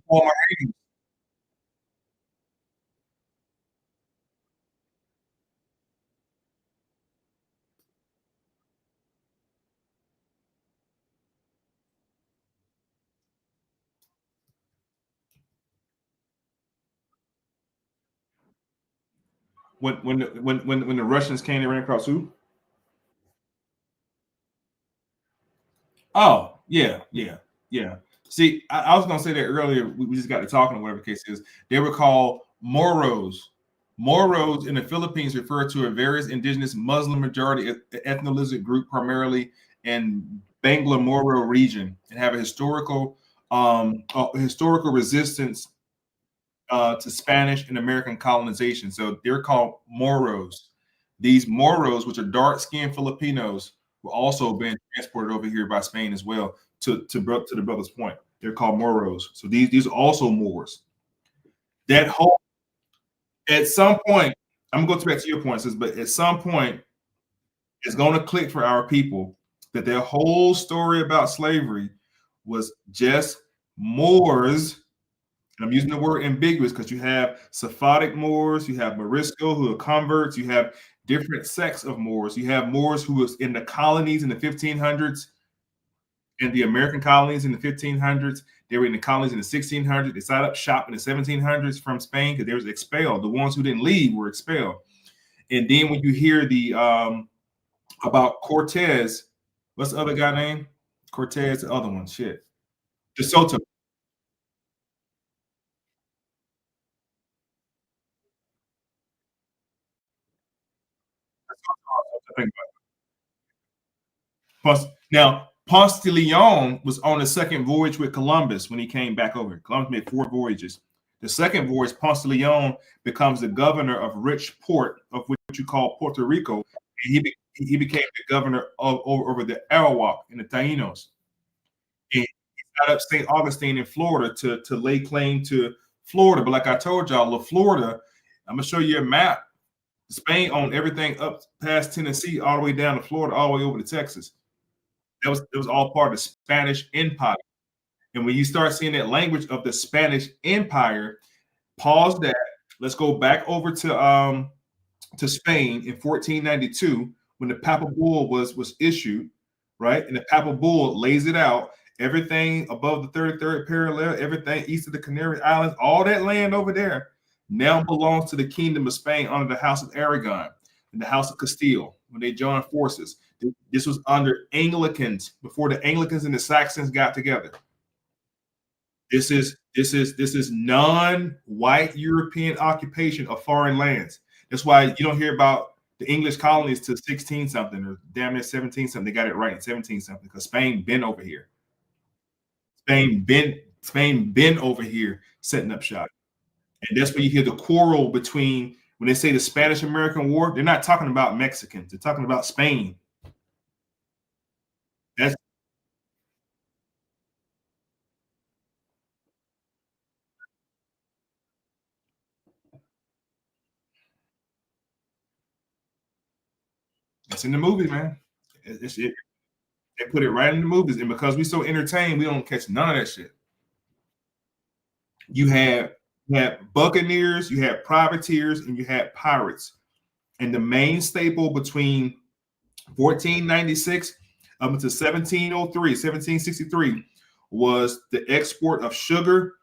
S1: former when the Russians came, they ran across who? Oh, yeah. See, I was gonna say that earlier. We just got to talking, or whatever the case is. They were called Moros. Moros in the Philippines refer to a various indigenous Muslim majority ethnolinguistic group, primarily in Bangla-Moro region, and have a historical resistance to Spanish and American colonization. So they're called Moros. These Moros, which are dark-skinned Filipinos, were also being transported over here by Spain as well. To the brother's point, they're called Moros. So these are also Moors. That whole at some point, I'm gonna go back to your point, sis, but at some point, it's gonna click for our people that their whole story about slavery was just Moors. And I'm using the word ambiguous because you have Sephardic Moors, you have Morisco who are converts, you have different sects of Moors. You have Moors who was in the colonies in the 1500s, in the American colonies in the 1500s. They were in the colonies in the 1600s. They set up shop in the 1700s from Spain because they was expelled. The ones who didn't leave were expelled. And then when you hear the about Cortez, what's the other guy name? Cortez, the other one, shit. De Soto. Now, Ponce de Leon was on the second voyage with Columbus when he came back over. Columbus made 4 voyages. The second voyage, Ponce de Leon becomes the governor of rich port of which you call Puerto Rico. And he became the governor of over the Arawak and the Taínos. And he got up St. Augustine in Florida to lay claim to Florida. But like I told y'all, Florida, I'm gonna show you a map. Spain owned everything up past Tennessee, all the way down to Florida, all the way over to Texas. It was all part of the Spanish Empire. And when you start seeing that language of the Spanish Empire, pause that. Let's go back over to Spain in 1492 when the Papal Bull was issued, right? And the Papal Bull lays it out. Everything above the 33rd parallel, everything east of the Canary Islands, all that land over there now belongs to the Kingdom of Spain under the House of Aragon and the House of Castile when they joined forces. This was under Anglicans before the Anglicans and the Saxons got together. This is non-white European occupation of foreign lands. That's why you don't hear about the English colonies to 16 something or damn near 17 something. They got it right in 17 something because Spain been over here. Spain been over here setting up shop. And that's where you hear the quarrel between when they say the Spanish American War, they're not talking about Mexicans, they're talking about Spain. That's in the movie, man. They put it right in the movies, and because we're so entertained, we don't catch none of that shit. You had buccaneers, you had privateers, and you had pirates. And the main staple between 1496 up until 1763 was the export of sugar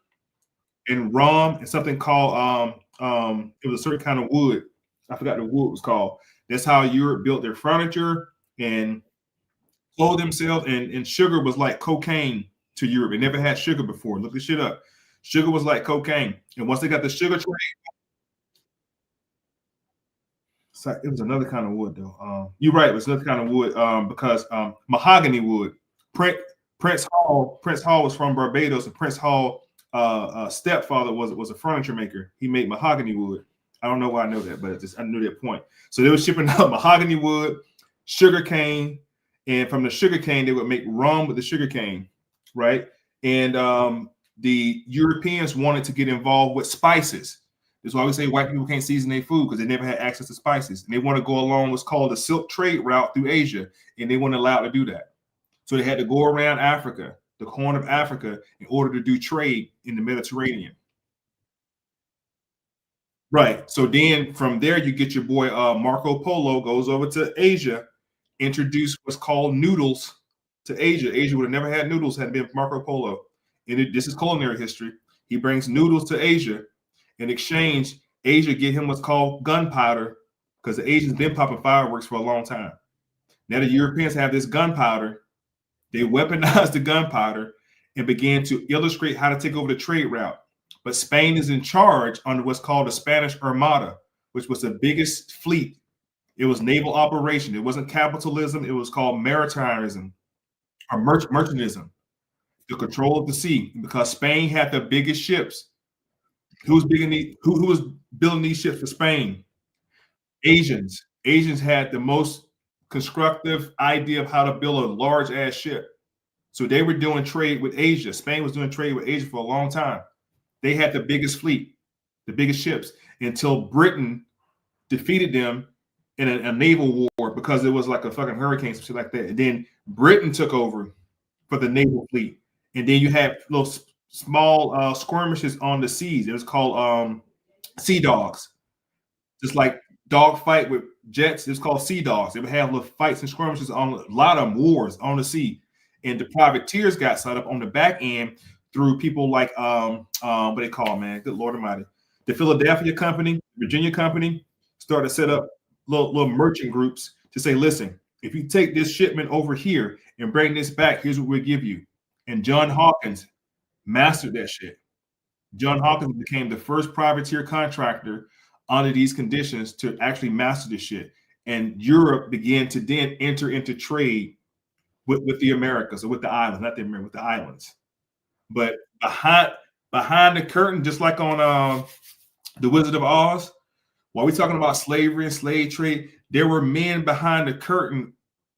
S1: and rum and something called it was a certain kind of wood. I forgot the wood was called. That's how Europe built their furniture and clothed themselves. And sugar was like cocaine to Europe. They never had sugar before. Look this shit up. Sugar was like cocaine. And once they got the sugar trade, it was another kind of wood though. You're right, it was another kind of wood because mahogany wood. Prince Hall was from Barbados, and Prince Hall stepfather was a furniture maker. He made mahogany wood. I don't know why I know that, but I knew that point. So they were shipping out mahogany wood, sugar cane, and from the sugar cane they would make rum with the sugar cane, right? And the Europeans wanted to get involved with spices. That's why we say white people can't season their food because they never had access to spices. And they want to go along what's called the silk trade route through Asia, and they weren't allowed to do that. So they had to go around Africa, the Horn of Africa, in order to do trade in the Mediterranean. Right. So then from there, you get your boy Marco Polo goes over to Asia, introduced what's called noodles to Asia. Asia would have never had noodles had it been Marco Polo. And this is culinary history. He brings noodles to Asia. In exchange, Asia get him what's called gunpowder because the Asians been popping fireworks for a long time. Now the Europeans have this gunpowder. They weaponized the gunpowder and began to illustrate how to take over the trade route. But Spain is in charge under what's called the Spanish Armada, which was the biggest fleet. It was naval operation. It wasn't capitalism. It was called maritimism or mercantism, the control of the sea. Because Spain had the biggest ships. Who was building these ships for Spain? Asians. Asians had the most constructive idea of how to build a large ass ship. So they were doing trade with Asia. Spain was doing trade with Asia for a long time. They had the biggest fleet, the biggest ships, until Britain defeated them in a naval war because it was like a fucking hurricane, some shit like that. And then Britain took over for the naval fleet. And then you had little small skirmishes on the seas. It was called sea dogs. Just like dog fight with jets, it's called sea dogs. They would have little fights and skirmishes on a lot of wars on the sea. And the privateers got set up on the back end through people like what they call, man, good Lord Almighty. The Philadelphia Company, Virginia Company started to set up little merchant groups to say, listen, if you take this shipment over here and bring this back, here's what we'll give you. And John Hawkins mastered that shit. John Hawkins became the first privateer contractor under these conditions to actually master this shit. And Europe began to then enter into trade with the Americas, or with the islands, not the Americas, with the islands. But behind the curtain, just like on The Wizard of Oz, while we're talking about slavery and slave trade, there were men behind the curtain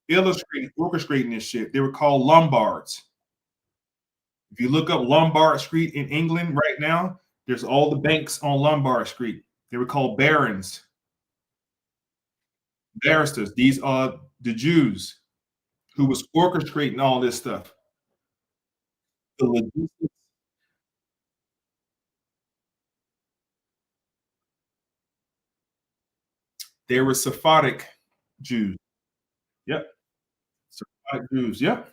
S1: illustrating, orchestrating this shit. They were called Lombards. If you look up Lombard Street in England right now, there's all the banks on Lombard Street. They were called barons, barristers. These are the Jews who was orchestrating all this stuff. The logistics. They were Sephardic Jews. Yep. Sephardic Jews. Yep.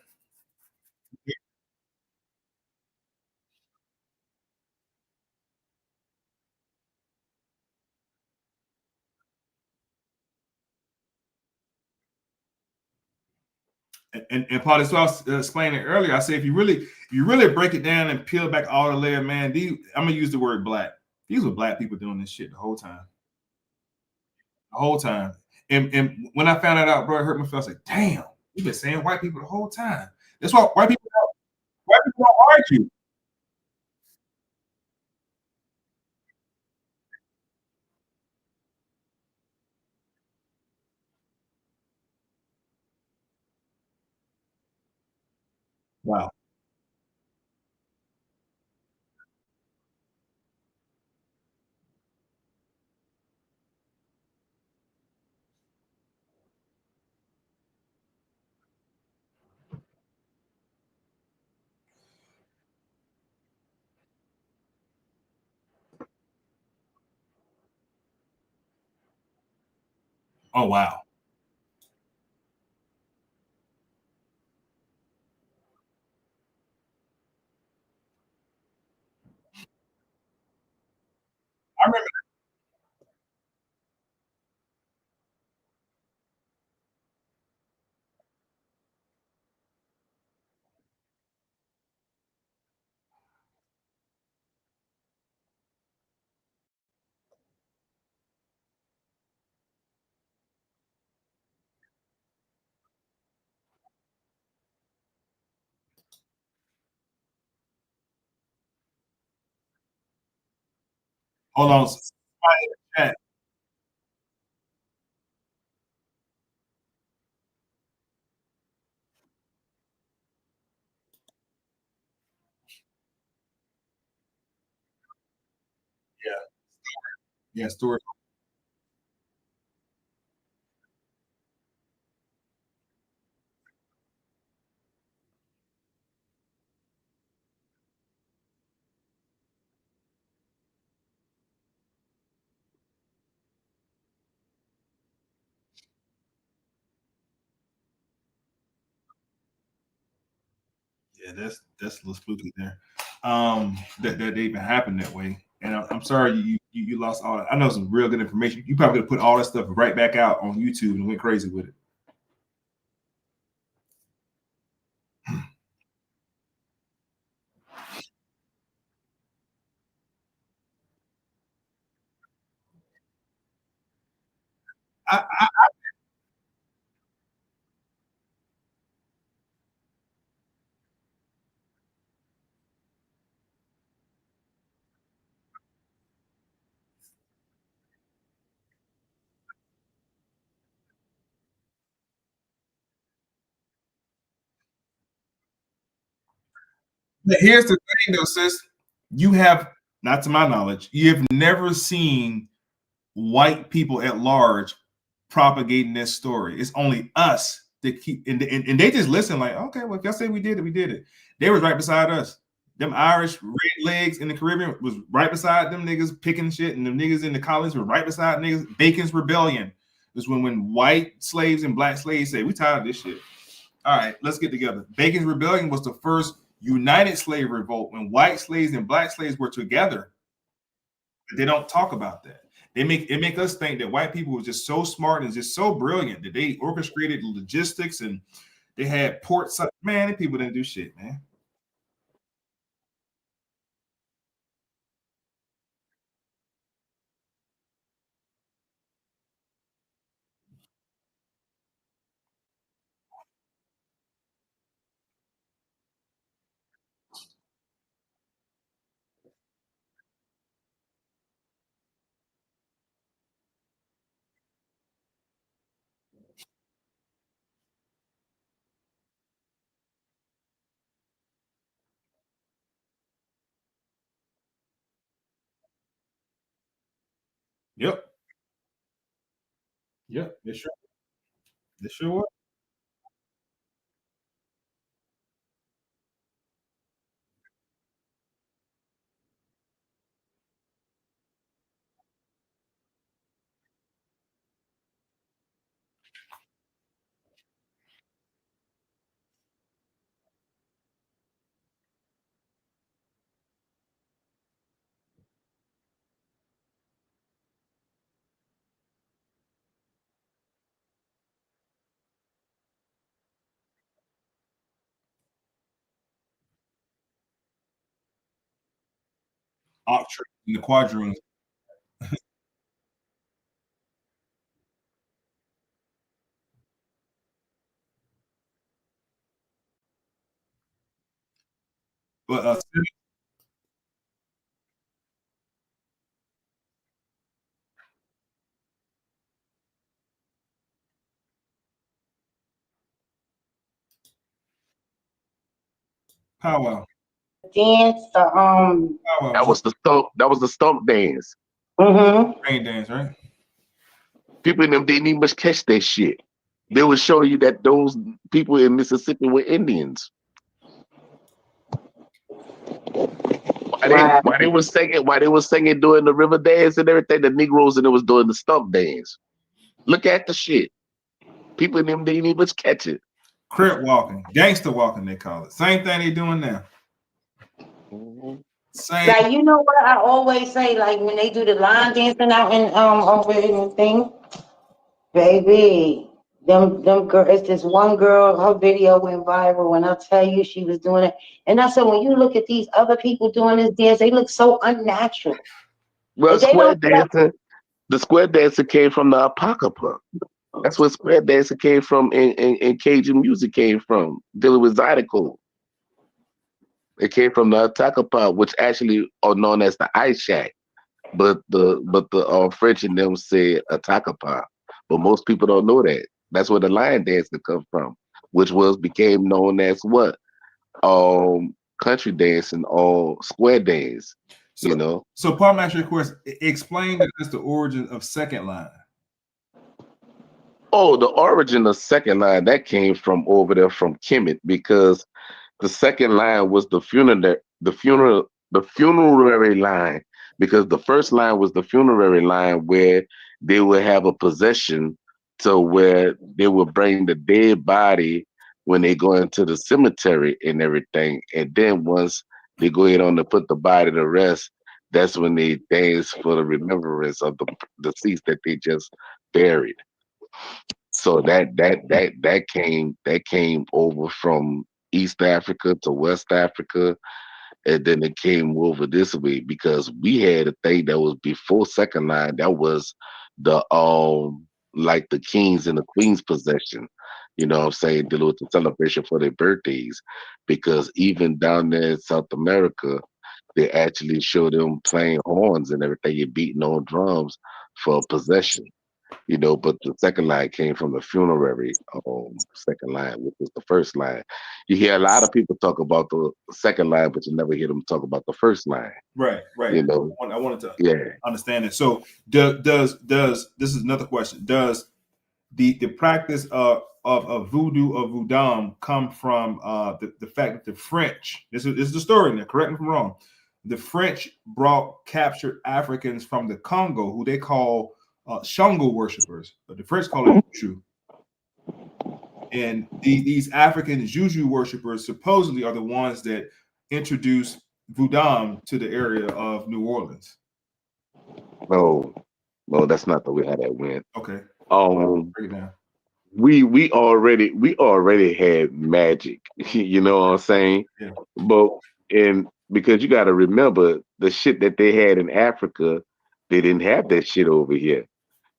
S1: And Paul, that's what I was explaining earlier. I said, if you really break it down and peel back all the layer, man, I'm gonna use the word black. These were black people doing this shit the whole time. The whole time. And when I found that out, bro, it hurt my feelings. Like, damn, you've been saying white people the whole time. That's why white people don't argue. Wow. Oh wow. I remember. Hold on. Somebody in the chat. Yeah. Yeah. Story. Yeah, that's a little spooky there. That they even happened that way. And I'm sorry you lost all that. I know some real good information. You probably could put all that stuff right back out on YouTube and went crazy with it. I But here's the thing, though, sis. You have, not to my knowledge, you have never seen white people at large propagating this story. It's only us that keep, and they just listen like, okay, well, if y'all say we did it, we did it. They was right beside us. Them Irish red legs in the Caribbean was right beside them niggas picking shit, and the niggas in the colonies were right beside niggas. Bacon's Rebellion is when white slaves and black slaves say, we tired of this shit. All right, let's get together. Bacon's Rebellion was the first united slave revolt when white slaves and black slaves were together. They don't talk about that. They make us think that white people were just so smart and just so brilliant that they orchestrated logistics and they had ports. Man, the people didn't do shit, man. Yep. Yep. They sure. They sure were. Octree and the quadroons. But powwow.
S4: Dance,
S1: Powwow.
S5: That was the stump. That was the stump dance.
S4: mm-hmm.
S1: Rain dance, right?
S5: People in them didn't even much catch that shit. They would show you that those people in Mississippi were Indians.
S4: Right.
S5: Why they was singing doing the river dance and everything, the Negroes and it was doing the stump dance. Look at the shit. People in them didn't even much catch it.
S1: Crip walking, gangster walking, they call it. Same thing they doing now.
S5: Mhm.
S1: Same.
S4: Like, you know what I always say, like when they do the line dancing out in over in the thing, baby, them girl, it's this one girl, her video went viral, and I tell you, she was doing it. And I said, when you look at these other people doing this dance, they look so unnatural.
S5: Well,
S4: They
S5: square
S4: don't look.
S5: dancing, the square dancing came from the Apocrypha. That's where square dancing came from and Cajun music came from, dealing with Zydeco. It came from the Apocrypha, which actually are known as the Ice Shack. But the French and them say Atakapa. But most people don't know that. That's where the lion dancing comes from, which was became known as what? Country dancing or square dance,
S1: So,
S5: you know.
S1: so Paul Master, of course, explain that that's the origin of second line.
S5: Oh, the origin of second line that came from over there from Kemet because the second line was the funerary line because the first line was the funerary line where they would have a possession to where they would bring the dead body when they go into the cemetery and everything. And then once they go ahead on to put the body to rest, that's when they dance for the remembrance of the deceased that they just buried. So that came over from East Africa to West Africa, and then it came over this way because we had a thing that was before second line. That was the like the kings and the queens possession. You know what I'm saying? Dealing with the celebration for their birthdays. Because even down there in South America, they actually show them playing horns and everything and beating on drums for possession. you know, but the second line came from the funerary second line, which was the first line. You hear a lot of people talk about the second line, but you never hear them talk about the first line.
S1: Right.
S5: You know,
S1: I wanted to
S5: yeah.
S1: understand it. So does this is another question? Does the practice of voodoo or voodoo come from the fact that the French, this is the story now, correct me if I'm wrong, the French brought captured Africans from the Congo who they call Shango worshippers, but the French call it Juju. And these African Juju worshippers supposedly are the ones that introduced voodoo to the area of New Orleans.
S5: No, that's not the way how that went.
S1: Okay.
S5: Um,
S1: Break it down.
S5: we already had magic, you know what I'm saying?
S1: Yeah.
S5: But and because you got to remember the shit that they had in Africa, they didn't have that shit over here.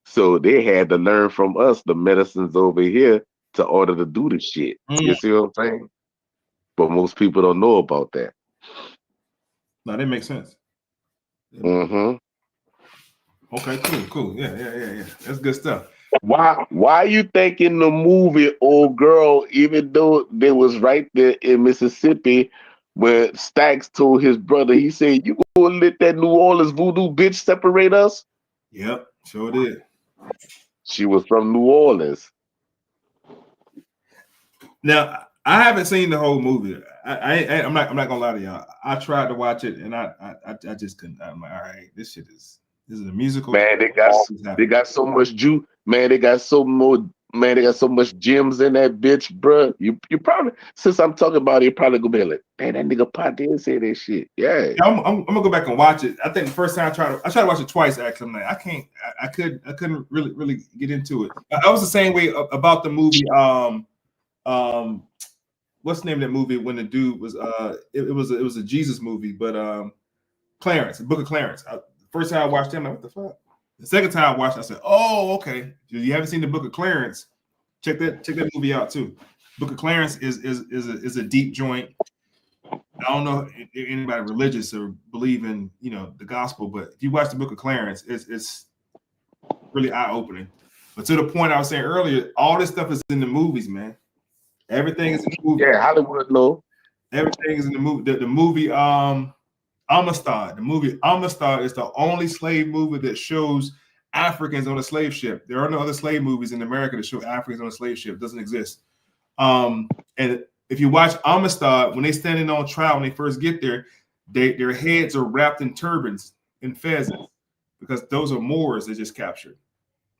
S5: So they had to learn from us the medicines over here to order to do the shit. You see what I'm saying? But most people don't know about that.
S1: No, that makes sense.
S5: Hmm.
S1: Okay, cool. Yeah. That's good stuff.
S5: Why you think in the movie Old Girl, even though they was right there in Mississippi, where Stacks told his brother, he said, "You gonna let that New Orleans voodoo bitch separate us?"
S1: Yep, sure did.
S5: She was from New Orleans.
S1: Now I haven't seen the whole movie. I'm not gonna lie to y'all. I tried to watch it and I just couldn't. I'm like, all right, this is a musical.
S5: Man,
S1: All this
S5: they
S1: happened.
S5: got so much juice. Man, they got so more. Man, they got so much gems in that bitch, bruh. You probably, since I'm talking about it, you probably gonna be like, "Man, that nigga Pot did say that shit." Yeah.
S1: Yeah, I'm gonna go back and watch it. I think the first time I tried to watch it twice. Actually, I'm like, I couldn't really get into it. I was the same way about the movie. Um, what's the name of that movie when the dude was it was a Jesus movie, but Clarence, the Book of Clarence. First time I watched him, like, what the fuck? The second time I watched, I said, oh, okay. If you haven't seen the Book of Clarence, check that movie out too. Book of Clarence is a deep joint. I don't know if anybody religious or believe in the gospel, but if you watch the Book of Clarence, it's really eye opening. But to the point I was saying earlier, all this stuff is in the movies, man. Everything is in the movie.
S5: Yeah, Hollywood, no.
S1: Everything is in the movie. The movie Amistad. The movie Amistad is the only slave movie that shows Africans on a slave ship. There are no other slave movies in America that show Africans on a slave ship. It doesn't exist. And if you watch Amistad, when they standing on trial, when they first get there, their heads are wrapped in turbans and fezzes because those are Moors they just captured.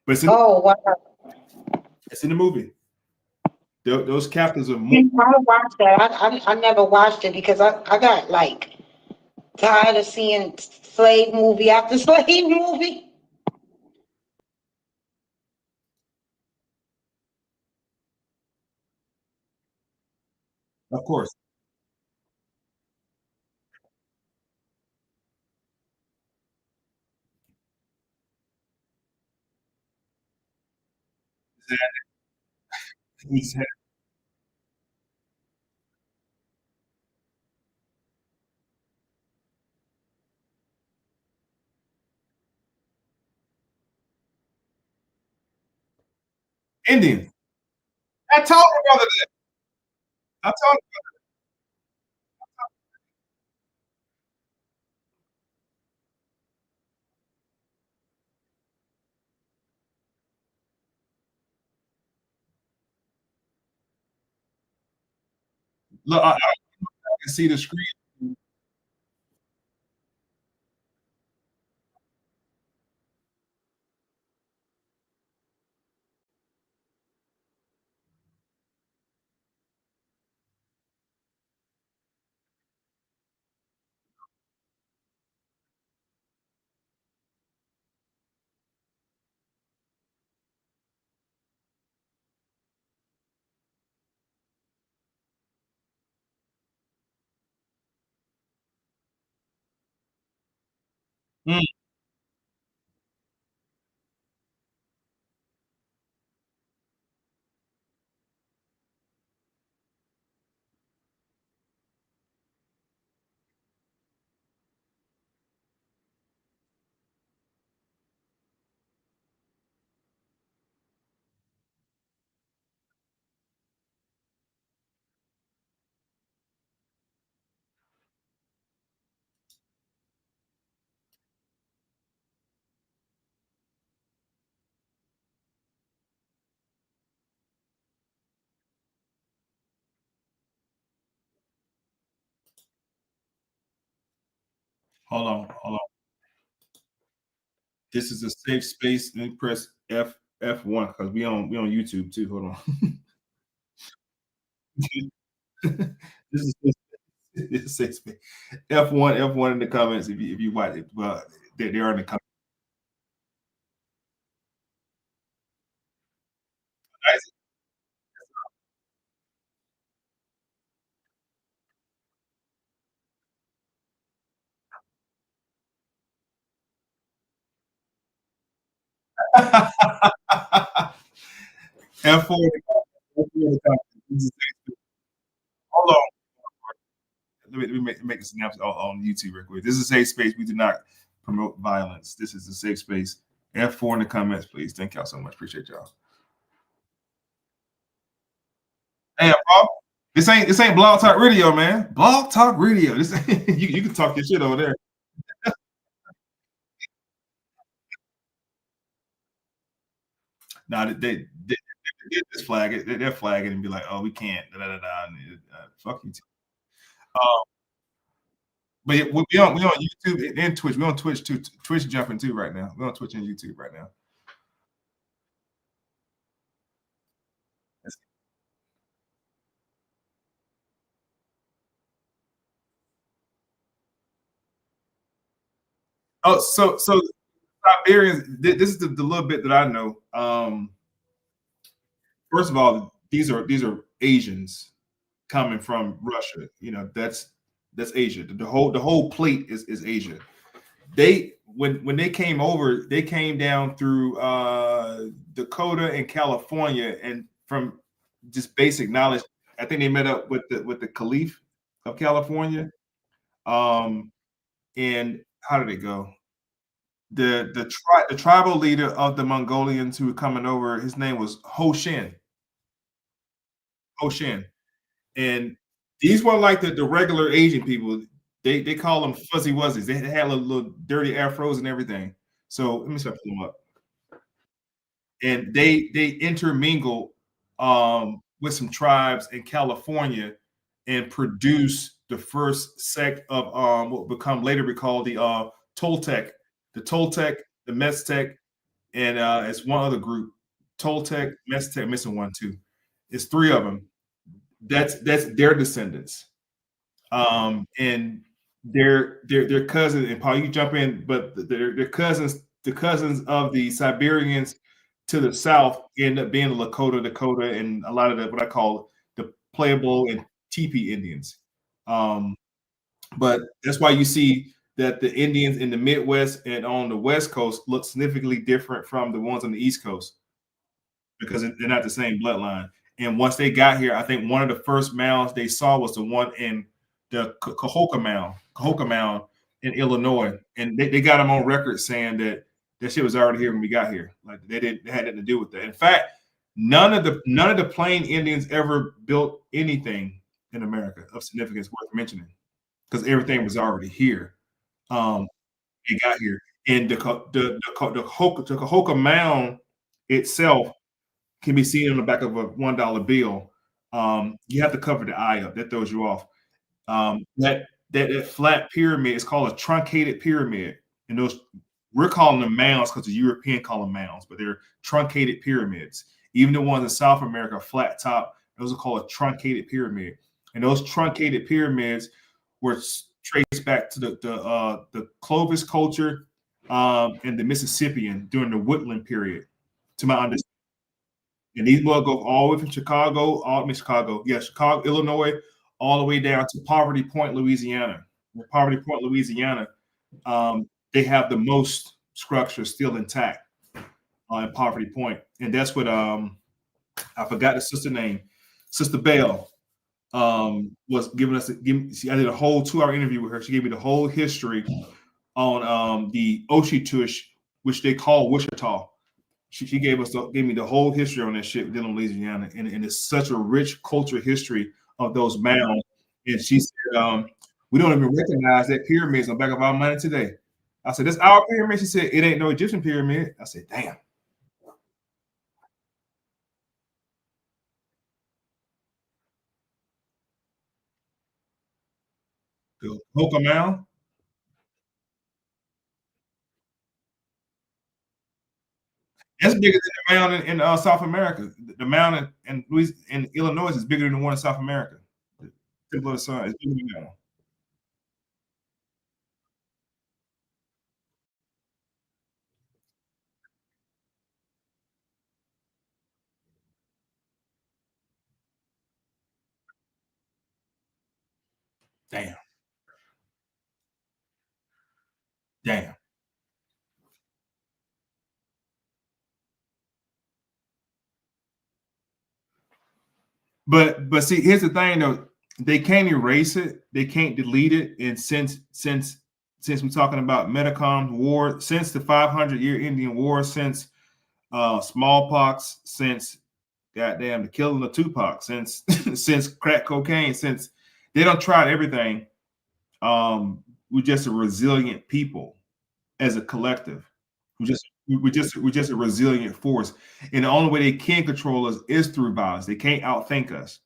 S1: But
S4: Wow.
S1: it's in the movie. Those captains are Moors.
S4: I watched that. I never watched it because I got like tired of seeing slave movie after slave movie.
S1: Of course. We just had Indians. I told my brother that. I told look, I can see the screen. Hold on. This is a safe space. Let me press F1 because we on YouTube too. Hold on. This is it's a safe space. F1 in the comments if you watch it. Well, they are in the comments. F4 in the comments. F4 in the comments. This is a safe space. Hold on. Let me make this announcement on YouTube real quick. This is a safe space. We do not promote violence. This is a safe space. F4 in the comments, please. Thank y'all so much. Appreciate y'all. Hey, bro. This ain't Blog Talk Radio, man. Blog Talk Radio. This you can talk your shit over there. Now they just flag it. They're flagging and be like, "Oh, we can't." Da, da, da, da. Fuck you. Uh, but yeah, we on YouTube and Twitch. We on Twitch too. Twitch jumping too right now. We're on Twitch and YouTube right now. Oh, so Siberians. This is the little bit that I know. First of all, these are Asians coming from Russia. You know, that's Asia. The whole plate is Asia. They when they came over, they came down through Dakota and California, and from just basic knowledge, I think they met up with the Caliph of California. Um, and how did it go? The tribal leader of the Mongolians who were coming over, his name was Ho Shin. Ho Shin. And these were like the regular Asian people. They call them fuzzy wuzzies. They had little dirty afros and everything. So let me start pulling them up. And they intermingle with some tribes in California and produce the first sect of what become later be called the Toltec, the Meztec, and it's one other group, Toltec, Meztec, missing one too. It's three of them. That's their descendants. And their cousins, and Paul, you can jump in, but their cousins, the cousins of the Siberians to the south end up being the Dakota, and a lot of the what I call the playable and teepee Indians. Um, but that's why you see that the Indians in the Midwest and on the West Coast look significantly different from the ones on the East Coast because they're not the same bloodline. And once they got here, I think one of the first mounds they saw was the one in the Cahokia Mound in Illinois, and they got them on record saying that that shit was already here when we got here. Like they had nothing to do with that. In fact, none of the Plain Indians ever built anything in America of significance worth mentioning because everything was already here. Um, they got here, and the Cahokia Mound itself can be seen on the back of a $1 bill. You have to cover the eye up. That throws you off. That flat pyramid is called a truncated pyramid, and those we're calling them mounds because the European call them mounds, but they're truncated pyramids. Even the ones in South America, flat top, those are called a truncated pyramid. And those truncated pyramids were traced back to the Clovis culture and the Mississippian during the Woodland period, to my understanding. And these will go all the way from Chicago, Chicago, Illinois, all the way down to Poverty Point, Louisiana. In Poverty Point, Louisiana, they have the most structure still intact in Poverty Point, and that's what I forgot the sister name, Sister Bell, was giving us. I did a whole 2-hour interview with her. She gave me the whole history on the Oshitush, which they call Wichita. She gave me the whole history on that shit dealing with Louisiana, and it's such a rich cultural history of those mounds. And she said, we don't even recognize that pyramids on the back of our money today. I said, that's our pyramid. She said, it ain't no Egyptian pyramid. I said, damn. The Hoka Mound. That's bigger than the mound in South America. The mound in Illinois is bigger than the one in South America. The Temple of the Sun is bigger than that one. Damn. Damn. But see, here's the thing though. They can't erase it. They can't delete it. And since we're talking about Metacom's war, since the 500-year Indian War, since smallpox, since goddamn the killing of Tupac, since since crack cocaine, since they don't try everything. We're just a resilient people as a collective. We're just a resilient force. And the only way they can control us is through violence. They can't outthink us.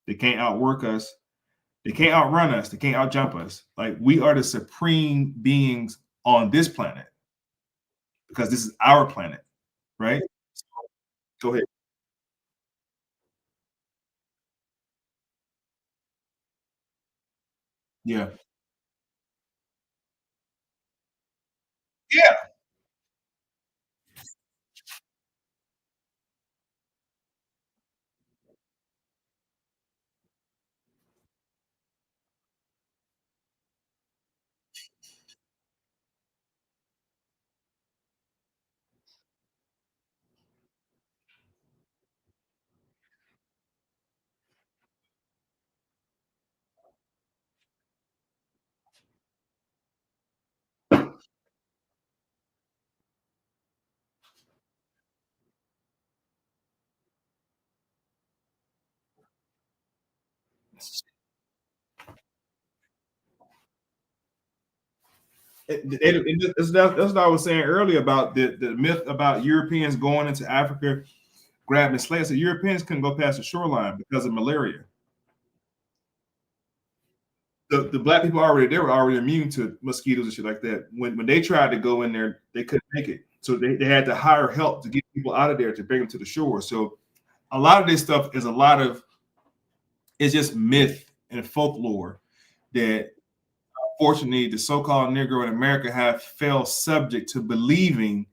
S1: They can't outwork us. They can't outrun us. They can't outjump us. Like we are the supreme beings on this planet because this is our planet, right? Go ahead. Yeah. Yeah. That's what I was saying earlier about the myth about Europeans going into Africa, grabbing slaves. So Europeans couldn't go past the shoreline because of malaria. The black people already they were already immune to mosquitoes and shit like that. When they tried to go in there, they couldn't make it. So they had to hire help to get people out of there to bring them to the shore. So a lot of this stuff is it's just myth and folklore that unfortunately the so-called Negro in America have fell subject to believing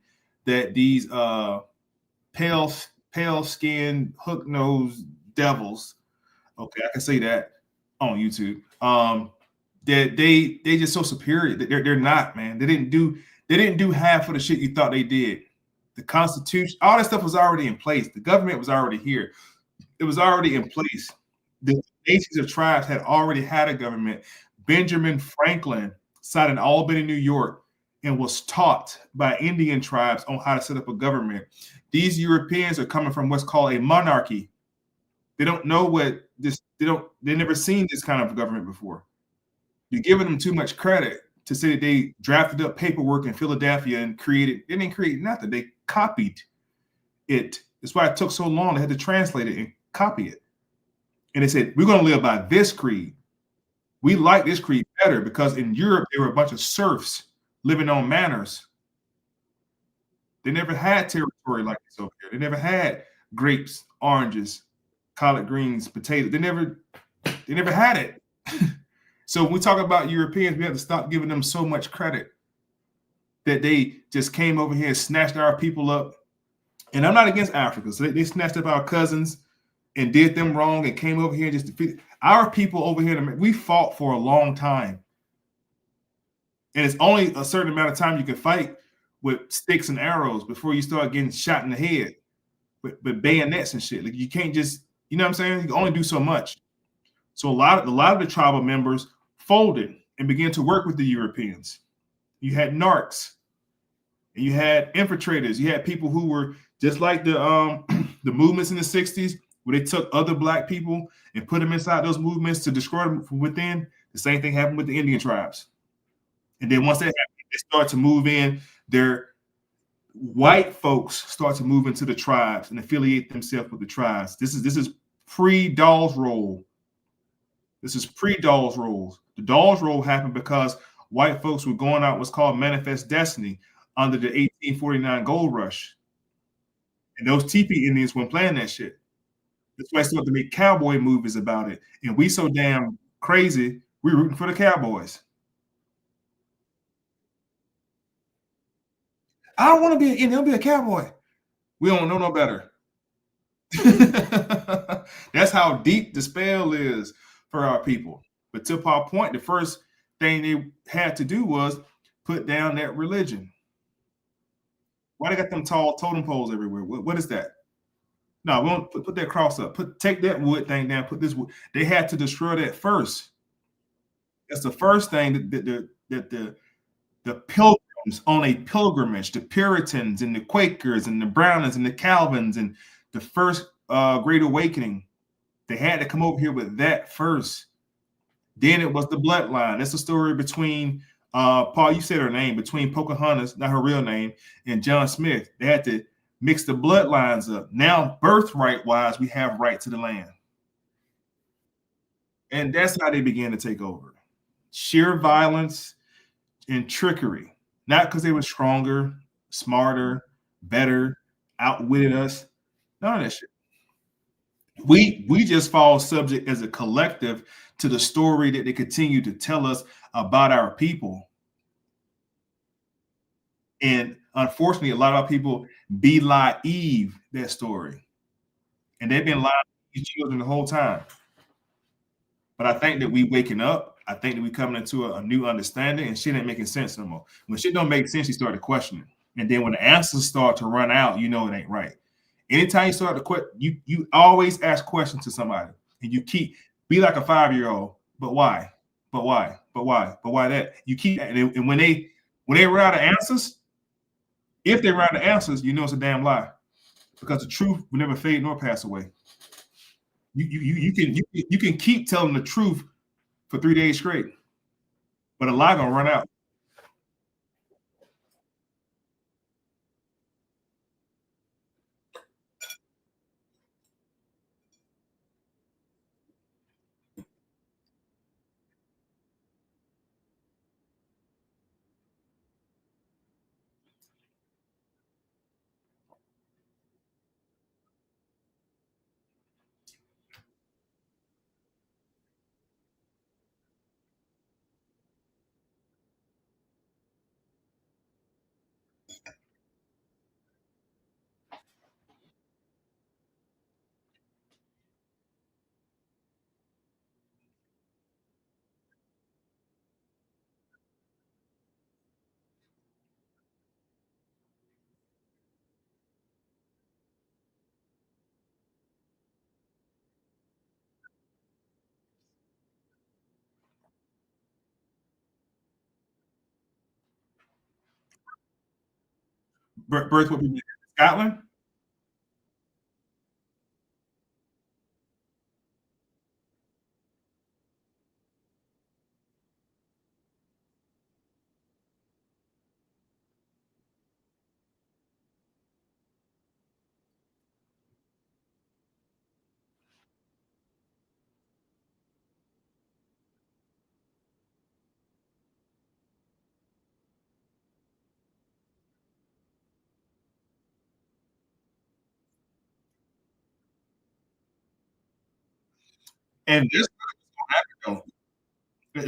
S1: that these pale pale skinned hook nosed devils. Okay, I can say that on YouTube. That they just so superior. They're not, man. They didn't do half of the shit you thought they did. The Constitution, all that stuff was already in place. The government was already here. It was already in place. The nations of tribes had already had a government. Benjamin Franklin sat in Albany, New York, and was taught by Indian tribes on how to set up a government. These Europeans are coming from what's called a monarchy. They don't know what this. They never seen this kind of government before. You're giving them too much credit to say that they drafted up paperwork in Philadelphia and created. They didn't create nothing. They copied it. That's why it took so long. They had to translate it and copy it. And they said, we're going to live by this creed. We like this creed better because in Europe, there were a bunch of serfs living on manors. They never had territory like this over here. They never had grapes, oranges, collard greens, potatoes. They never had it. So when we talk about Europeans, we have to stop giving them so much credit that they just came over here and snatched our people up. And I'm not against Africa. So they snatched up our cousins and did them wrong and came over here and just defeated our people over here. We fought for a long time. And it's only a certain amount of time you can fight with sticks and arrows before you start getting shot in the head with bayonets and shit. Like you can't just, you know what I'm saying? You can only do so much. So a lot of the tribal members folded and began to work with the Europeans. You had narcs, and you had infiltrators. You had people who were just like the the movements in the 60s, where they took other black people and put them inside those movements to destroy them from within. The same thing happened with the Indian tribes. And then once that happened, they start to move in. Their white folks start to move into the tribes and affiliate themselves with the tribes. This is pre-Dawes Roll. This is pre-Dawes Rolls. The Dawes Roll happened because white folks were going out what's called manifest destiny under the 1849 gold rush. And those teepee Indians weren't playing that shit. That's why I started to make cowboy movies about it. And we so damn crazy, we rooting for the Cowboys. I don't want to be an Indian, I'll be a cowboy. We don't know no better. That's how deep the spell is for our people. But to Paul's point, the first thing they had to do was put down that religion. Why they got them tall totem poles everywhere? What is that? No, we don't put that cross up. Take that wood thing down. Put this wood. They had to destroy that first. That's the first thing the pilgrims on a pilgrimage, the Puritans and the Quakers and the Brownings and the Calvins and the first Great Awakening, they had to come over here with that first. Then it was the bloodline. That's the story between Paul, you said her name, between Pocahontas, not her real name, and John Smith. They had to mix the bloodlines up. Now, birthright wise, we have right to the land. And that's how they began to take over. Sheer violence and trickery. Not because they were stronger, smarter, better, outwitted us. None of that shit. We just fall subject as a collective to the story that they continue to tell us about our people. And unfortunately, a lot of people belie that story. And they've been lying to these children the whole time. But I think that we waking up. I think that we coming into a new understanding, and shit ain't making sense no more. When shit don't make sense, you start to question it. And then when the answers start to run out, you know it ain't right. Anytime you start to quit, you always ask questions to somebody, and you keep be like a 5-year-old. But why? But why? But why? But why that? You keep and when they run out of answers, if they run out of answers, you know it's a damn lie, because the truth will never fade nor pass away. You can keep telling the truth for 3 days straight, but a lie gonna run out. Birth will be Scotland. And this is what's gonna happen,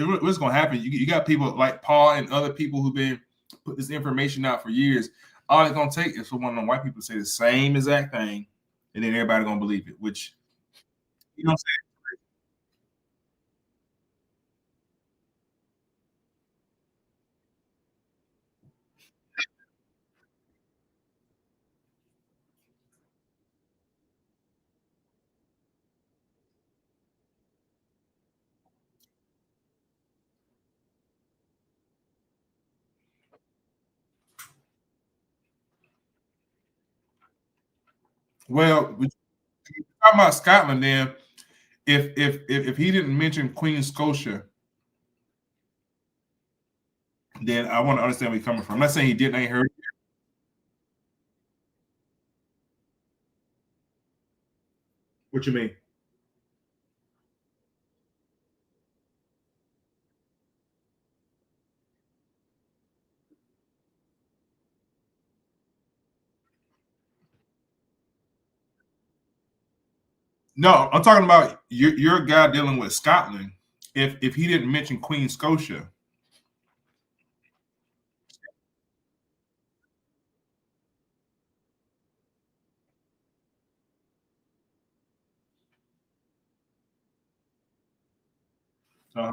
S1: though. What's going to happen? You got people like Paul and other people who've been put this information out for years. All it's going to take is for one of them white people to say the same exact thing, and then everybody going to believe it. Which, you know what I'm saying? Well, we talking about Scotland. Then, if he didn't mention Queen Scotia, then I want to understand where he's coming from. I'm not saying he didn't. I ain't heard. What you mean? No, I'm talking about your guy dealing with Scotland. If he didn't mention Queen Scotia, uh,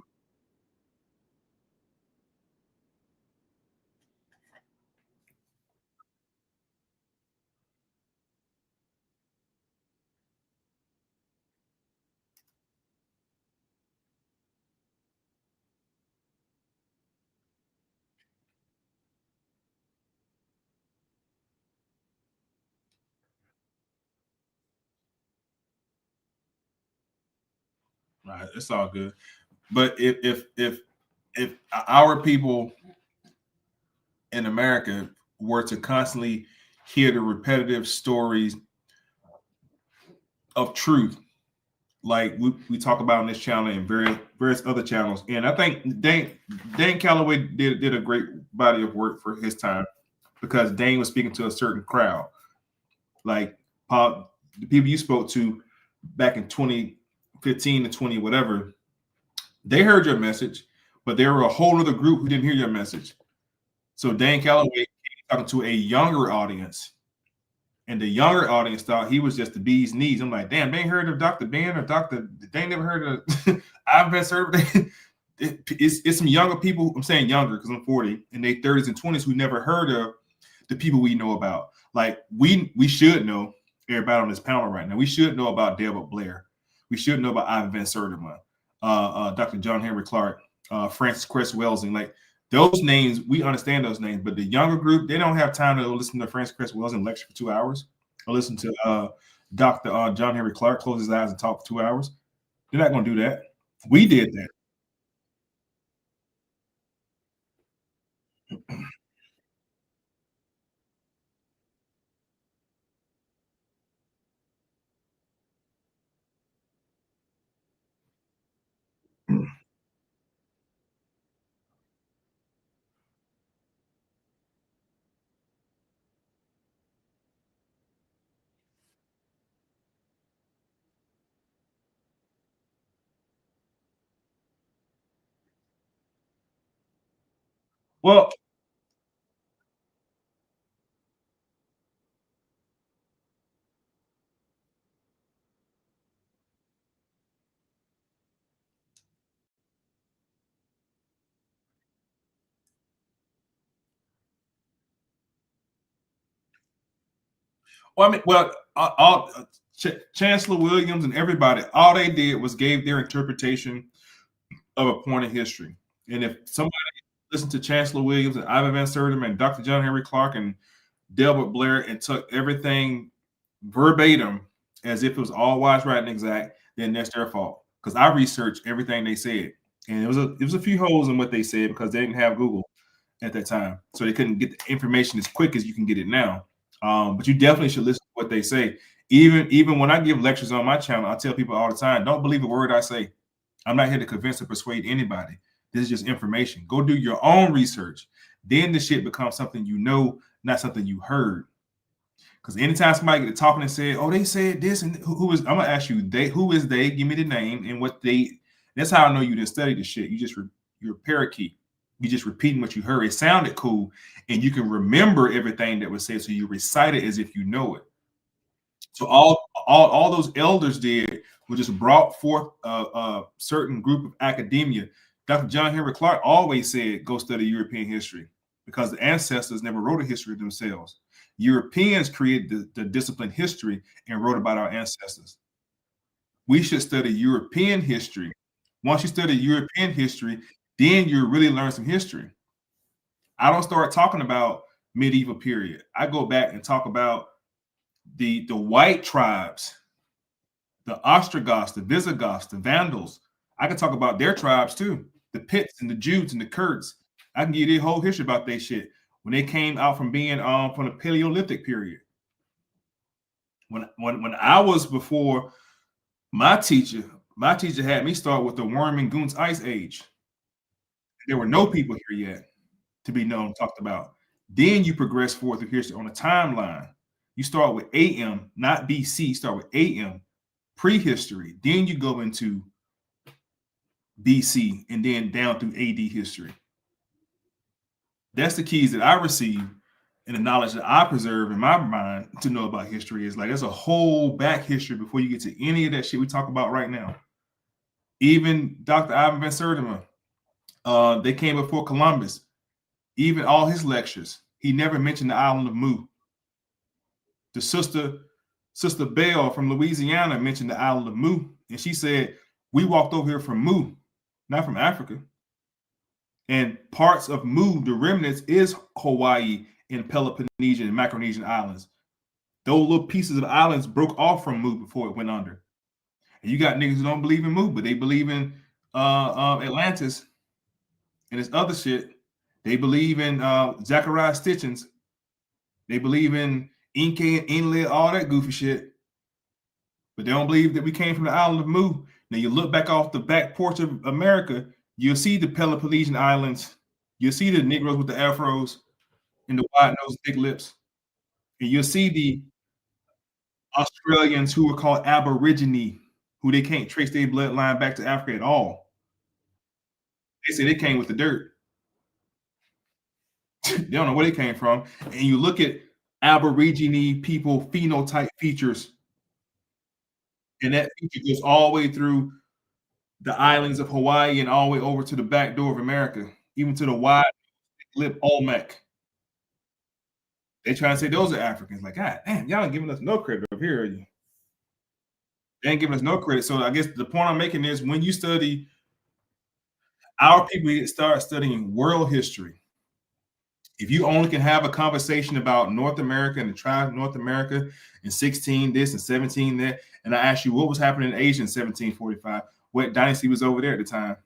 S1: right, it's all good. But if our people in America were to constantly hear the repetitive stories of truth, like we talk about on this channel and various other channels, and I think Dan Calloway did a great body of work for his time because Dane was speaking to a certain crowd, like the people you spoke to back in 2015 to 20 whatever. They heard your message, but there were a whole other group who didn't hear your message. So Dan Calloway talking to a younger audience, and the younger audience thought he was just the bee's knees. I'm like, damn, they ain't heard of Dr. Ben or Dr. They ain't never heard of I've been served. It's some younger people. I'm saying younger because I'm 40, in their 30s and 20s who never heard of the people we know about. Like we should know everybody on this panel right now. We should know about Delbert Blair. We should know about Ivan Van Sertima, Dr. John Henry Clark, Francis Cress Welsing. Like those names, we understand those names, but the younger group, they don't have time to listen to Francis Cress Welsing lecture for 2 hours or listen to Dr. John Henry Clark close his eyes and talk for 2 hours. They're not going to do that. We did that. Well, I mean, Chancellor Williams and everybody, all they did was gave their interpretation of a point in history. And if somebody listened to Chancellor Williams and Ivan Van Sertima and Dr. John Henry Clark and Delbert Blair and took everything verbatim as if it was all wise, right, and exact, then that's their fault. Because I researched everything they said, and it was a few holes in what they said because they didn't have Google at that time, so they couldn't get the information as quick as you can get it now. But you definitely should listen to what they say. Even when I give lectures on my channel, I tell people all the time, don't believe a word I say. I'm not here to convince or persuade anybody. This is just information. Go do your own research. Then the shit becomes something you know, not something you heard. Because anytime somebody get to talking and say, "Oh, they said this," and who is? I'm gonna ask you, who is they? Give me the name and what they. That's how I know you didn't study the shit. You're a parakeet. You just repeating what you heard. It sounded cool, and you can remember everything that was said, so you recite it as if you know it. So all those elders did was just brought forth a certain group of academia. Dr. John Henry Clark always said, "Go study European history," because the ancestors never wrote a history themselves. Europeans created the discipline history and wrote about our ancestors. We should study European history. Once you study European history, then you really learn some history. I don't start talking about medieval period. I go back and talk about the white tribes, the Ostrogoths, the Visigoths, the Vandals. I can talk about their tribes too, the Pits and the Jutes and the Kurds. I can give you the whole history about their shit when they came out from being from the Paleolithic period. When I was before my teacher had me start with the Worm and Goons Ice Age. There were no people here yet to be known, talked about. Then you progress forward through history on a timeline. You start with AM, not BC. You start with AM prehistory. Then you go into BC and then down through AD history. That's the keys that I receive, and the knowledge that I preserve in my mind to know about history is like there's a whole back history before you get to any of that shit we talk about right now. Even Dr. Ivan Van Sertima, they came before Columbus. Even all his lectures, he never mentioned the island of Mu. The Sister Bell from Louisiana mentioned the island of Mu, and she said, we walked over here from Mu, not from Africa. And parts of Mu, the remnants, is Hawaii and Peloponnesian and Micronesian islands. Those little pieces of islands broke off from Mu before it went under. And you got niggas who don't believe in Mu, but they believe in Atlantis and this other shit. They believe in Zachariah Stitchins. They believe in Inca and Inlet, all that goofy shit. But they don't believe that we came from the island of Mu. Now you look back off the back porch of America, you'll see the Peloponnesian islands. You'll see the Negroes with the afros and the wide nose, big lips. And you'll see the Australians who are called Aborigine, who they can't trace their bloodline back to Africa at all. They say they came with the dirt. They don't know where they came from. And you look at Aborigine people phenotype features, and that feature goes all the way through the islands of Hawaii and all the way over to the back door of America, even to the wide lip Olmec. They try to say those are Africans. Like, God damn, y'all ain't giving us no credit over here, are you? They ain't giving us no credit. So I guess the point I'm making is when you study our people, start studying world history. If you only can have a conversation about North America and the tribe of North America in 16 this and 17 that, and I ask you what was happening in Asia in 1745, what dynasty was over there at the time?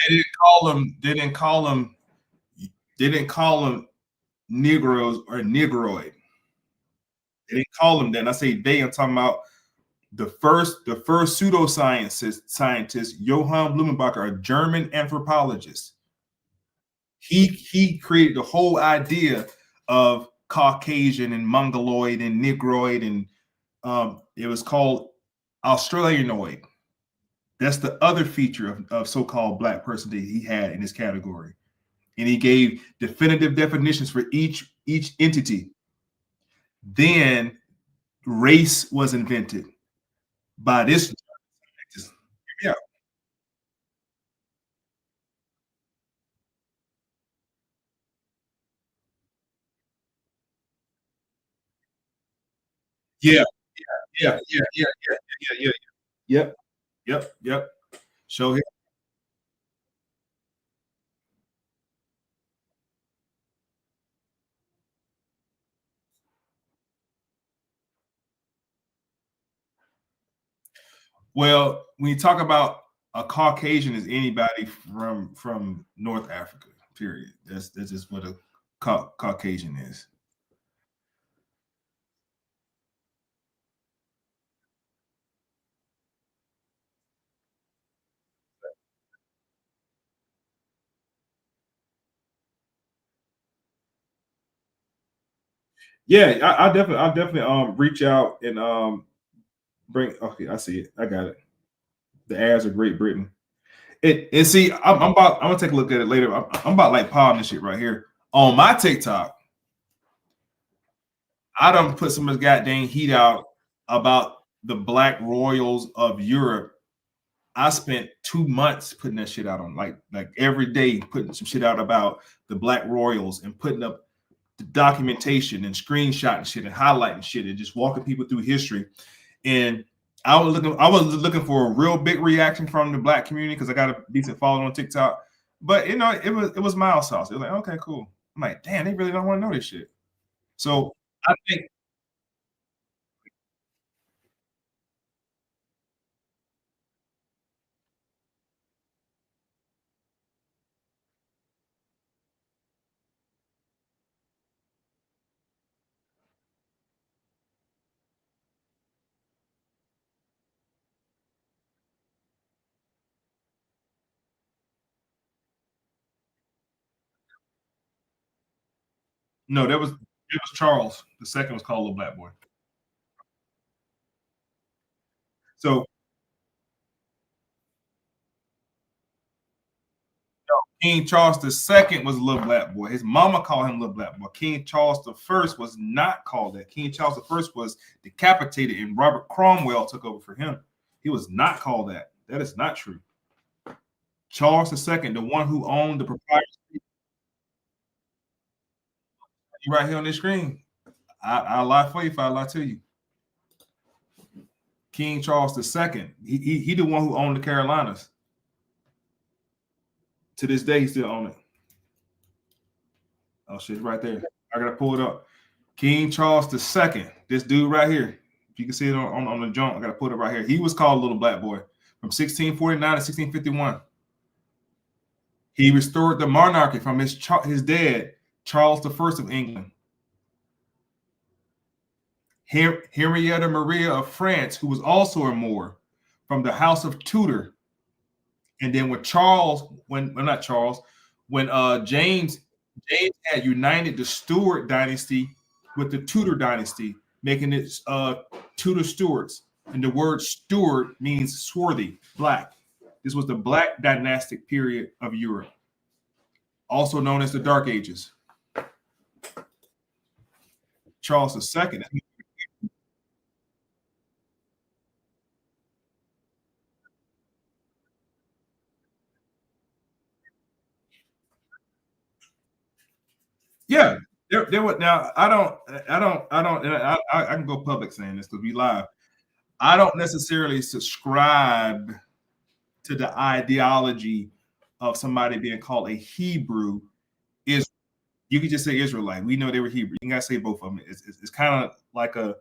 S1: They didn't call them. They didn't call them. They didn't call them Negroes or Negroid. They didn't call them that. And I say they. I'm talking about the first scientist Johann Blumenbacher, a German anthropologist. He created the whole idea of Caucasian and Mongoloid and Negroid, and it was called Australianoid. That's the other feature of so-called black person that he had in this category. And he gave definitive definitions for each entity. Then race was invented by this. Yeah. Yeah. Yeah. Yep. Show him. Well, when you talk about a Caucasian, is anybody from North Africa. Period. That's just what a Caucasian is. Yeah, I'll definitely reach out and bring. Okay, I see it. I got it. The ads of Great Britain. And see, I'm gonna take a look at it later. I'm about like palm this shit right here on my TikTok. I done put some of this goddamn heat out about the black royals of Europe I spent 2 months putting that shit out on like every day, putting some shit out about the Black Royals and putting up the documentation and screenshotting shit and highlighting shit and just walking people through history. And I was looking for a real big reaction from the Black community because I got a decent following on TikTok. But you know, it was mild sauce. It was like, okay, cool. I'm like, damn, they really don't want to know this shit. So I think no, it was Charles. The second was called Little Black Boy. So King Charles II was a Little Black Boy. His mama called him Little Black Boy. King Charles I was not called that. King Charles I was decapitated and Robert Cromwell took over for him. He was not called that. That is not true. Charles II, the one who owned the proprietary, right here on this screen. I'll lie for you if I lie to you. King Charles II, he the one who owned the Carolinas. To this day, he still own it. Oh shit, right there. I gotta pull it up. King Charles II, this dude right here. If you can see it on the joint, I gotta put it right here. He was called Little Black Boy from 1649 to 1651. He restored the monarchy from his dad, Charles I of England. Henrietta Maria of France, who was also a Moor from the House of Tudor. And then when James had united the Stuart dynasty with the Tudor dynasty, making it Tudor Stuarts. And the word Stuart means swarthy, black. This was the Black dynastic period of Europe, also known as the Dark Ages. Charles II. Yeah, there would now. I can go public saying this because we live. I don't necessarily subscribe to the ideology of somebody being called a Hebrew. Is you can just say Israelite. We know they were Hebrew. You gotta say both of them. It's kind of like a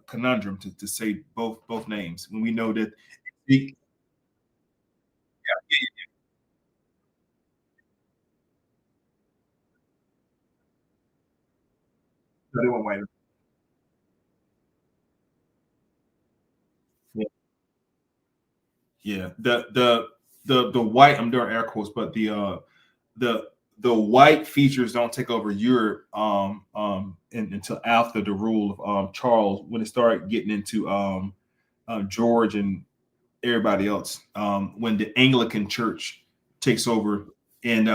S1: conundrum to say both names when we know that. Yeah, they weren't white. Yeah. Yeah, the white. I'm doing air quotes, but the white features don't take over Europe until after the rule of Charles, when it started getting into George and everybody else. When the Anglican Church takes over and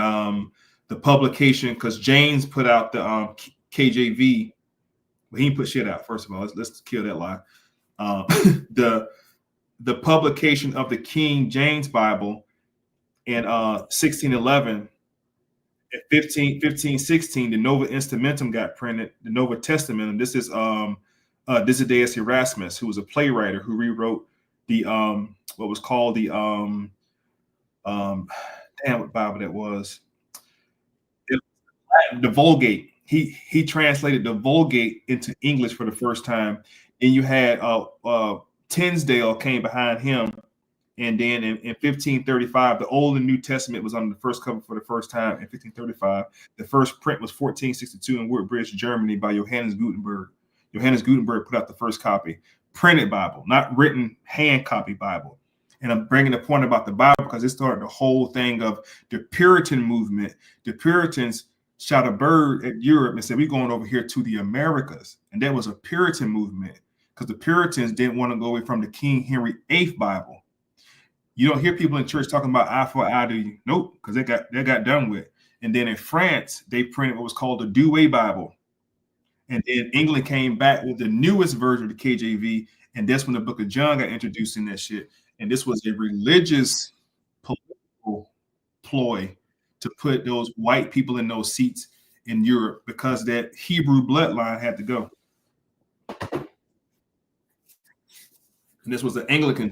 S1: the publication, because James put out the KJV, but he didn't put shit out. First of all, let's kill that lie. The publication of the King James Bible in 1611. At 1516, the Nova Instrumentum got printed, the Nova Testament, and this is Desiderius Erasmus, who was a playwright who rewrote the what was called the damn what Bible that was. The Vulgate. He translated the Vulgate into English for the first time. And you had Tinsdale came behind him. And then in 1535, the Old and New Testament was on the first cover for the first time in 1535. The first print was 1462 in Woodbridge, Germany by Johannes Gutenberg. Johannes Gutenberg put out the first copy, printed Bible, not written hand copy Bible. And I'm bringing the point about the Bible because it started the whole thing of the Puritan movement. The Puritans shot a bird at Europe and said, we're going over here to the Americas. And that was a Puritan movement because the Puritans didn't want to go away from the King Henry VIII Bible. You don't hear people in church talking about eye for eye, do you? Nope, because they got done with. And then in France, they printed what was called the Douay Bible. And then England came back with the newest version of the KJV, and that's when the Book of John got introduced in that shit. And this was a religious political ploy to put those white people in those seats in Europe because that Hebrew bloodline had to go. And this was the Anglican.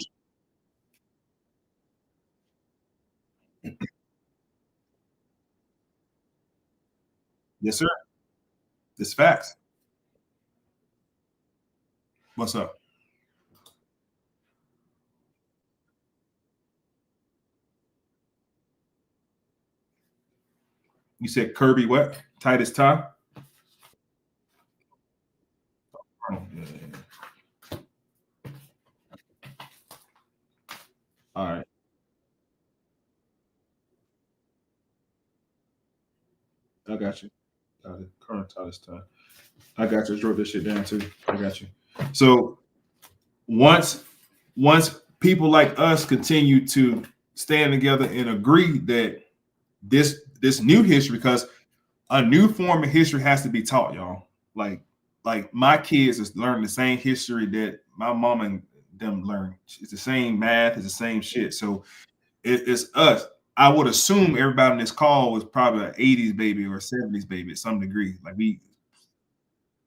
S1: Yes, sir. It's facts. What's up? You said Kirby what? Titus tie? Oh, yeah. All right. I got you. Current Titus tie. I got you. I wrote this shit down too. I got you. So once people like us continue to stand together and agree that this new history, because a new form of history has to be taught, y'all. Like my kids is learning the same history that my mom and them learned. It's the same math, it's the same shit. So it's us. I would assume everybody in this call was probably an 80s baby or a 70s baby at some degree. Like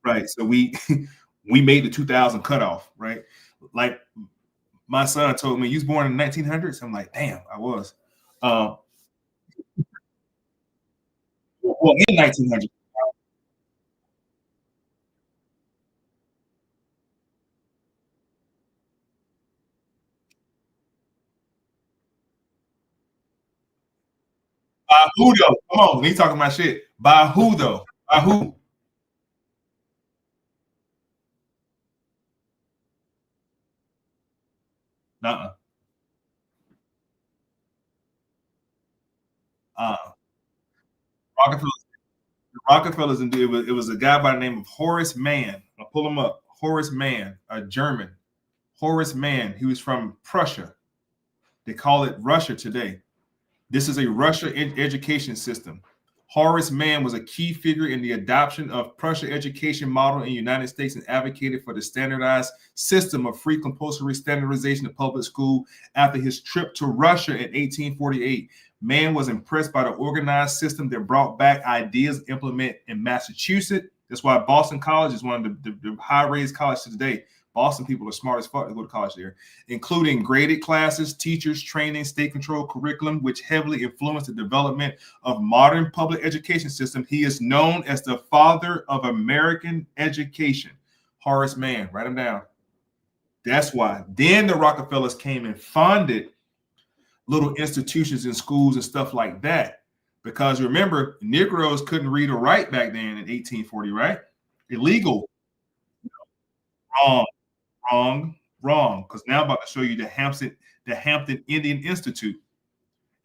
S1: right. So we we made the 2000 cutoff, right? Like my son told me, you was born in the 1900s. I'm like, damn, I was. Well, in 1900. By who though? Come on, he talking about shit. By who though? By who? Nuh-uh. Rockefeller, Rockefellers, and it was a guy by the name of Horace Mann. I'll pull him up. Horace Mann, a German. Horace Mann. He was from Prussia. They call it Russia today. This is a Russia education system. Horace Mann was a key figure in the adoption of Prussia education model in the United States and advocated for the standardized system of free compulsory standardization of public school after his trip to Russia in 1848. Mann was impressed by the organized system that brought back ideas implemented in Massachusetts. That's why Boston College is one of the high-raised colleges today. Boston people are smart as fuck to go to college there, including graded classes, teachers, training, state-controlled curriculum, which heavily influenced the development of modern public education system. He is known as the father of American education. Horace Mann, write him down. That's why. Then the Rockefellers came and funded little institutions and schools and stuff like that. Because remember, Negroes couldn't read or write back then in 1840, right? Illegal. Wrong. Wrong. Because now I'm about to show you the Hampton Indian Institute.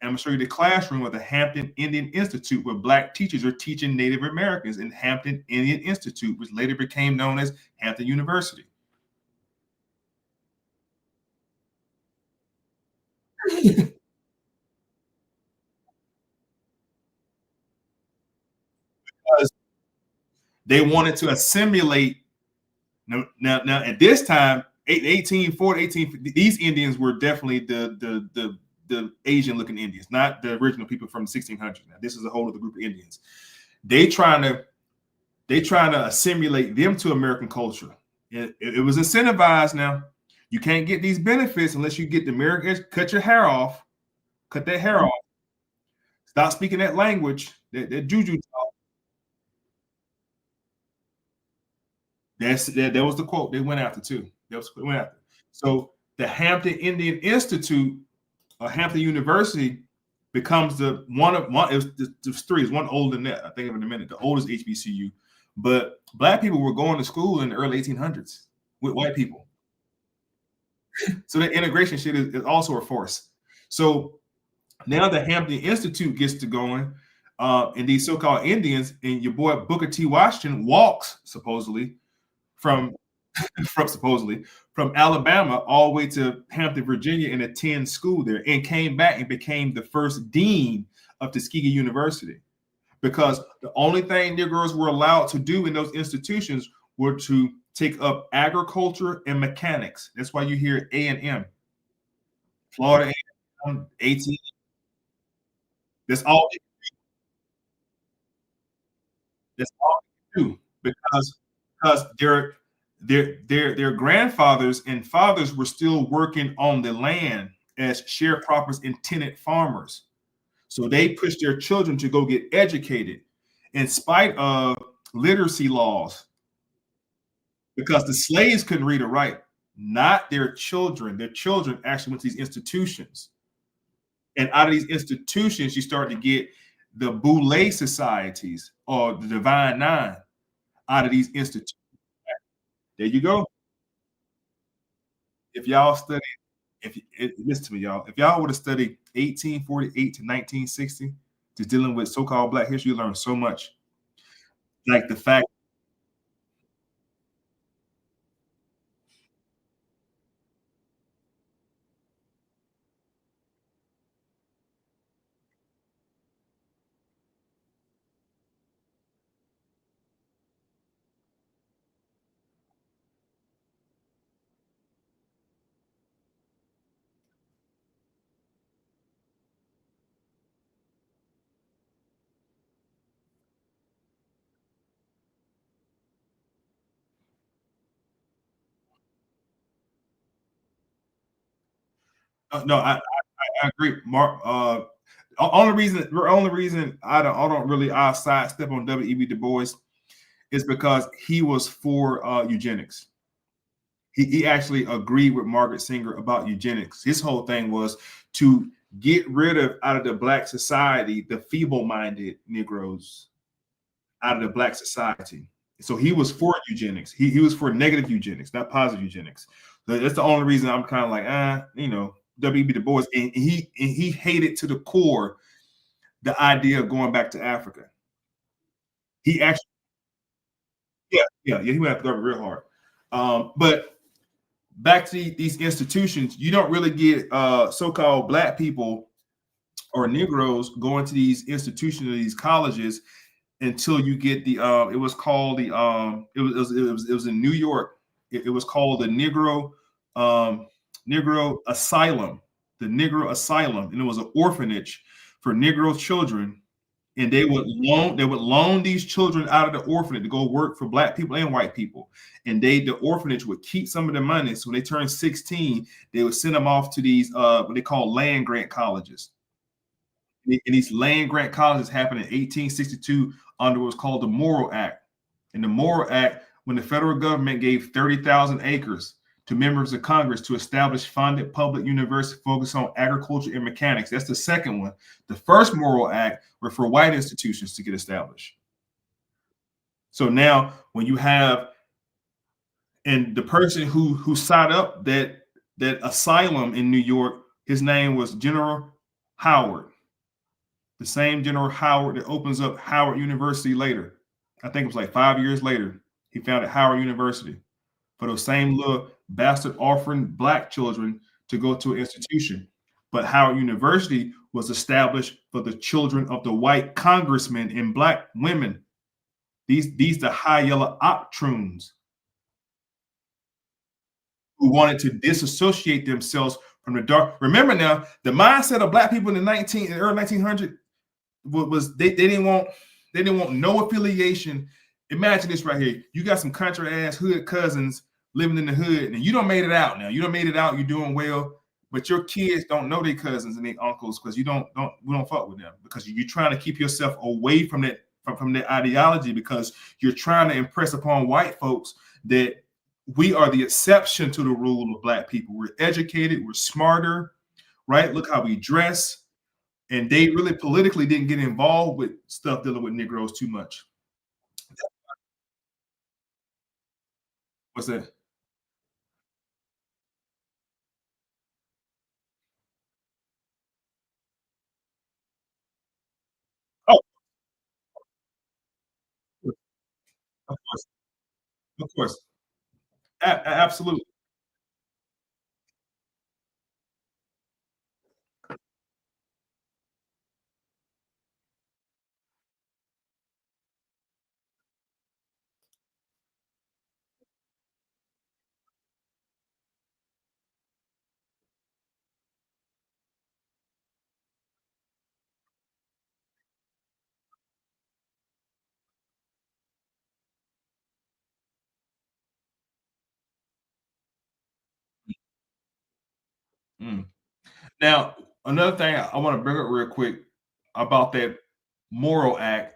S1: And I'm going to show you the classroom of the Hampton Indian Institute where Black teachers are teaching Native Americans in Hampton Indian Institute, which later became known as Hampton University. Because they wanted to assimilate. Now at this time, 1840, 1850, these Indians were definitely the Asian looking Indians, not the original people from the 1600s. Now this is a whole other group of Indians. They trying to assimilate them to American culture. It was incentivized. Now you can't get these benefits unless you get the American, cut your hair off, cut that hair off, stop speaking that language, that juju talk. That was the quote they went after too. That was what they went after. So the Hampton Indian Institute or Hampton University becomes the one. There's three. It's one older than that. I think of it in a minute. The oldest HBCU. But Black people were going to school in the early 1800s with white people. So the integration shit is also a force. So now the Hampton Institute gets to going, and these so-called Indians, and your boy Booker T. Washington walks supposedly from Alabama all the way to Hampton, Virginia, and attend school there, and came back and became the first dean of Tuskegee University. Because the only thing Negroes were allowed to do in those institutions were to take up agriculture and mechanics. That's why you hear A&M. Florida A&M, 18. That's all. That's all they do because their grandfathers and fathers were still working on the land as sharecroppers and tenant farmers. So they pushed their children to go get educated in spite of literacy laws because the slaves couldn't read or write, not their children. Their children actually went to these institutions. And out of these institutions, you start to get the Boule societies or the Divine Nine out of these institutions. There you go. If y'all study, listen to me, y'all. If y'all would have studied 1848 to 1960, just dealing with so-called Black history, you learn so much. Like the fact, no, I agree, Mark. Only reason I don't really I sidestep on W.E.B. Du Bois is because he was for eugenics. He actually agreed with Margaret Sanger about eugenics. His whole thing was to get rid of out of the Black society the feeble-minded Negroes out of the Black society. So he was for eugenics. He was for negative eugenics, not positive eugenics. So that's the only reason I'm kind of like, W.E.B. Du Bois, and he hated to the core the idea of going back to Africa. He actually, he went after government real hard. But back to these institutions, you don't really get so-called Black people or Negroes going to these institutions or these colleges until you get the it was called the it was in New York. It was called the Negro Asylum, the Negro Asylum, and it was an orphanage for Negro children. And they would loan these children out of the orphanage to go work for Black people and white people. And the orphanage would keep some of the money. So when they turned 16, they would send them off to these what they call land grant colleges. And these land grant colleges happened in 1862 under what's called the Morrill Act. In the Morrill Act, when the federal government gave 30,000 acres to members of Congress to establish funded public universities focused on agriculture and mechanics. That's the second one. The first Morrill Act were for white institutions to get established. So now when you have, and the person who signed up that asylum in New York, his name was General Howard. The same General Howard that opens up Howard University later. I think it was like 5 years later. He founded Howard University for those same little bastard offering Black children to go to an institution. But Howard University was established for the children of the white congressmen and Black women. These the high yellow octroons who wanted to disassociate themselves from the dark. Remember now, the mindset of Black people in the early 1900s was they didn't want no affiliation. Imagine this right here. You got some country ass hood cousins living in the hood, and you don't made it out now. You don't made it out, you're doing well, but your kids don't know their cousins and their uncles because we don't fuck with them because you're trying to keep yourself away from that ideology because you're trying to impress upon white folks that we are the exception to the rule of Black people. We're educated, we're smarter, right? Look how we dress. And they really politically didn't get involved with stuff dealing with Negroes too much. What's that? Oh, of course, of course, absolutely. Mm. Now, another thing I want to bring up real quick about that Morrill Act.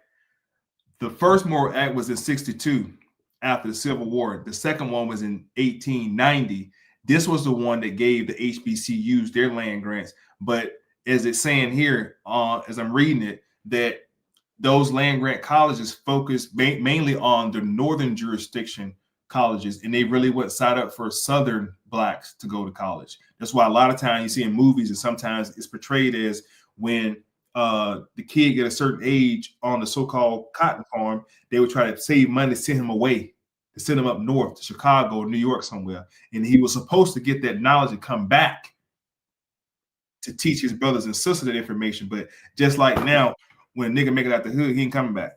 S1: The first Morrill Act was in 62 after the Civil War. The second one was in 1890. This was the one that gave the HBCUs their land grants. But as it's saying here, as I'm reading it, that those land grant colleges focused mainly on the northern jurisdiction colleges, and they really went side up for Southern blacks to go to college. That's why a lot of times you see in movies, and sometimes it's portrayed as when the kid get a certain age on the so-called cotton farm, they would try to save money to send him away, to send him up north to Chicago or New York somewhere. And he was supposed to get that knowledge and come back to teach his brothers and sisters that information. But just like now, when a nigga make it out the hood, he ain't coming back.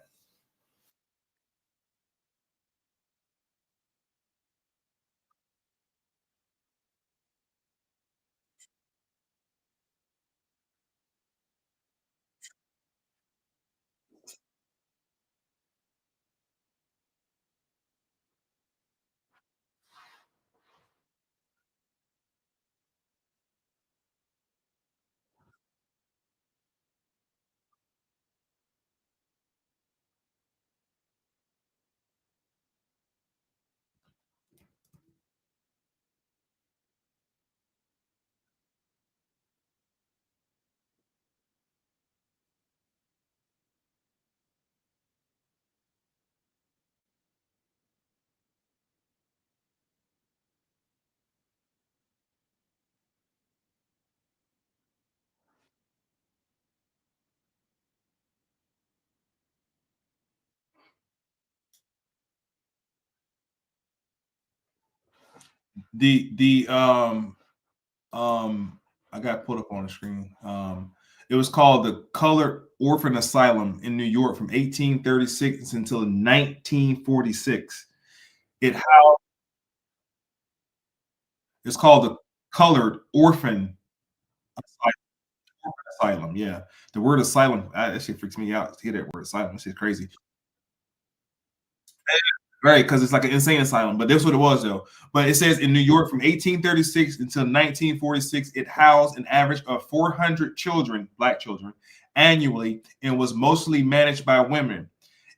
S1: The I got put up on the screen. It was called the Colored Orphan Asylum in New York from 1836 until 1946. It housed, it's called the Colored Orphan Asylum. Yeah, the word asylum actually freaks me out to hear that word asylum. It's just crazy. Right, because it's like an insane asylum, but that's what it was though. But it says in New York from 1836 until 1946, it housed an average of 400 children, black children, annually, and was mostly managed by women.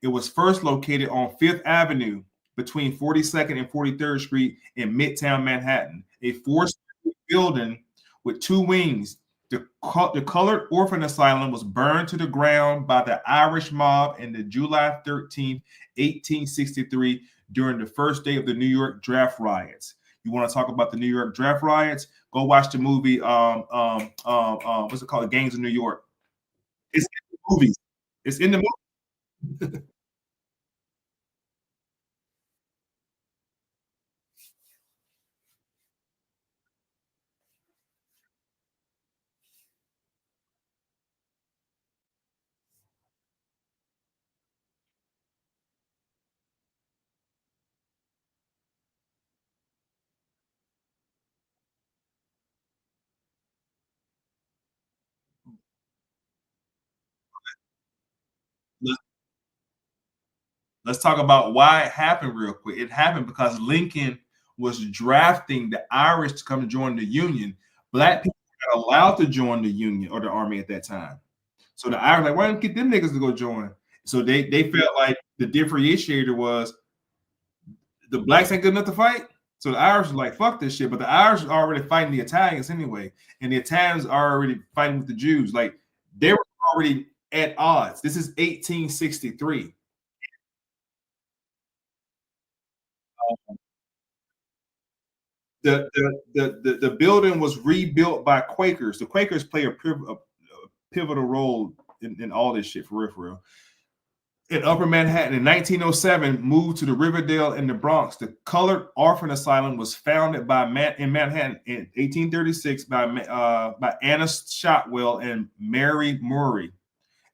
S1: It was first located on Fifth Avenue between 42nd and 43rd Street in Midtown Manhattan, a four-story building with two wings. The Colored Orphan Asylum was burned to the ground by the Irish mob in the July 13th, 1863, during the first day of the New York draft riots. You want to talk about the New York draft riots? Go watch the movie. What's it called? The Gangs of New York. It's in the movies. It's in the movie. Let's talk about why it happened real quick. It happened because Lincoln was drafting the Irish to come join the Union. Black people were not allowed to join the Union or the army at that time. So the Irish like, why don't get them niggas to go join? So they felt like the differentiator was the blacks ain't good enough to fight. So the Irish are like, fuck this shit. But the Irish are already fighting the Italians anyway. And the Italians are already fighting with the Jews. Like they were already at odds. This is 1863. The building was rebuilt by Quakers. The Quakers play a pivotal role in all this shit for real, for real. In Upper Manhattan in 1907, moved to the Riverdale in the Bronx. The Colored Orphan Asylum was founded in Manhattan in 1836 by Anna Shotwell and Mary Murray.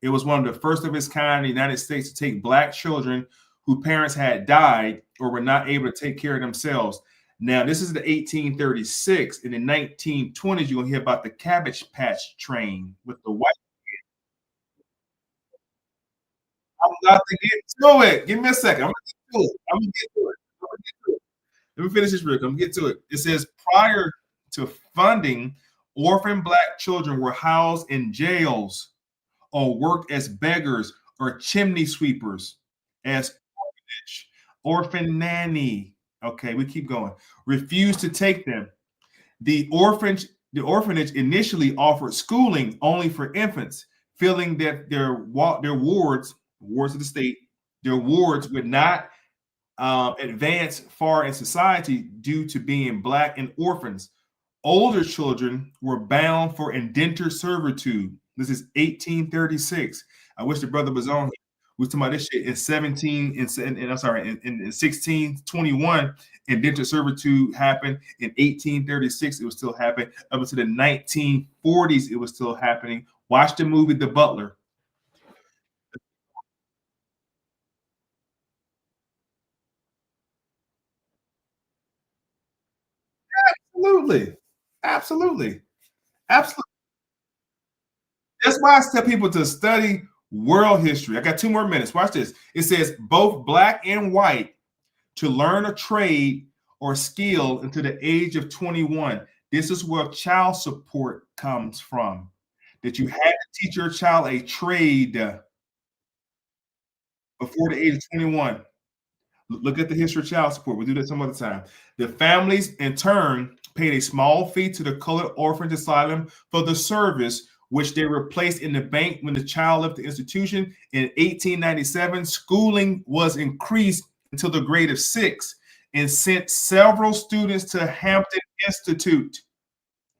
S1: It was one of the first of its kind in the United States to take black children whose parents had died or were not able to take care of themselves. Now, this is the 1836. In the 1920s, you're going to hear about the Cabbage Patch train with the white. I'm about to get to it. Give me a second. I'm going to get to it. I'm going to get to it. I'm gonna get to it. Let me finish this real quick. I'm going to get to it. It says prior to funding Orphan black children were housed in jails or worked as beggars or chimney sweepers, as orphan nanny. Okay, we keep going. Refused to take them. The orphanage initially offered schooling only for infants, feeling that their wards of the state, their wards would not advance far in society due to being black and orphans. Older children were bound for indentured servitude. This is 1836. I wish the brother was on. We was talking about this shit in 17 and I'm sorry, in 1621, indentured servitude happened. In 1836, it was still happening. Up until the 1940s, it was still happening. Watch the movie The Butler. Absolutely. Absolutely. Absolutely. That's why I tell people to study world history. I got 2 more minutes. Watch this. It says both black and white to learn a trade or skill until the age of 21. This is where child support comes from. That you had to teach your child a trade before the age of 21. Look at the history of child support. We'll do that some other time. The families, in turn, paid a small fee to the colored orphanage asylum for the service, which they replaced in the bank when the child left the institution. In 1897, schooling was increased until the grade of 6 and sent several students to Hampton Institute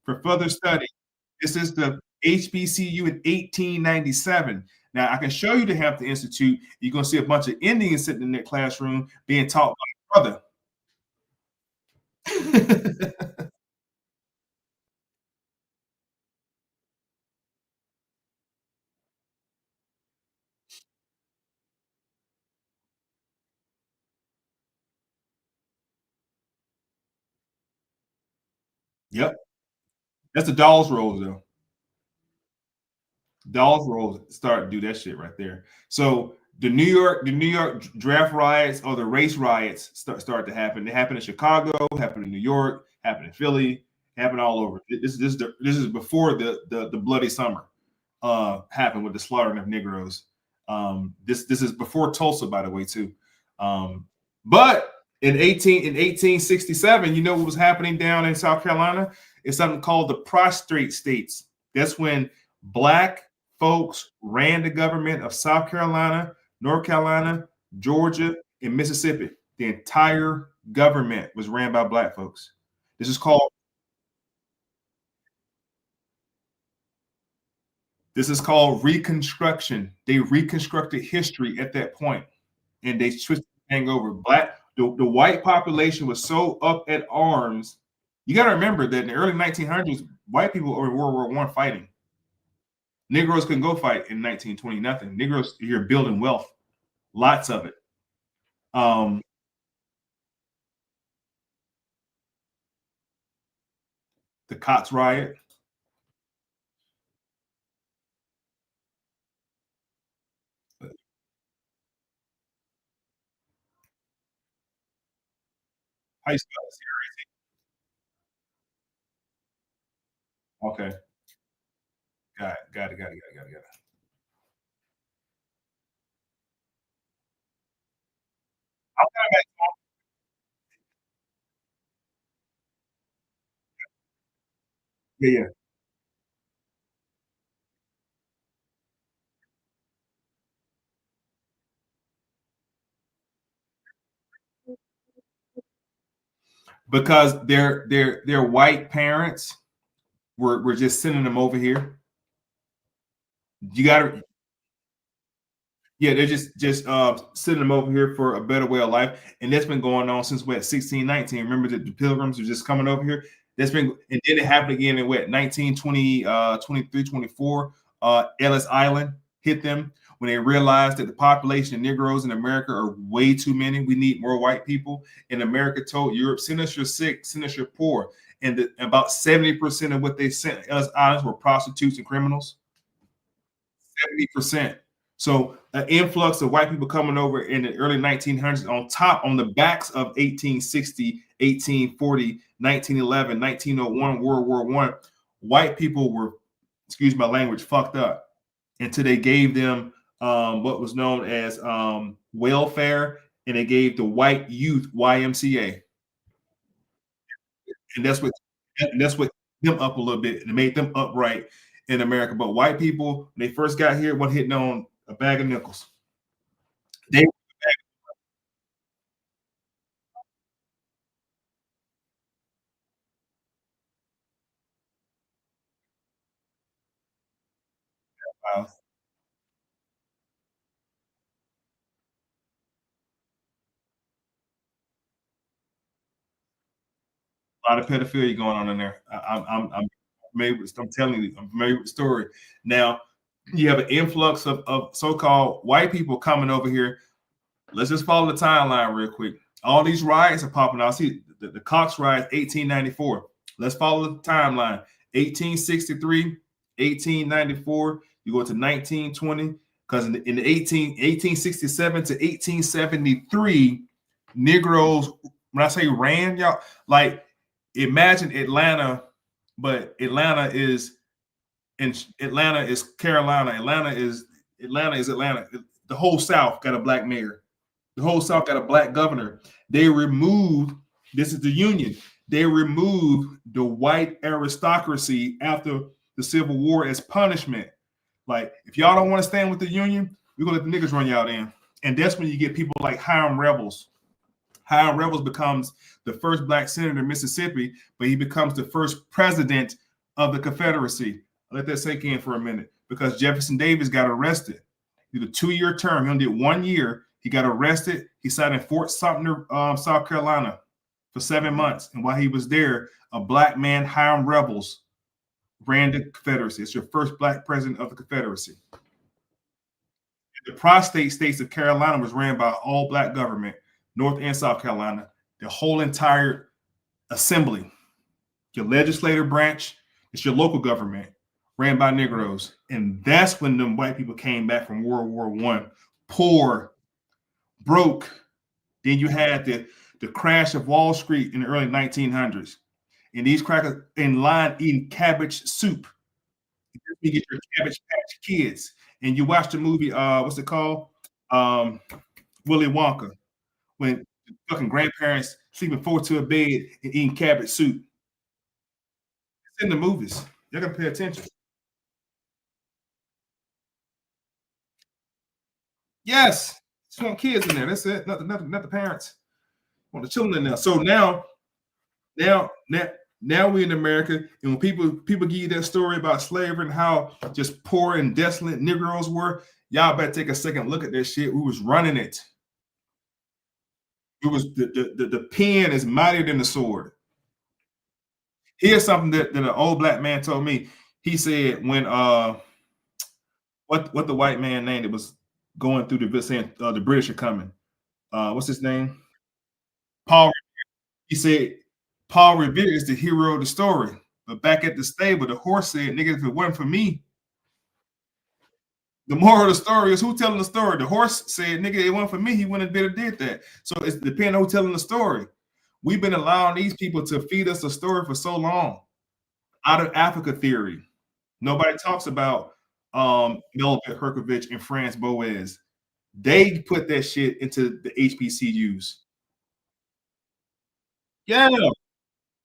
S1: for further study. This is the HBCU in 1897. Now, I can show you the Hampton Institute. You're going to see a bunch of Indians sitting in that classroom being taught by a brother. Yep. That's the Dawes Rolls, though. Dawes Rolls start to do that shit right there. So the New York draft riots or the race riots start to happen. They happen in Chicago, happen in New York, happen in Philly, happen all over. This is before the bloody summer happened with the slaughtering of Negroes. This is before Tulsa, by the way, too. But in 1867, you know what was happening down in South Carolina? It's something called the prostrate states. That's when black folks ran the government of South Carolina, North Carolina, Georgia, and Mississippi. The entire government was ran by black folks. This is called Reconstruction. They reconstructed history at that point, and they twisted the thing over. The white population was so up at arms. You got to remember that in the early 1900s, white people were in World War I fighting. Negroes couldn't go fight in 1920, nothing. Negroes here building wealth, lots of it. The Cox riot. How you spell it? Okay. Got it. Yeah. Because their white parents were just sending them over here. You got to Yeah, they're just sending them over here for a better way of life, and that's been going on since what 1619. Remember that the Pilgrims are just coming over here. That's been, and then it happened again in what 1920, 23, 24. Ellis Island hit them when they realized that the population of Negroes in America are way too many. We need more white people. And America told Europe, send us your sick, send us your poor. And about 70% of what they sent Ellis Islands were prostitutes and criminals. 70%. So an influx of white people coming over in the early 1900s on the backs of 1860, 1840, 1911, 1901, World War I. white people were, excuse my language, fucked up until they gave them what was known as welfare, and they gave the white youth YMCA, and that's what them up a little bit and made them upright in America. But white people, when they first got here, wasn't hitting on a bag of nickels. They a lot of pedophilia going on in there. I'm familiar with, I'm telling you, I'm familiar with the story. Now you have an influx of so-called white people coming over here. Let's just follow the timeline real quick. All these riots are popping out. See, the Cox riots, 1894. Let's follow the timeline. 1863, 1894. You go to 1920, because in the 1867 to 1873, Negroes, when I say ran, y'all, like imagine Atlanta, but Atlanta is Carolina. Atlanta is Atlanta. The whole South got a black mayor. The whole South got a black governor. They removed, this is the Union, they removed the white aristocracy after the Civil War as punishment. Like, if y'all don't want to stand with the Union, we're going to let the niggas run y'all in. And that's when you get people like Hiram Revels. Hiram Revels becomes the first black senator in Mississippi, but he becomes the first president of the Confederacy. Let that sink in for a minute, because Jefferson Davis got arrested. He did a 2-year term. He only did 1 year. He got arrested. He sat in Fort Sumter, South Carolina for 7 months. And while he was there, a black man, Hiram Revels, ran the Confederacy. It's your first black president of the Confederacy. The prostate states of Carolina was ran by all black government, North and South Carolina. The whole entire assembly, your legislative branch, it's your local government, ran by Negroes. And that's when them white people came back from World War I, poor, broke. Then you had the crash of Wall Street in the early 1900s. And these crackers in line eating cabbage soup. You get your Cabbage Patch Kids. And you watch the movie, what's it called? Willy Wonka. When fucking grandparents sleeping forward to a bed and eating cabbage soup. It's in the movies. You gotta pay attention. Yes, just want kids in there. That's it. Not the parents. Want the children in there. So now, now we're in America, and when people give you that story about slavery and how just poor and desolate Negroes were, y'all better take a second look at that shit. We was running it. It was the pen is mightier than the sword. Here's something that an old black man told me. He said when what the white man named it was going through the saying the British are coming. What's his name? Paul. He said Paul Revere is the hero of the story. But back at the stable, the horse said, "Nigga, if it wasn't for me." The moral of the story is who telling the story. The horse said, "Nigga, it wasn't for me. He wouldn't have did that." So it's depending on who telling the story. We've been allowing these people to feed us a story for so long. Out of Africa theory. Nobody talks about Melvin Herkovich and Franz Boas. They put that shit into the HBCUs. Yeah,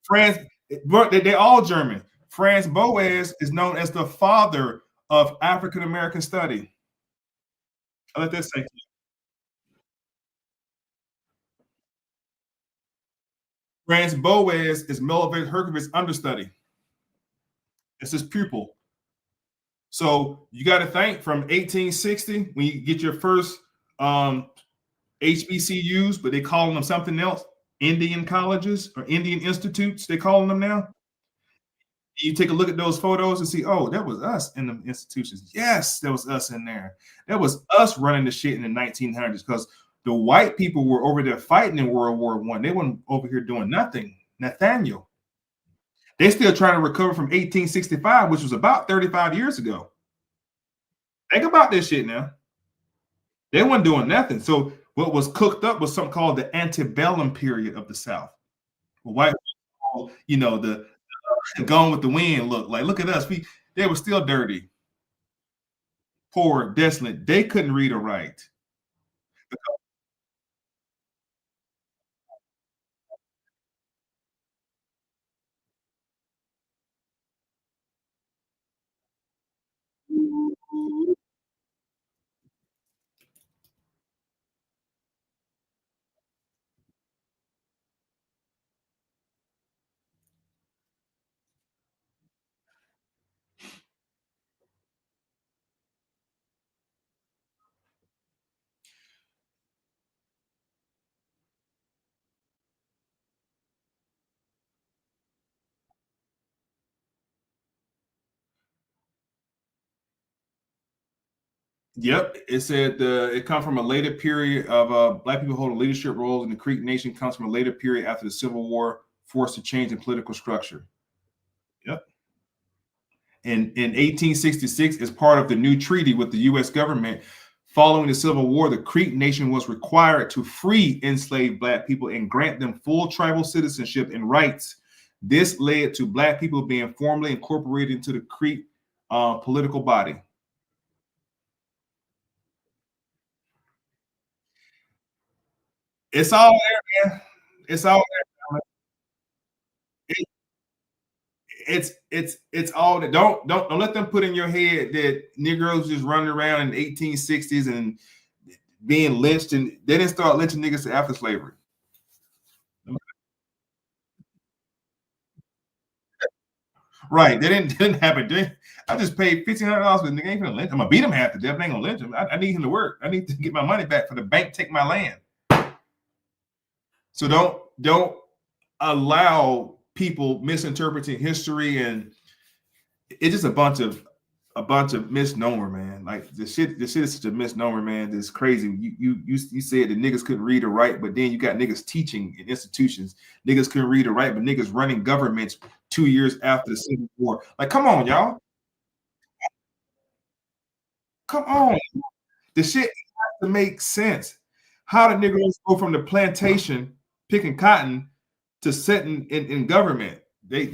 S1: Franz, they all German. Franz Boas is known as the father of African American study. I let that say. Franz Boas is Melvin Herkovich's understudy. It's his pupil. So you got to think from 1860 when you get your first HBCUs, but they calling them something else, Indian colleges or Indian institutes, they calling them now. You take a look at those photos and see, oh, that was us in the institutions. Yes, that was us in there. That was us running the shit in the 1900s, because the white people were over there fighting in World War I. They weren't over here doing nothing. Nathaniel. They're still trying to recover from 1865, which was about 35 years ago. Think about this shit now. They weren't doing nothing. So what was cooked up was something called the antebellum period of the South. White, the Gone with the Wind look at us. They were still dirty, poor, desolate. They couldn't read or write. Yep, it said it comes from a later period of black people holding leadership roles in the Creek Nation. Comes from a later period after the Civil War, forced to change in political structure. Yep. In 1866, as part of the new treaty with the U.S. government, following the Civil War, the Creek Nation was required to free enslaved black people and grant them full tribal citizenship and rights. This led to black people being formally incorporated into the Creek political body. It's all there, man. It's all there. It's all that. Don't let them put in your head that Negroes just running around in the 1860s and being lynched, and they didn't start lynching niggas after slavery. Right. They didn't happen. I just paid $1,500 for the nigga. Ain't gonna lynch. I'm gonna beat him half to death. I ain't gonna lynch him. I need him to work. I need to get my money back for the bank take my land. So don't allow people misinterpreting history, and it's just a bunch of misnomer, man. Like the shit is such a misnomer, man. It's crazy. You said that niggas couldn't read or write, but then you got niggas teaching in institutions. Niggas couldn't read or write, but niggas running governments 2 years after the Civil War. Like, come on, y'all. Come on. The shit has to make sense. How did niggas go from the plantation picking cotton to sitting in government? They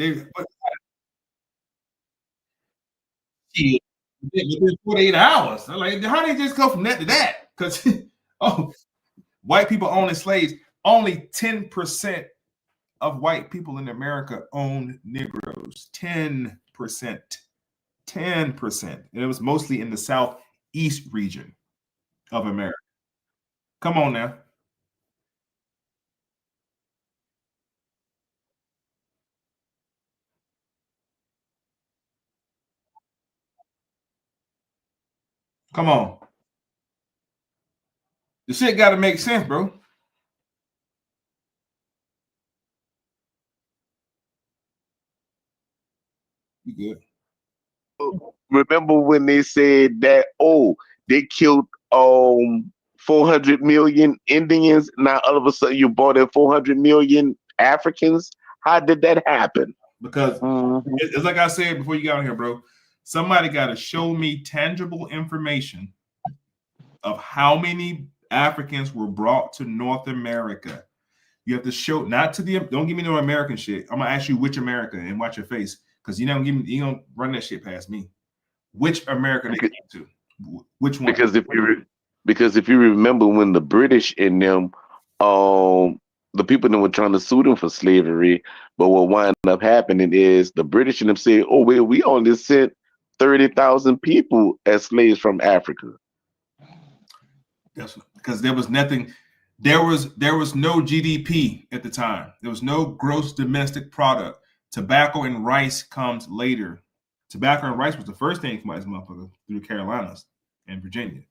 S1: within 48 hours. I'm like, how did they just go from that to that? Because white people owning slaves, only 10% of white people in America own Negroes. 10%. 10%. And it was mostly in the southeast region of America. Come on now. Come on. The shit got to make sense, bro. You good?
S5: Remember when they said that, they killed 400 million Indians, now all of a sudden you brought in 400 million Africans? How did that happen?
S1: Because it's like I said before you got on here, bro. Somebody got to show me tangible information of how many Africans were brought to North America. You have to show, not to the, don't give me no American shit. I'm gonna ask you which America and watch your face, because you don't run that shit past me. Which America they came to? Which one?
S5: Because if you remember when the British and them, the people that were trying to sue them for slavery, but what wound up happening is the British and them said, "Oh well, we only sent 30,000 people as slaves from Africa."
S1: That's because there was nothing. There was no GDP at the time. There was no gross domestic product. Tobacco and rice comes later. Tobacco and rice was the first thing from this motherfucker through the Carolinas and Virginia.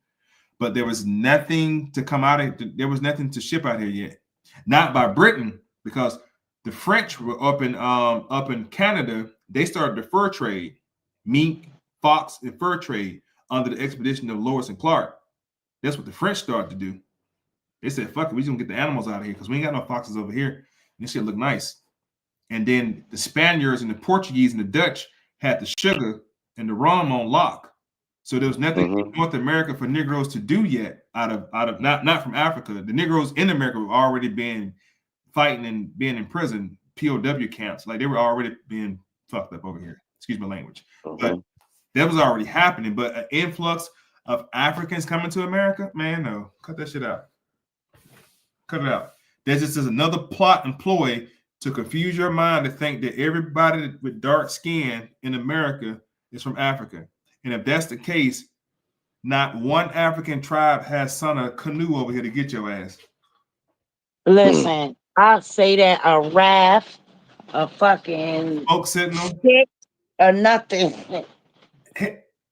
S1: But there was nothing to come out of. There was nothing to ship out here yet. Not by Britain, because the French were up in Canada. They started the fur trade, mink, fox, and fur trade under the expedition of Lewis and Clark. That's what the French started to do. They said, fuck it, we just gonna get the animals out of here because we ain't got no foxes over here. And this shit look nice. And then the Spaniards and the Portuguese and the Dutch had the sugar and the rum on lock. So there was nothing in North America for Negroes to do yet out of not from Africa. The Negroes in America were already being fighting and being in prison, POW camps. Like they were already being fucked up over here. Excuse my language.
S5: Mhm.
S1: But that was already happening. But an influx of Africans coming to America, man, no, cut that shit out. Cut it out. There's just another plot employed to confuse your mind to think that everybody with dark skin in America is from Africa. And if that's the case, not one African tribe has sent a canoe over here to get your ass.
S4: Listen, I'll say that a raft, a fucking
S1: Smoke signal.
S4: stick, or nothing.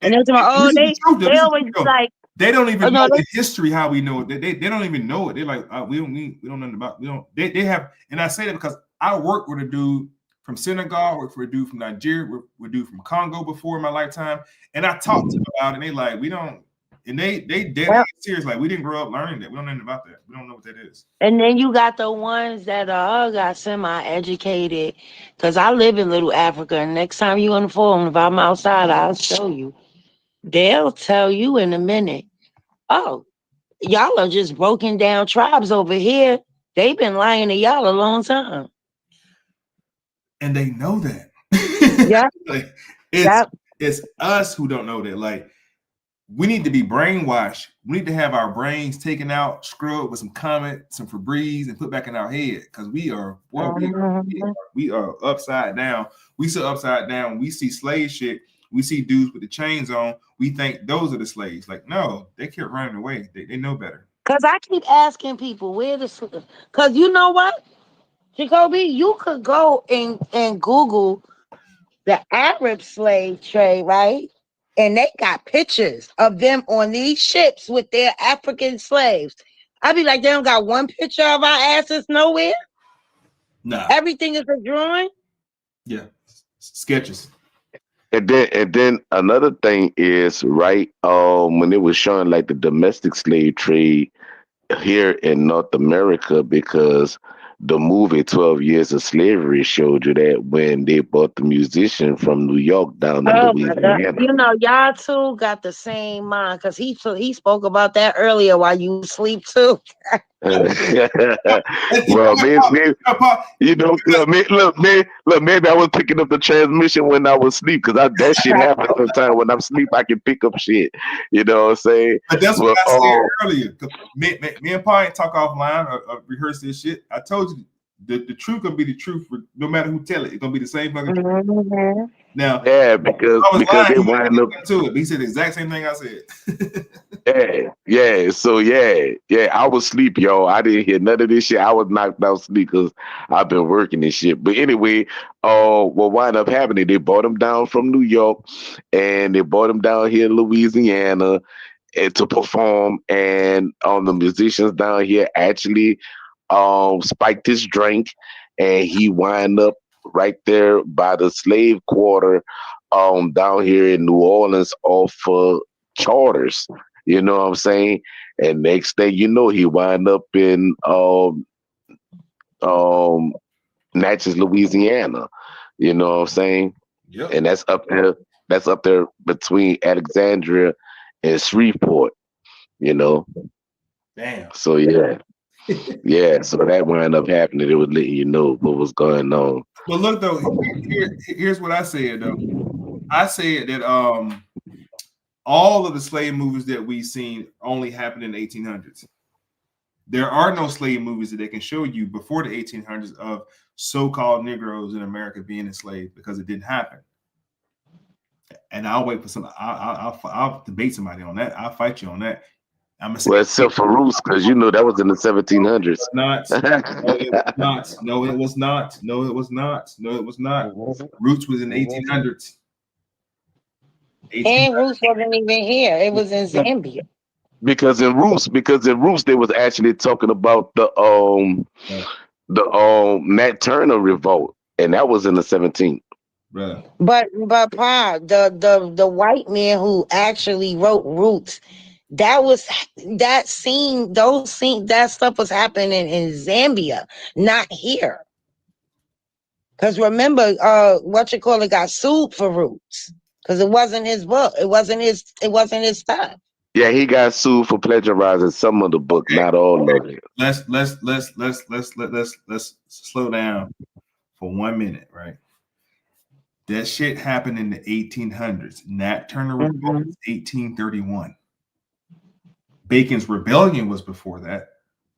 S4: And
S1: And
S4: it's my
S1: this is the truth, though.
S4: they
S1: This is the
S4: always
S1: truth, though.
S4: like,
S1: They don't even
S4: oh, no,
S1: know the history how we know it. They don't even know it. They're like, we don't know nothing about. We don't. They have, and I say that because I worked with a dude from Senegal, worked for a dude from Nigeria, worked with a dude from Congo before in my lifetime, and I talked to them about it. And they like, we don't. And they dead serious. Like, we didn't grow up learning that. We don't know anything about that. We don't know what that is.
S4: and then you got the ones that got semi-educated. Because I live in Little Africa, and next time you on the phone, if I'm outside, I'll show you. They'll tell you in a minute, oh, y'all are just broken down tribes over here. They've been lying to y'all a long time.
S1: And they know that.
S4: Yeah.
S1: Like, it's us who don't know that. Like, we need to be brainwashed. We need to have our brains taken out, scrubbed with some Comet, some Febreze, and put back in our head, because we are upside down. We sit upside down. We see slave shit. We see dudes with the chains on. We think those are the slaves. Like, no, they kept running away. They know better.
S4: Because I keep asking people where the, because you know what, Jacoby, you could go and Google the Arab slave trade, right? And they got pictures of them on these ships with their African slaves. I'd be like, they don't got one picture of our asses nowhere.
S1: Nah.
S4: Everything is a drawing.
S1: Yeah. Sketches.
S5: And then another thing is, right, when it was showing like the domestic slave trade here in North America, because the movie 12 Years of Slavery showed you that when they brought the musician from New York down to
S4: Oh my God.
S5: Louisiana.
S4: You know, y'all two got the same mind, because he spoke about that earlier while you sleep too.
S5: Well, maybe you know, maybe I was picking up the transmission when I was asleep, because that shit happens sometimes. When I'm asleep, I can pick up shit. You know what I'm saying?
S1: But that's what I said earlier. Me and Pa ain't talk offline or rehearse this shit. I told you the truth gonna be the truth, no matter who tell it. It's gonna be the same fucking truth.
S4: Mm-hmm.
S1: Now,
S5: yeah, because they wind up
S1: to it. He said the exact same thing I said.
S5: Yeah. So I was asleep, y'all. I didn't hear none of this shit. I was knocked out asleep because I've been working and shit. But anyway, what wound up happening? They brought him down from New York, and they brought him down here in Louisiana to perform. And the musicians down here actually spiked his drink, and he wind up right there by the slave quarter down here in New Orleans off Charters. You know what I'm saying? And next thing you know, he wind up in Natchez, Louisiana. You know what I'm saying?
S1: Yep.
S5: And that's up there between Alexandria and Shreveport. You know.
S1: Damn.
S5: So yeah. So that wound up happening. It was letting you know what was going on.
S1: But look though, here's what I said though. I said that all of the slave movies that we've seen only happened in the 1800s. There are no slave movies that they can show you before the 1800s of so-called Negroes in America being enslaved, because it didn't happen. And I'll wait for some. I'll debate somebody on that. I'll fight you on that.
S5: Well, except for Roots, because you know that was in the 1700s.
S1: No, it was not. No, it was not. Roots was in 1800s.
S4: And Roots wasn't even here. It was in Zambia.
S5: Because in Roots they was actually talking about the Nat Turner revolt, and that was in the 17th.
S1: Right.
S4: But Pa, the white man who actually wrote Roots, that stuff was happening in Zambia, not here. Because remember, got sued for Roots, because it wasn't his book. It wasn't his stuff.
S5: Yeah, he got sued for plagiarizing some of the book, not all of it.
S1: Let's slow down for 1 minute, right? That shit happened in the 1800s. Nat Turner Revolt was 1831. Bacon's Rebellion was before that,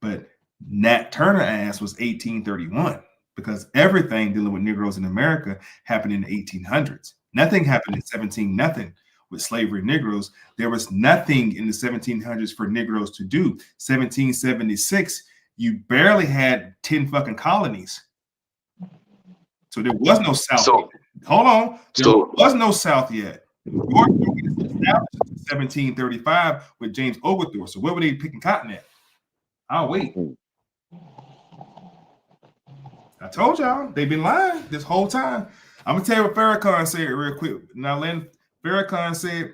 S1: but Nat Turner ass was 1831 because everything dealing with Negroes in America happened in the 1800s. Nothing happened in 17 nothing with slavery Negroes. There was nothing in the 1700s for Negroes to do. 1776, you barely had 10 fucking colonies. So there was no South.
S5: So
S1: hold on. There
S5: so
S1: was no South yet. Georgia was established in 1735 with James Oglethorpe. So where were they picking cotton at? I'll wait. I told y'all they've been lying this whole time. I'm gonna tell you what Farrakhan said real quick. Now, Len Farrakhan said,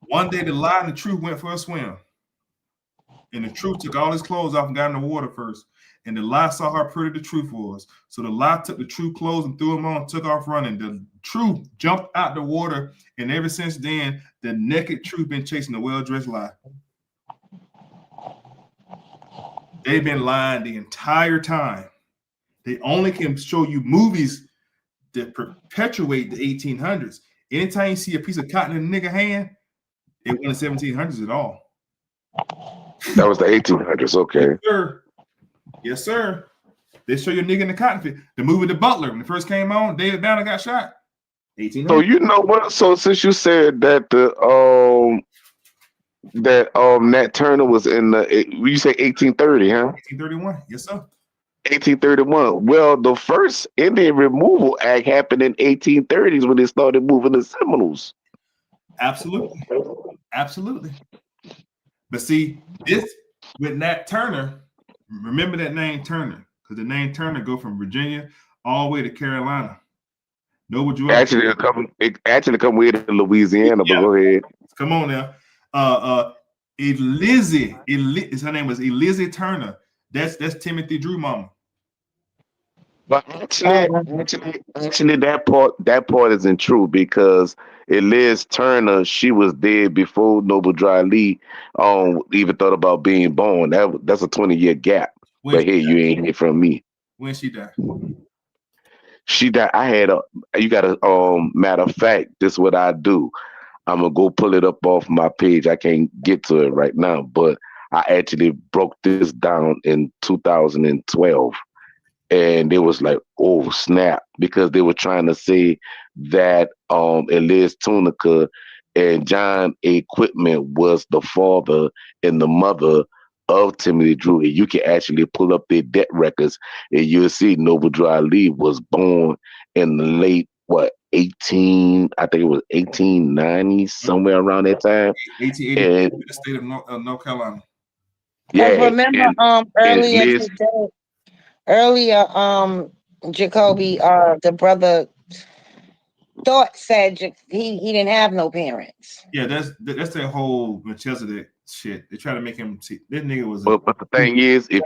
S1: one day the lie and the truth went for a swim. And the truth took all his clothes off and got in the water first. And the lie saw how pretty the truth was. So the lie took the true clothes and threw them on, took off running. The truth jumped out the water. And ever since then, the naked truth been chasing the well-dressed lie. They've been lying the entire time. They only can show you movies that perpetuate the 1800s. Anytime you see a piece of cotton in a nigga hand, it wasn't the 1700s at all.
S5: that was the 1800s. Okay.
S1: Yes, sir. Yes, sir. They show you a nigga in the cotton field. The movie The Butler, when it first came on, David Banner got shot. 1800s.
S5: So you know what? So since you said that Nat Turner was in you say 1830, huh?
S1: 1831. Yes, sir.
S5: 1831. Well, the first Indian Removal Act happened in 1830s when they started moving the Seminoles.
S1: Absolutely. Absolutely. But see, this with Nat Turner, remember that name Turner, because the name Turner go from Virginia all the way to Carolina. Know what you
S5: Actually, it come way to Louisiana, but go ahead.
S1: Come on now. Elizzy, her name was Elizzy Turner. That's Timothy Drew mama.
S5: But actually, that part isn't true because Liz Turner, she was dead before Noble Dry Lee even thought about being born. That's a 20-year gap. But hey, you ain't hear from me.
S1: When she died?
S5: She died. You got a matter of fact, this is what I do. I'm gonna go pull it up off my page. I can't get to it right now, but I actually broke this down in 2012. And it was like, oh snap, because they were trying to say that Elias Tunica and John A. Quitman was the father and the mother of Timothy Drew. And you can actually pull up their debt records and you'll see Noble Dry Lee was born in the late 1890, somewhere around that time.
S1: 1880 in the state of North Carolina.
S5: Yeah.
S4: Remember earlier Jacoby, the brother Thought said he didn't have no parents.
S1: Yeah, that's that whole Melchizedek shit. They try to make him see this nigga was.
S5: But the thing is, if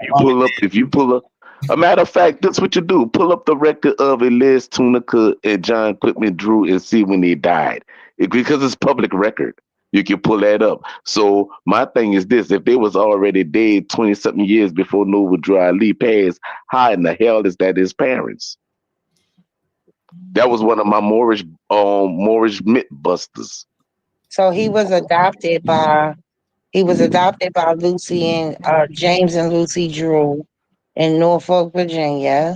S5: you pull up, a matter of fact, that's what you do. Pull up the record of Elias Tunica and John Quitman Drew and see when they died, because it's public record. You can pull that up. So my thing is this: if they was already dead 20-something years before Noble Dry Lee passed, how in the hell is that his parents? That was one of my Moorish myth busters.
S4: So he was adopted by Lucy and James and Lucy Drew in Norfolk, Virginia.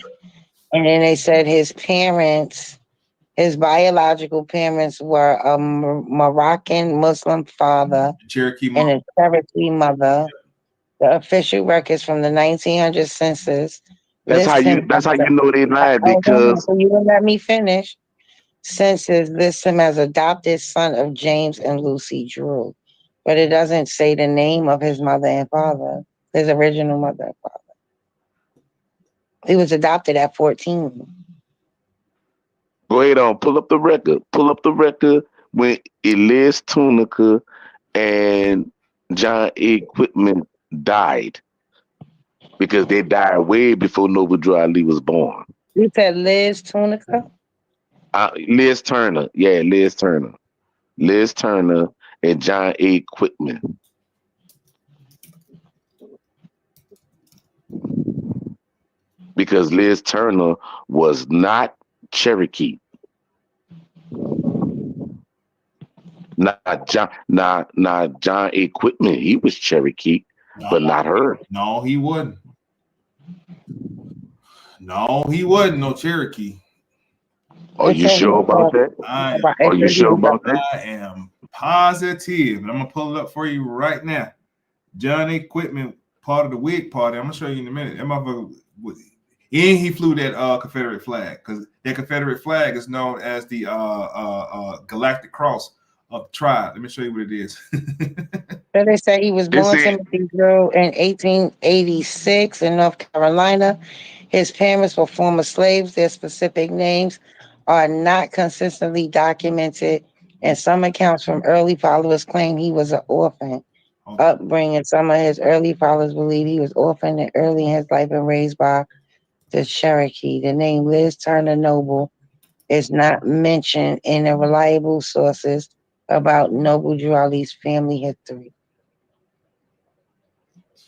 S4: And then they said his biological parents were a Moroccan Muslim father and a Cherokee mother. The official records from the 1900 census.
S5: That's how you know they lied, because
S4: you wouldn't let me finish. Census lists him as adopted son of James and Lucy Drew, but it doesn't say the name of his mother and father, his original mother and father. He was adopted at 14.
S5: Go ahead on, pull up the record. Pull up the record when Elias Tunica and John A. Quitman died, because they died way before Noble Dry Lee was born.
S4: You said Liz Tunica?
S5: Liz Turner. Yeah, Liz Turner. Liz Turner and John A. Quitman. Because Liz Turner was not Cherokee. Not John, not John Equipment. He was Cherokee, but
S1: No,
S5: not her.
S1: no, he wouldn't. No, he wasn't no Cherokee.
S5: Are
S4: They
S5: you
S4: said he
S5: sure
S4: was
S5: about that?
S4: they
S5: Are you
S4: said he
S5: sure
S4: was
S5: about that?
S1: I am positive, and I'm gonna pull it up for you right now. John Equipment, part of the Whig Party. I'm gonna show you in a minute. That motherfucker, and he flew that Confederate flag because that Confederate flag is known as the Galactic Cross of the tribe. Let me show you what it is.
S4: So they say he was
S5: They
S4: born
S5: said
S4: Timothy Drew in 1886 in North Carolina. His parents were former slaves. Their specific names are not consistently documented, and some accounts from early followers claim he was an orphan upbringing. Some of his early followers believe he was orphaned and early in his life and raised by the Cherokee. The name Liz Turner Noble is not mentioned in the reliable sources about Noble Drew Ali's family history.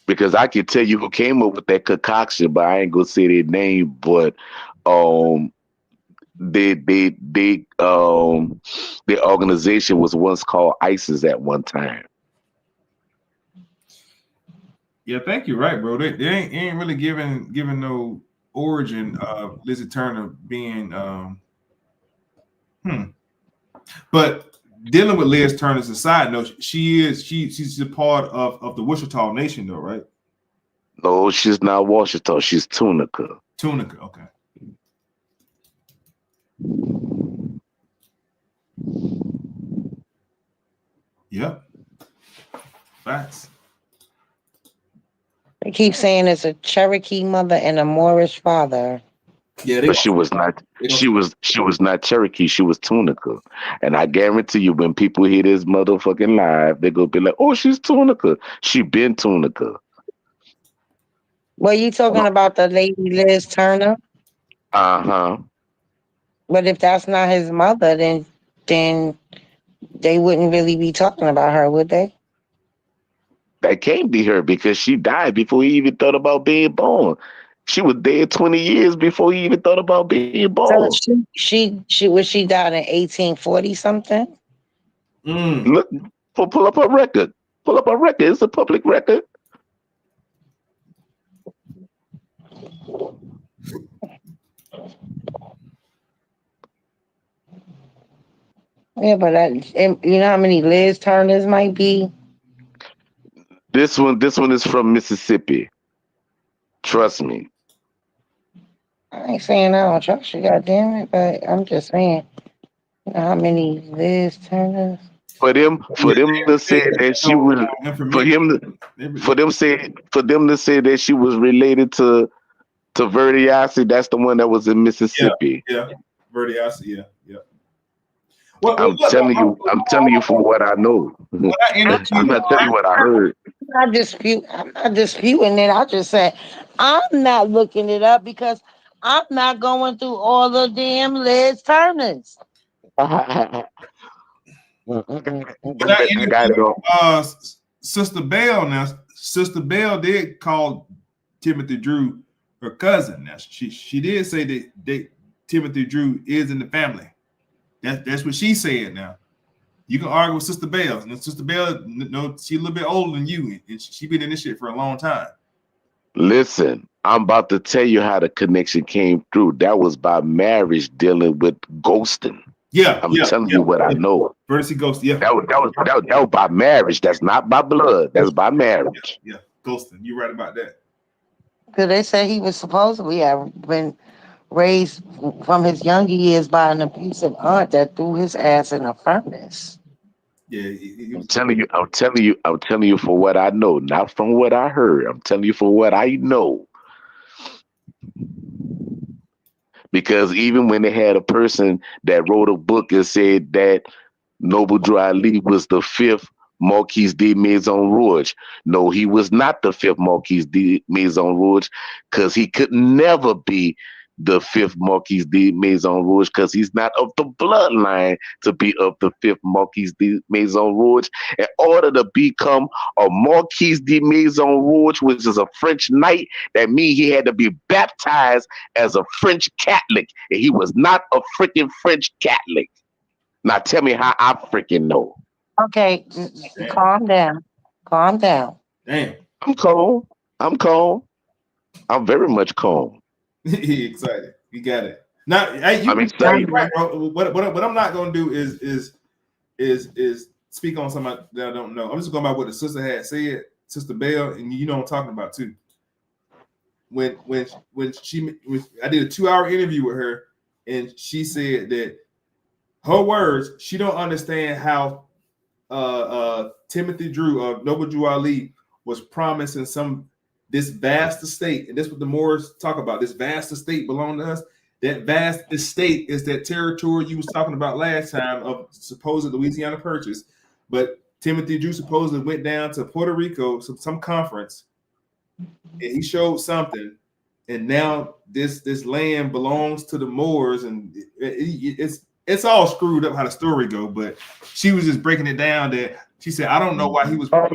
S5: because I can tell you who came up with that concoction, but I ain't gonna say their name. But um, their organization was once called ISIS at one time.
S1: Yeah, thank you. Right, bro. They ain't really giving no origin of Lizzie Turner being hmm. But dealing with Liz Turner's a side note, she's a part of the Wichita Nation though, right?
S5: No, she's not Washington. She's Tunica.
S1: Tunica, okay. Yep. Facts.
S4: They keep saying it's a Cherokee mother and a Moorish father.
S1: Yeah,
S5: But she was not.
S1: they gonna
S5: She was not Cherokee. She was Tunica. And I guarantee you, when people hear this motherfucking live, they gonna be like, "Oh, she's Tunica. She been Tunica."
S4: Well, you talking about the lady Liz Turner?
S5: Uh huh.
S4: But if that's not his mother, then they wouldn't really be talking about her, would they?
S5: That can't be her because she died before he even thought about being born. She was dead 20 years before he even thought about being
S4: So
S5: born.
S4: she died in 1840 something.
S1: mm.
S5: Look, pull up her record. Pull up her record. It's a public record.
S4: Yeah, but you know how many Liz Turners might be?
S5: This one is from Mississippi. Trust me.
S4: I ain't saying I don't trust you, goddamn it, but I'm just saying, you know how many Liz Turners?
S5: For them to say that she
S1: No,
S5: was for
S1: information.
S5: him to for them to say that she was related to Verdiasi, that's the one that was in
S1: Yeah,
S5: Mississippi.
S1: yeah. Verdi, I see. Yeah, yeah.
S5: I'm telling you from what I know.
S1: When I interview
S5: I'm
S1: you,
S5: not telling you what I heard.
S4: I'm not disputing it. I just said I'm not looking it up because I'm not going through all the damn Liz Turners.
S1: when I
S5: I got
S1: interviewed
S5: it all.
S1: Sister Bell, now Sister Bell did call Timothy Drew her cousin. Now she did say that Timothy Drew is in the family. That's what she said. Now you can argue with Sister Bell. And Sister Bell, no, she's a little bit older than you, and she been in this shit for a long time.
S5: Listen, I'm about to tell you how the connection came through. That was by marriage dealing with ghosting.
S1: Yeah,
S5: I'm
S1: yeah,
S5: telling
S1: yeah.
S5: you what I know.
S1: Vertice Ghost, yeah.
S5: That was by marriage. That's not by blood. That's by marriage.
S1: Yeah, Ghosting. You're right about that.
S4: Because they said he was supposedly have been raised from his younger years by an abusive aunt that threw his ass in a furnace.
S1: Yeah,
S5: I'm telling you for what I know, not from what I heard. I'm telling you for what I know. Because even when they had a person that wrote a book and said that Noble Drew Ali was the fifth Marquise de Maison Rouge. No, he was not the fifth Marquise de Maison Rouge because he could never be the fifth Marquise de Maison Rouge because he's not of the bloodline to be of the fifth Marquise de Maison Rouge. In order to become a Marquise de Maison Rouge, which is a French knight, that means he had to be baptized as a French Catholic, and he was not a freaking French Catholic. Now tell me how I freaking know.
S4: Okay, calm down. Calm down.
S1: Damn.
S5: I'm calm. I'm calm. I'm very much calm.
S1: He excited. You got it. Now, hey,
S5: I'm
S1: you
S5: excited.
S1: right, bro. What I'm not gonna do is speak on something that I don't know. I'm just going by what the sister had said, Sister Bell, and you know what I'm talking about too. When I did a 2-hour interview with her, and she said that her words, she don't understand how Timothy Drew of Noble Drew Ali was promising this vast estate, and this is what the Moors talk about. This vast estate belonged to us. That vast estate is that territory you was talking about last time of supposed Louisiana Purchase. But Timothy Drew supposedly went down to Puerto Rico, some conference, and he showed something, and now this land belongs to the Moors, and it's all screwed up how the story go. But she was just breaking it down that she said, I don't know why he was
S5: all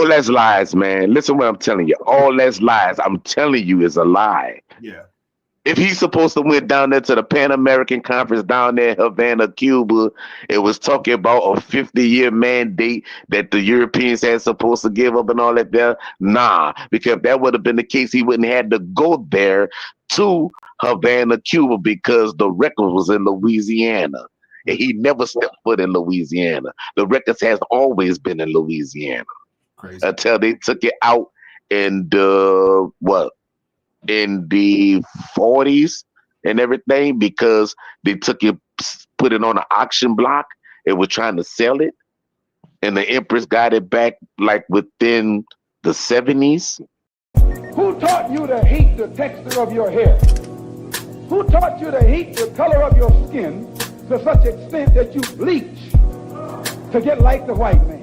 S5: that's lies, man. Listen what I'm telling you. All that's lies. I'm telling you is a lie.
S1: Yeah.
S5: If he's supposed to went down there to the Pan American Conference down there in Havana, Cuba, it was talking about a 50-year mandate that the Europeans had supposed to give up and all that there. Nah, because if that would have been the case, he wouldn't have had to go there to Havana, Cuba, because the record was in Louisiana. And he never stepped foot in Louisiana. The records has always been in Louisiana.
S1: Crazy.
S5: Until they took it out in the in the 40s and everything, because they took it, put it on an auction block, and were trying to sell it, and the Empress got it back like within the 70s.
S6: Who taught you to hate the texture of your hair? Who taught you to hate the color of your skin to such extent that you bleach to get like the white man?